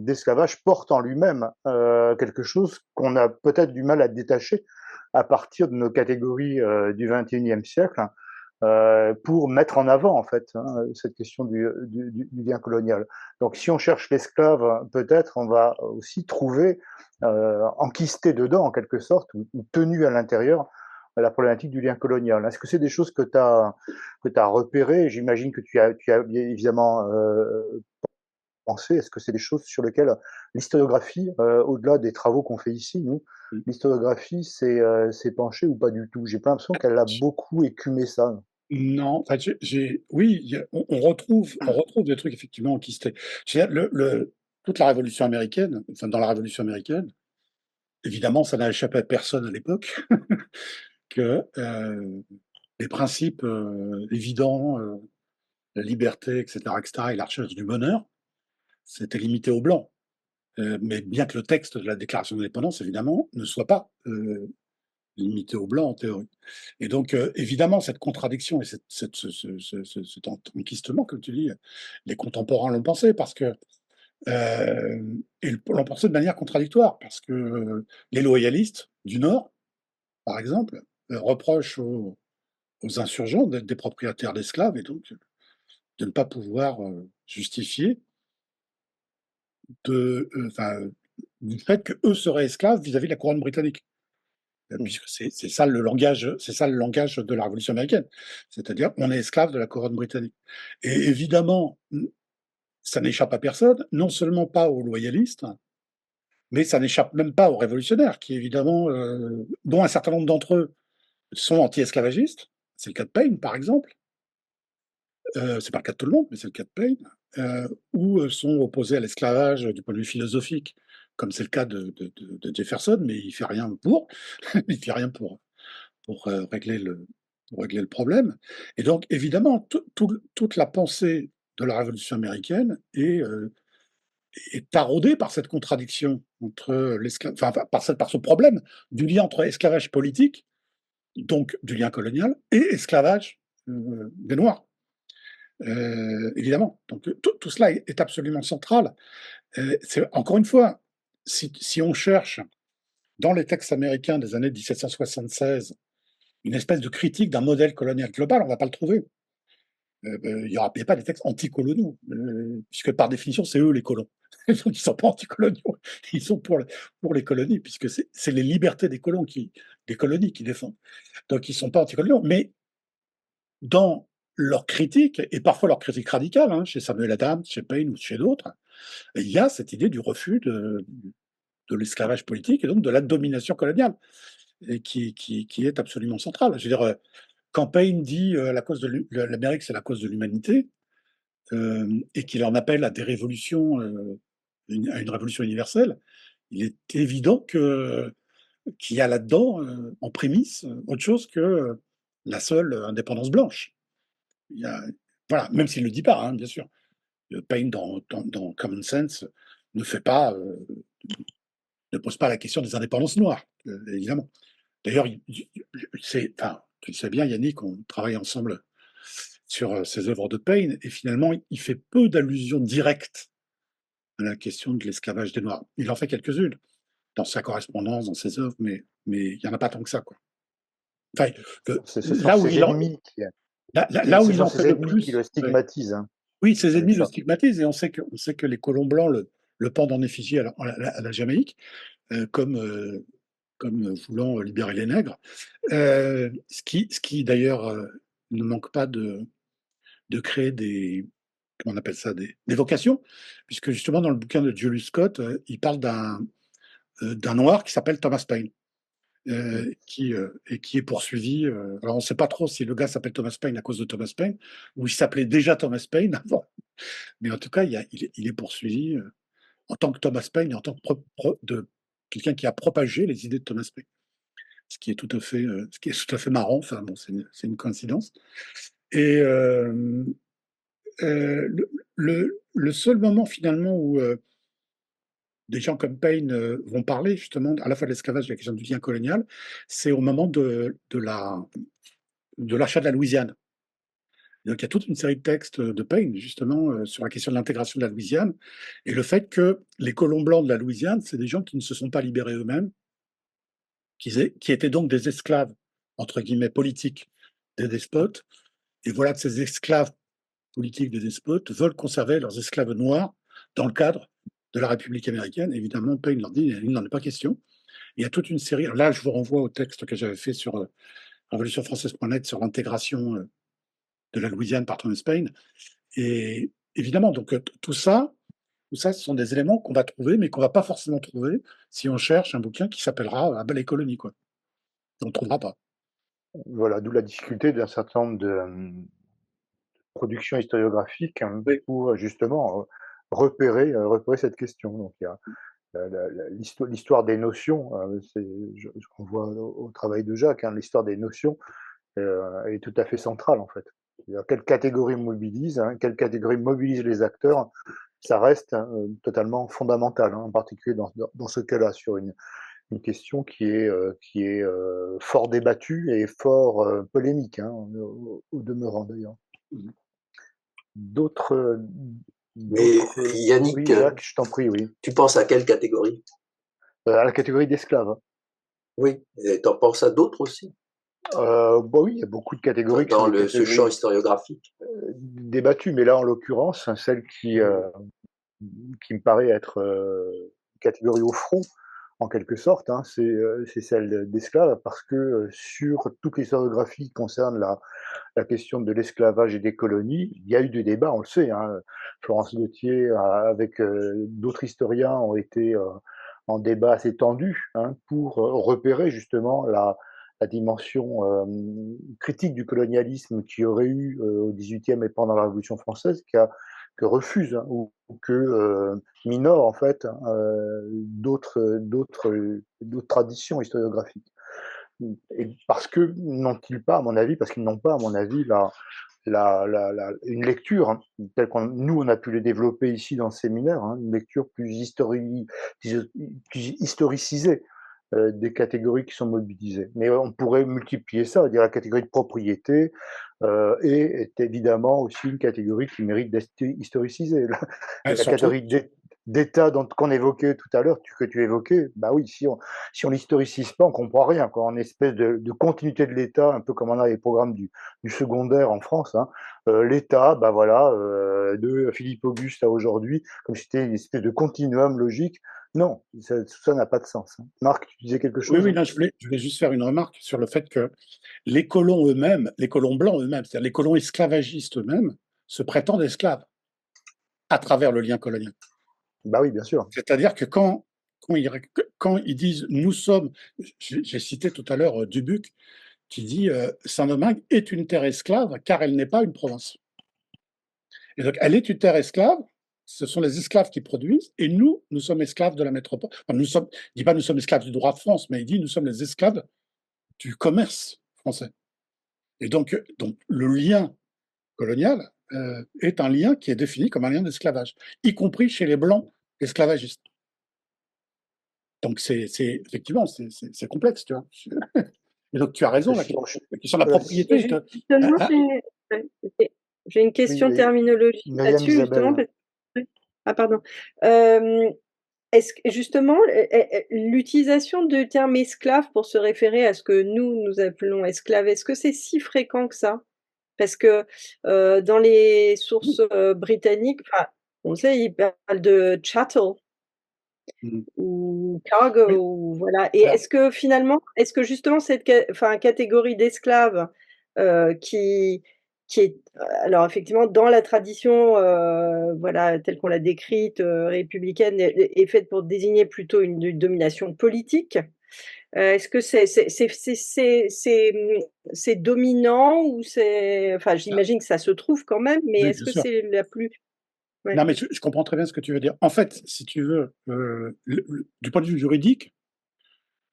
d'esclavage porte en lui-même quelque chose qu'on a peut-être du mal à détacher à partir de nos catégories du XXIe siècle pour mettre en avant en fait hein, cette question du lien colonial. Donc si on cherche l'esclave, peut-être on va aussi trouver enquisté dedans en quelque sorte ou tenu à l'intérieur la problématique du lien colonial. Est-ce que c'est des choses que tu as repérées? J'imagine que tu as évidemment pensé. Est-ce que c'est des choses sur lesquelles l'historiographie, au-delà des travaux qu'on fait ici, nous, l'historiographie s'est penchée ou pas du tout? J'ai pas l'impression qu'elle a beaucoup écumé ça. Non, enfin, oui, on retrouve des trucs effectivement qui étaient. Toute la Révolution américaine, enfin dans la Révolution américaine, évidemment, ça n'a échappé à personne à l'époque que les principes évidents, la liberté, etc., et la recherche du bonheur, c'était limité aux blancs. Mais bien que le texte de la Déclaration d'indépendance, évidemment, ne soit pas limité aux blancs en théorie. Et donc, évidemment, cette contradiction et cet enquistement, comme tu dis, les contemporains l'ont pensé parce que ils l'ont pensé de manière contradictoire parce que les loyalistes du Nord, par exemple, reprochent aux insurgents d'être des propriétaires d'esclaves et donc de ne pas pouvoir justifier du fait qu'eux seraient esclaves vis-à-vis de la couronne britannique. Puisque c'est ça le langage de la Révolution américaine. C'est-à-dire, on est esclave de la couronne britannique. Et évidemment, ça n'échappe à personne, non seulement pas aux loyalistes, mais ça n'échappe même pas aux révolutionnaires, qui évidemment, dont un certain nombre d'entre eux sont anti-esclavagistes. C'est le cas de Paine, par exemple. C'est pas le cas de tout le monde, mais c'est le cas de Paine. Ou sont opposés à l'esclavage du point de vue philosophique, comme c'est le cas de Jefferson, mais il fait rien pour. Il fait rien pour régler le problème. Et donc, évidemment, toute la pensée de la Révolution américaine est est taraudé par cette contradiction entre par ce problème du lien entre esclavage politique, donc du lien colonial, et esclavage des Noirs. Évidemment. Donc tout cela est absolument central. C'est encore une fois, si on cherche dans les textes américains des années 1776 une espèce de critique d'un modèle colonial global, on ne va pas le trouver. Il n'y a pas des textes anticoloniaux, puisque par définition, c'est eux les colons. Donc ils ne sont pas anticoloniaux, ils sont pour les colonies, puisque c'est les libertés des colonies qui défendent. Donc ils ne sont pas anticoloniaux, mais dans leur critique, et parfois leur critique radicale, hein, chez Samuel Adams, chez Paine ou chez d'autres, il y a cette idée du refus de l'esclavage politique et donc de la domination coloniale, et qui est absolument centrale. Je veux dire, quand Paine dit l'Amérique, c'est la cause de l'humanité, et qu'il en appelle à des révolutions, à une révolution universelle, il est évident qu'il y a là-dedans, en prémisse, autre chose que la seule indépendance blanche. Il y a, voilà, même s'il ne le dit pas, hein, bien sûr. Paine, dans Common Sense, ne fait pas, ne pose pas la question des indépendances noires, évidemment. D'ailleurs, tu le sais bien, Yannick, on travaille ensemble sur ces œuvres de Paine, et finalement, il fait peu d'allusions directes à la question de l'esclavage des Noirs. Il en fait quelques-unes dans sa correspondance, dans ses œuvres, mais il n'y en a pas tant que ça, quoi. Enfin, Ce sont ses ennemis là où il en fait le plus, qui le stigmatisent. Hein, oui, ses ennemis le stigmatisent, et on sait que les colons blancs le pendent en effigie à la Jamaïque, comme voulant libérer les nègres. Ce qui d'ailleurs ne manque pas de créer comment on appelle ça, des vocations, puisque justement dans le bouquin de Julius Scott, il parle d'un noir qui s'appelle Thomas Paine, qui est poursuivi. Alors on ne sait pas trop si le gars s'appelle Thomas Paine à cause de Thomas Paine, ou il s'appelait déjà Thomas Paine avant, mais en tout cas il est poursuivi en tant que Thomas Paine et en tant que quelqu'un qui a propagé les idées de Thomas Paine. Ce qui est tout à fait marrant. Enfin bon, c'est une coïncidence. Et le seul moment finalement où des gens comme Paine vont parler justement à la fois de l'esclavage et de la question du lien colonial, c'est au moment de l'achat de la Louisiane. Donc il y a toute une série de textes de Paine justement sur la question de l'intégration de la Louisiane et le fait que les colons blancs de la Louisiane, c'est des gens qui ne se sont pas libérés eux-mêmes, qui étaient donc des esclaves, entre guillemets, politiques des despotes. Et voilà que ces esclaves politiques des despotes veulent conserver leurs esclaves noirs dans le cadre de la République américaine. Évidemment, Paine leur dit il n'en est pas question. Il y a toute une série. Là, je vous renvoie au texte que j'avais fait sur révolutionfrançaise.net sur l'intégration de la Louisiane par Thomas Paine. Et évidemment, donc tout ça, ce sont des éléments qu'on va trouver, mais qu'on ne va pas forcément trouver si on cherche un bouquin qui s'appellera les colonies, quoi. On ne trouvera pas. Voilà, d'où la difficulté d'un certain nombre de productions historiographiques pour justement repérer cette question. Donc il y a l'histoire des notions, on voit au travail de Jacques, l'histoire des notions est tout à fait centrale en fait. Quelle catégorie mobilise, quelle catégorie mobilise les acteurs, ça reste totalement fondamental, en particulier dans ce cas-là, sur une question qui est fort débattue et fort polémique, au demeurant d'ailleurs. D'autres. Mais Yannick, oui, Jacques, je t'en prie, oui. Tu penses à quelle catégorie? À la catégorie d'esclaves. Oui, et tu en penses à d'autres aussi? Oui, il y a beaucoup de catégories dans ce champ historiographique débattues, mais là en l'occurrence, celle qui me paraît être une catégorie au front, en quelque sorte, c'est celle d'esclaves, parce que sur toute l'historiographie qui concerne la question de l'esclavage et des colonies, il y a eu des débats, on le sait. Florence Gauthier, avec d'autres historiens, ont été en débat assez tendu pour repérer justement la dimension critique du colonialisme qu'il y aurait eu au XVIIIe et pendant la Révolution française, que refuse ou que minore en fait d'autres traditions historiographiques. Et parce qu'ils n'ont pas, à mon avis, une lecture, hein, telle qu'on nous on a pu les développer ici dans le séminaire, hein, une lecture plus historicisée des catégories qui sont mobilisées. Mais on pourrait multiplier ça, dire la catégorie de propriété est évidemment aussi une catégorie qui mérite d'être historicisée. La Surtout, catégorie d'État qu'on évoquait tout à l'heure, que tu évoquais, bah oui, si on l'historicise pas, on comprend rien, quoi. En espèce de continuité de l'État, un peu comme on a les programmes du secondaire en France, hein. L'État, bah voilà, de Philippe Auguste à aujourd'hui, comme si c'était une espèce de continuum logique. Non, ça n'a pas de sens, hein. Marc, tu disais quelque oui, chose, oui, hein? là, je voulais juste faire une remarque sur le fait que les colons eux-mêmes, les colons blancs eux-mêmes, c'est-à-dire les colons esclavagistes eux-mêmes, se prétendent esclaves à travers le lien colonial. Bah oui, bien sûr. C'est-à-dire que quand ils disent nous sommes, j'ai cité tout à l'heure Dubuc, qui dit Saint-Domingue est une terre esclave car elle n'est pas une province. Et donc elle est une terre esclave, ce sont les esclaves qui produisent, et nous sommes esclaves de la métropole. Enfin, il ne dit pas nous sommes esclaves du droit de France, mais il dit nous sommes les esclaves du commerce français. Et donc le lien colonial est un lien qui est défini comme un lien d'esclavage, y compris chez les blancs esclavagistes. Donc c'est effectivement c'est complexe, tu vois. Et donc tu as raison, la question de la propriété. Justement, j'ai une question Oui, terminologique Myriam là-dessus, justement. Isabelle. Ah, pardon. Est-ce que justement, l'utilisation du terme esclave pour se référer à ce que nous appelons esclave, est-ce que c'est si fréquent que ça? Parce que, dans les sources, britanniques, enfin, on sait, ils parlent de chattel Mmh. ou cargo Oui, ou voilà, et alors, est-ce que justement cette catégorie d'esclaves, qui est alors effectivement dans la tradition, voilà, telle qu'on l'a décrite, républicaine, est faite pour désigner plutôt une domination politique. Est-ce que c'est dominant ou c'est enfin, ah, j'imagine que ça se trouve quand même, mais oui, est-ce bien que sûr. c'est la plus ouais. Non, mais je comprends très bien ce que tu veux dire. En fait, si tu veux, du point de vue juridique,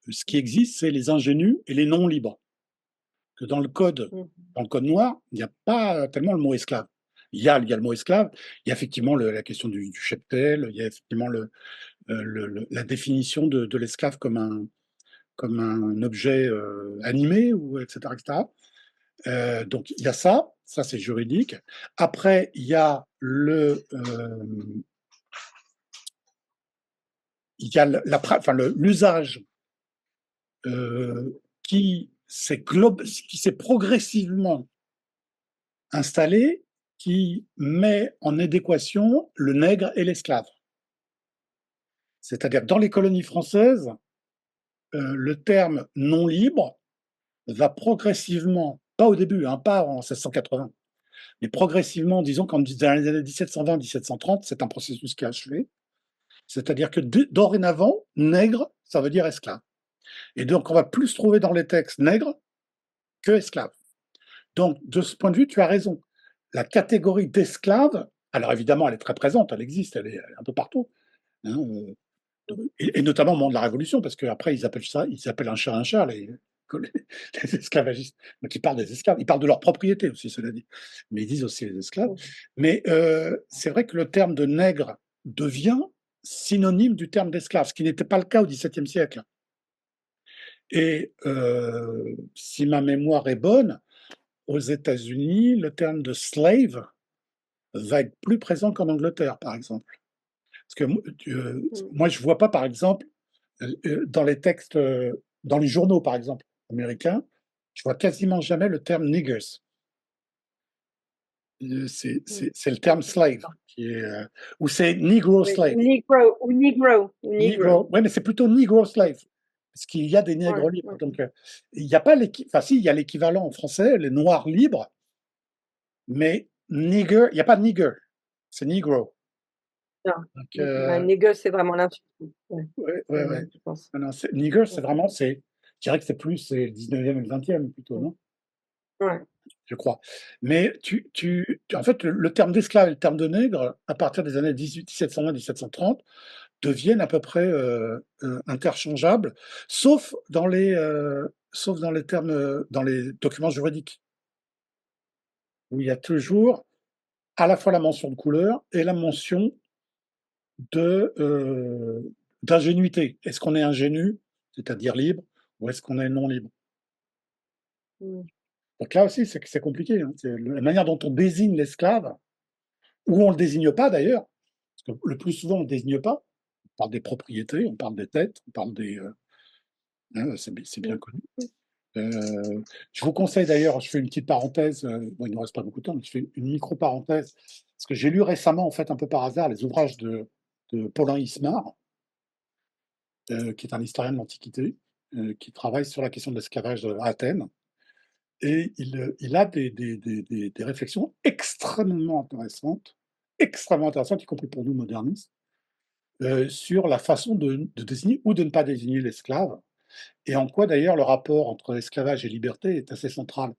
ce qui existe, c'est les ingénus et les non libres. Que dans le code Mmh. noir, il n'y a pas tellement le mot esclave. Il y a le mot esclave, il y a effectivement la question du cheptel, il y a effectivement la définition de l'esclave comme un objet animé, ou etc. etc. Donc il y a ça c'est juridique. Après, il y a l'usage qui s'est progressivement installé, qui met en adéquation le nègre et l'esclave. C'est-à-dire que dans les colonies françaises, le terme non libre va progressivement, pas au début, hein, pas en 1680, mais progressivement, disons qu'en dans les années 1720-1730, c'est un processus qui a achevé. C'est-à-dire que dorénavant, nègre, ça veut dire esclave. Et donc, on va plus trouver dans les textes nègre que esclave. Donc, de ce point de vue, tu as raison. La catégorie d'esclave, alors évidemment, elle est très présente, elle existe, elle est un peu partout, hein, et notamment au moment de la Révolution, parce qu'après, ils appellent un chat, les esclavagistes. Donc, ils parlent des esclaves, ils parlent de leur propriété aussi, cela dit, mais ils disent aussi les esclaves. Mais c'est vrai que le terme de nègre devient synonyme du terme d'esclave, ce qui n'était pas le cas au XVIIe siècle. Et si ma mémoire est bonne, aux États-Unis, le terme de slave va être plus présent qu'en Angleterre, par exemple. Parce que moi, je ne vois pas, par exemple, dans les textes, dans les journaux, par exemple, américains, je vois quasiment jamais le terme niggers. C'est le terme slave qui est, ou c'est negro Oui, slave. negro. Oui, mais c'est plutôt negro slave, parce qu'il y a des Ouais, nègres libres. ouais. Donc, il n'y a pas enfin si, il y a l'équivalent en français, les noirs libres, mais nigger, il n'y a pas nigger, c'est negro. Non, Donc, un nigger, c'est vraiment l'insulte. Ouais, ouais. je pense. Non, nigger, c'est Ouais. vraiment, je dirais que c'est le 19e et le 20e plutôt, non? Ouais. Je crois. Mais en fait, le terme d'esclave et le terme de nègre, à partir des années 1720-1730, deviennent à peu près interchangeables, sauf dans les termes, dans les documents juridiques. où il y a toujours à la fois la mention de couleur et la mention d'ingénuité. Est-ce qu'on est ingénu, c'est-à-dire libre, ou est-ce qu'on est non libre? Mmh. Donc là aussi, c'est compliqué, hein. C'est la manière dont on désigne l'esclave, ou on le désigne pas d'ailleurs, parce que le plus souvent on le désigne pas. On parle des propriétés, on parle des têtes, on parle c'est bien Mmh. connu. Je vous conseille d'ailleurs, je fais une petite parenthèse, bon, il ne nous reste pas beaucoup de temps, mais je fais une micro-parenthèse, parce que j'ai lu récemment, en fait, un peu par hasard, les ouvrages de Paulin Ismar, qui est un historien de l'Antiquité, qui travaille sur la question de l'esclavage à Athènes. Et il a des réflexions extrêmement intéressantes, y compris pour nous modernistes, sur la façon de désigner ou de ne pas désigner l'esclave, et en quoi d'ailleurs le rapport entre esclavage et liberté est assez central.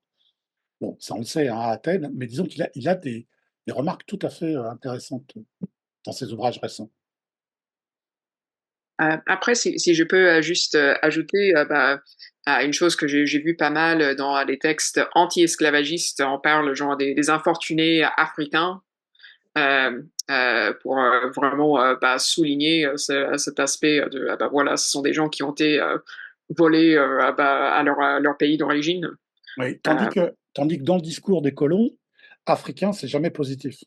Bon, ça on le sait, hein, à Athènes, mais disons qu'il a des remarques tout à fait intéressantes dans ses ouvrages récents. Après, si je peux juste ajouter une chose que j'ai vu pas mal dans les textes anti-esclavagistes, on parle genre des infortunés africains pour vraiment souligner cet aspect de voilà, ce sont des gens qui ont été volés à leur pays d'origine. Oui, Euh, tandis que dans le discours des colons, africain, c'est jamais positif.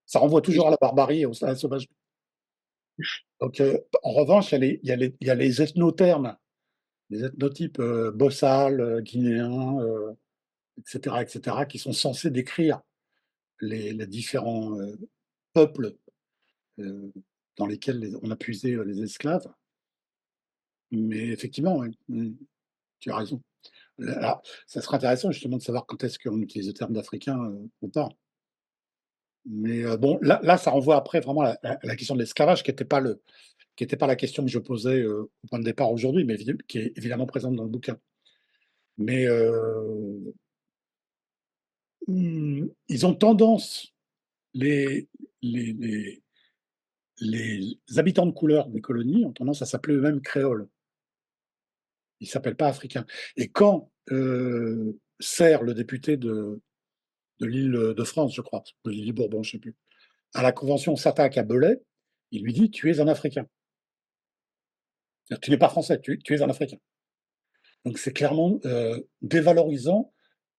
Ça renvoie toujours à la barbarie et à la sauvagerie. Donc, en revanche, il y a les ethnothermes, les ethnotypes bossal, guinéens, etc., qui sont censés décrire les différents peuples dans lesquels on a puisé les esclaves. Mais effectivement, ouais, tu as raison. Alors, ça serait intéressant justement de savoir quand est-ce qu'on utilise le terme d'Africain ou pas. Mais bon, là, ça renvoie après vraiment à la question de l'esclavage, qui n'était pas la question que je posais au point de départ aujourd'hui, mais qui est évidemment présente dans le bouquin. Mais ils ont tendance, les, les, les, les habitants de couleur des colonies ont tendance à s'appeler eux-mêmes créoles. Ils ne s'appellent pas africains. Et quand Serre, le député de l'île de France, je crois, de l'île Bourbon, je ne sais plus, à la Convention s'attaque à Belay, il lui dit: tu es un Africain. C'est-à-dire, tu n'es pas français, tu es un Africain. Donc c'est clairement dévalorisant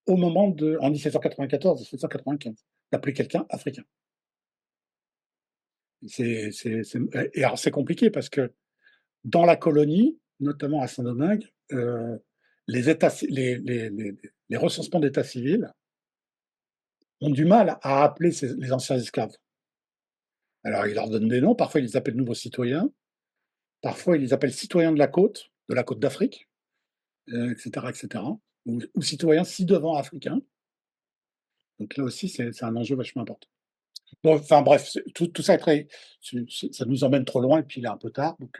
en 1794-1795, d'appeler quelqu'un africain. Et alors c'est compliqué parce que dans la colonie, notamment à Saint-Domingue, les recensements d'état civil ont du mal à appeler les anciens esclaves. Alors ils leur donnent des noms, parfois ils les appellent nouveaux citoyens, parfois ils les appellent citoyens de la côte d'Afrique, etc., etc., ou citoyens ci-devant africains. Donc là aussi, c'est un enjeu vachement important. Bon, enfin bref, tout ça est ça nous emmène trop loin et puis il est un peu tard, donc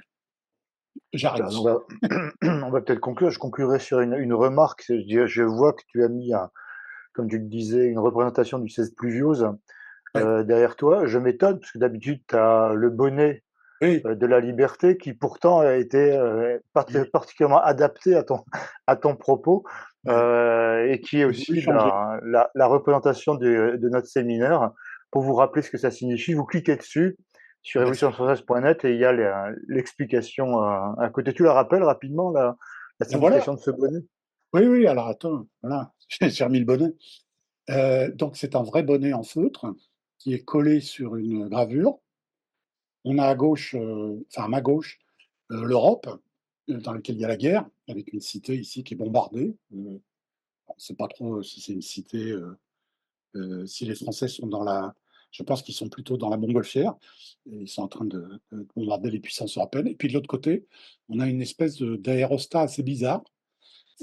j'arrête. On va, on va peut-être conclure. Je conclurai sur une remarque. Je vois que tu as mis, comme tu le disais, une représentation du 16 pluviose Ouais. derrière toi. Je m'étonne, parce que d'habitude, tu as le bonnet Oui, de la liberté qui pourtant a été oui, particulièrement adapté à ton propos oui. et qui est J'ai voulu aussi changer. la représentation de notre séminaire. Pour vous rappeler ce que ça signifie, vous cliquez dessus sur Bien sûr. révolutionfrançaise.net et il y a l'explication à côté. Tu la rappelles rapidement, la Ben voilà. signification de ce bonnet? Oui, oui, alors attends, voilà, j'ai remis le bonnet. Donc c'est un vrai bonnet en feutre qui est collé sur une gravure. On a à gauche, enfin à ma gauche, l'Europe, dans laquelle il y a la guerre, avec une cité ici qui est bombardée. On ne sait pas trop si c'est une cité, si les Français sont dans la. Je pense qu'ils sont plutôt dans la montgolfière. Et ils sont en train de bombarder les puissances européennes. Et puis de l'autre côté, on a une espèce d'aérostat assez bizarre,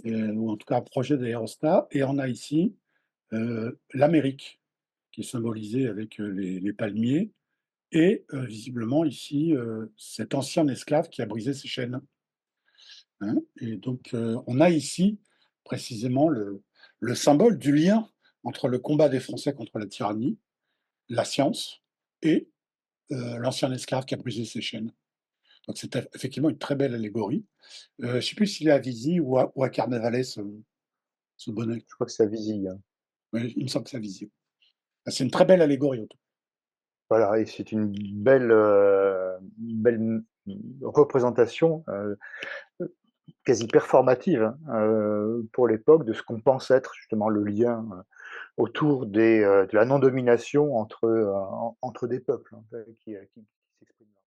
ou en tout cas un projet d'aérostat. Et on a ici l'Amérique, qui est symbolisée avec les palmiers. Et visiblement ici, cet ancien esclave qui a brisé ses chaînes. Hein. Et donc, on a ici précisément le symbole du lien entre le combat des Français contre la tyrannie, la science et l'ancien esclave qui a brisé ses chaînes. Donc, c'est effectivement une très belle allégorie. Je ne sais plus s'il est à Visy ou à Carnavalet, ce bonnet. Je crois que c'est à Vizille. Oui, il me semble que c'est visible. C'est une très belle allégorie. Voilà, et c'est une belle représentation quasi performative, hein, pour l'époque, de ce qu'on pense être justement le lien autour de la non-domination entre des peuples, hein, qui s'exprime là.